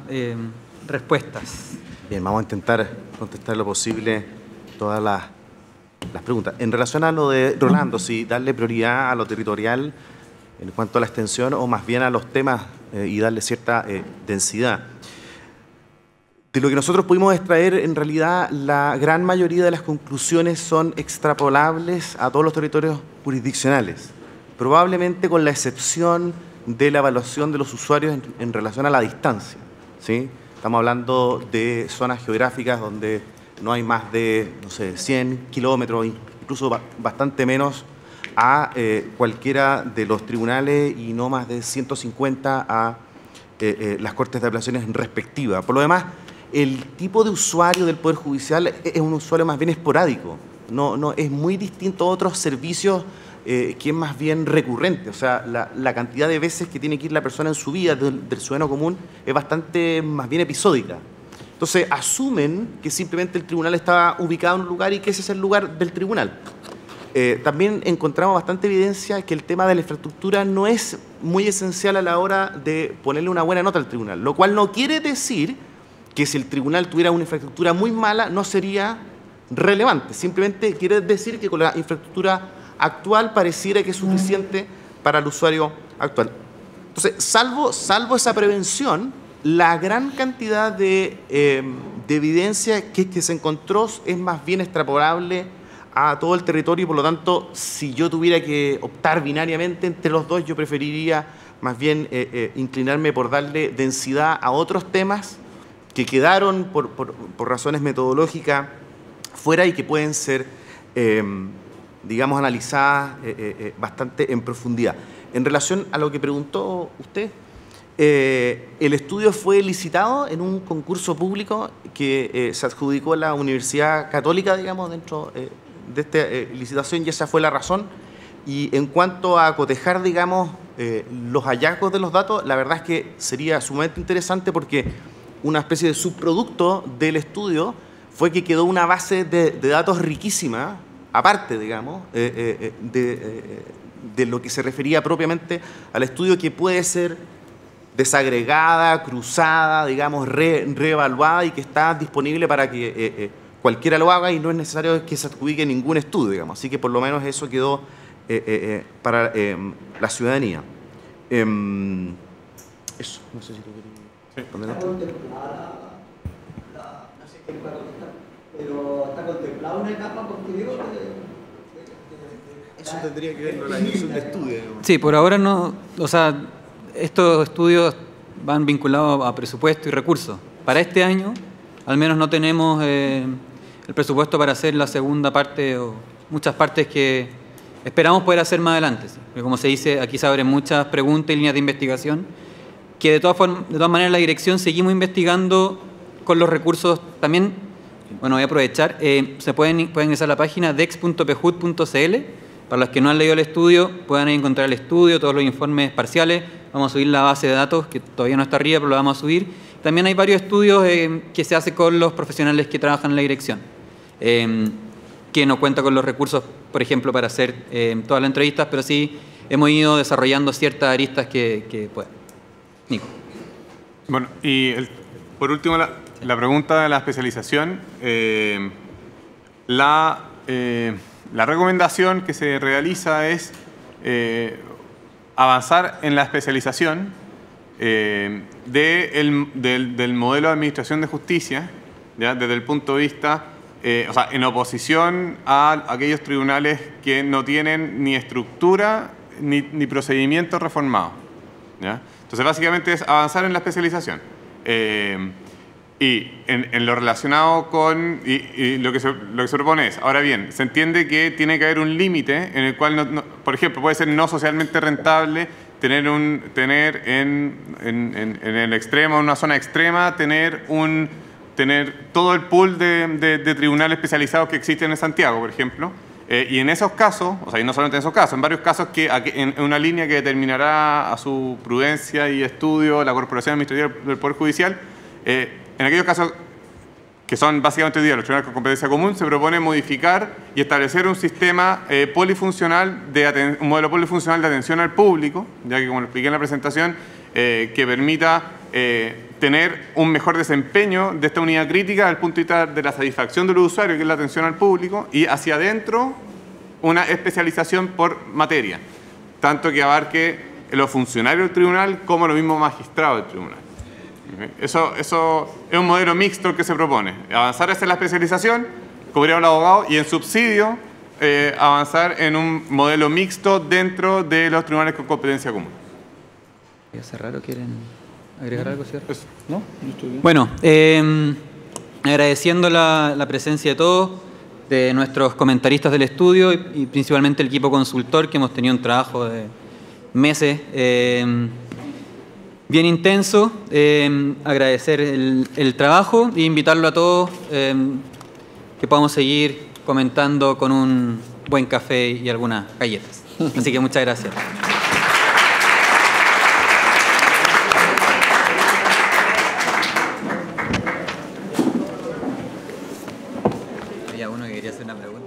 respuestas. Bien, vamos a intentar contestar lo posible todas las preguntas. En relación a lo de Rolando, si darle prioridad a lo territorial en cuanto a la extensión o más bien a los temas y darle cierta densidad. De lo que nosotros pudimos extraer, en realidad, la gran mayoría de las conclusiones son extrapolables a todos los territorios jurisdiccionales, probablemente con la excepción de la evaluación de los usuarios en relación a la distancia, ¿sí? Estamos hablando de zonas geográficas donde no hay más de, no sé, 100 kilómetros, incluso bastante menos, a cualquiera de los tribunales y no más de 150 a las Cortes de Apelaciones respectivas. Por lo demás, el tipo de usuario del Poder Judicial es un usuario más bien esporádico, no es muy distinto a otros servicios que es más bien recurrente. O sea, la cantidad de veces que tiene que ir la persona en su vida del ciudadano común es bastante más bien episódica. Entonces, asumen que simplemente el tribunal está ubicado en un lugar y que ese es el lugar del tribunal. También encontramos bastante evidencia que el tema de la infraestructura no es muy esencial a la hora de ponerle una buena nota al tribunal, lo cual no quiere decir que si el tribunal tuviera una infraestructura muy mala no sería relevante. Simplemente quiere decir que con la infraestructura actual pareciera que es suficiente para el usuario actual. Entonces, salvo esa prevención, la gran cantidad de evidencia que se encontró es más bien extrapolable a todo el territorio y, por lo tanto, si yo tuviera que optar binariamente entre los dos, yo preferiría más bien inclinarme por darle densidad a otros temas que quedaron por razones metodológicas fuera y que pueden ser, digamos, analizadas bastante en profundidad. En relación a lo que preguntó usted, el estudio fue licitado en un concurso público que se adjudicó a la Universidad Católica, digamos, dentro de esta licitación, y esa fue la razón. Y en cuanto a cotejar, digamos, los hallazgos de los datos, la verdad es que sería sumamente interesante porque una especie de subproducto del estudio fue que quedó una base de datos riquísima, aparte, digamos, de lo que se refería propiamente al estudio, que puede ser desagregada, cruzada, digamos, reevaluada y que está disponible para que cualquiera lo haga y no es necesario que se adjudique ningún estudio, digamos. Así que por lo menos eso quedó para la ciudadanía. Eso, no sé si tú querías responder. ¿Está contemplada no sé qué puede contestar, pero está contemplada una etapa posterior Eso tendría que ver con la dirección de estudio, digamos. Sí, por ahora no, o sea, estos estudios van vinculados a presupuesto y recursos. Para este año, al menos no tenemos el presupuesto para hacer la segunda parte o muchas partes que esperamos poder hacer más adelante. ¿Sí? Porque como se dice, aquí se abren muchas preguntas y líneas de investigación que de todas maneras la dirección seguimos investigando con los recursos también. Bueno, voy a aprovechar, se pueden ingresar a la página dex.pjud.cl. Para los que no han leído el estudio, puedan encontrar el estudio, todos los informes parciales. Vamos a subir la base de datos, que todavía no está arriba, pero lo vamos a subir. También hay varios estudios que se hacen con los profesionales que trabajan en la dirección, que no cuenta con los recursos, por ejemplo, para hacer todas las entrevistas, pero sí hemos ido desarrollando ciertas aristas que pueden. Nico. Bueno, y por último, la pregunta de la especialización. La recomendación que se realiza es avanzar en la especialización del modelo de administración de justicia, ¿ya? Desde el punto de vista, o sea, en oposición a aquellos tribunales que no tienen ni estructura ni procedimientos reformados, ¿ya? Entonces, básicamente es avanzar en la especialización. Y en lo relacionado con lo que se propone es, ahora bien, se entiende que tiene que haber un límite en el cual, por ejemplo, puede ser no socialmente rentable tener en el extremo, en una zona extrema, tener todo el pool de tribunales especializados que existen en Santiago, por ejemplo. Y en esos casos, o sea, y no solamente en esos casos, en varios casos en una línea que determinará a su prudencia y estudio la Corporación Administrativa del Poder Judicial, en aquellos casos que son básicamente hoy día los tribunales con competencia común, se propone modificar y establecer un sistema polifuncional, un modelo polifuncional de atención al público, ya que, como lo expliqué en la presentación, que permita tener un mejor desempeño de esta unidad crítica desde el punto de vista de la satisfacción de los usuarios, que es la atención al público, y hacia adentro una especialización por materia, tanto que abarque los funcionarios del tribunal como los mismos magistrados del tribunal. Eso es un modelo mixto que se propone. Avanzar hacia la especialización, cubrir a los abogados, y en subsidio avanzar en un modelo mixto dentro de los tribunales con competencia común. ¿Voy a cerrar o quieren agregar algo, cierto? ¿No? Yo estoy bien. Bueno, agradeciendo la presencia de todos, de nuestros comentaristas del estudio y principalmente el equipo consultor, que hemos tenido un trabajo de meses. bien intenso. Agradecer el trabajo e invitarlo a todos que podamos seguir comentando con un buen café y algunas galletas. Así que muchas gracias. Había uno que quería hacer una pregunta.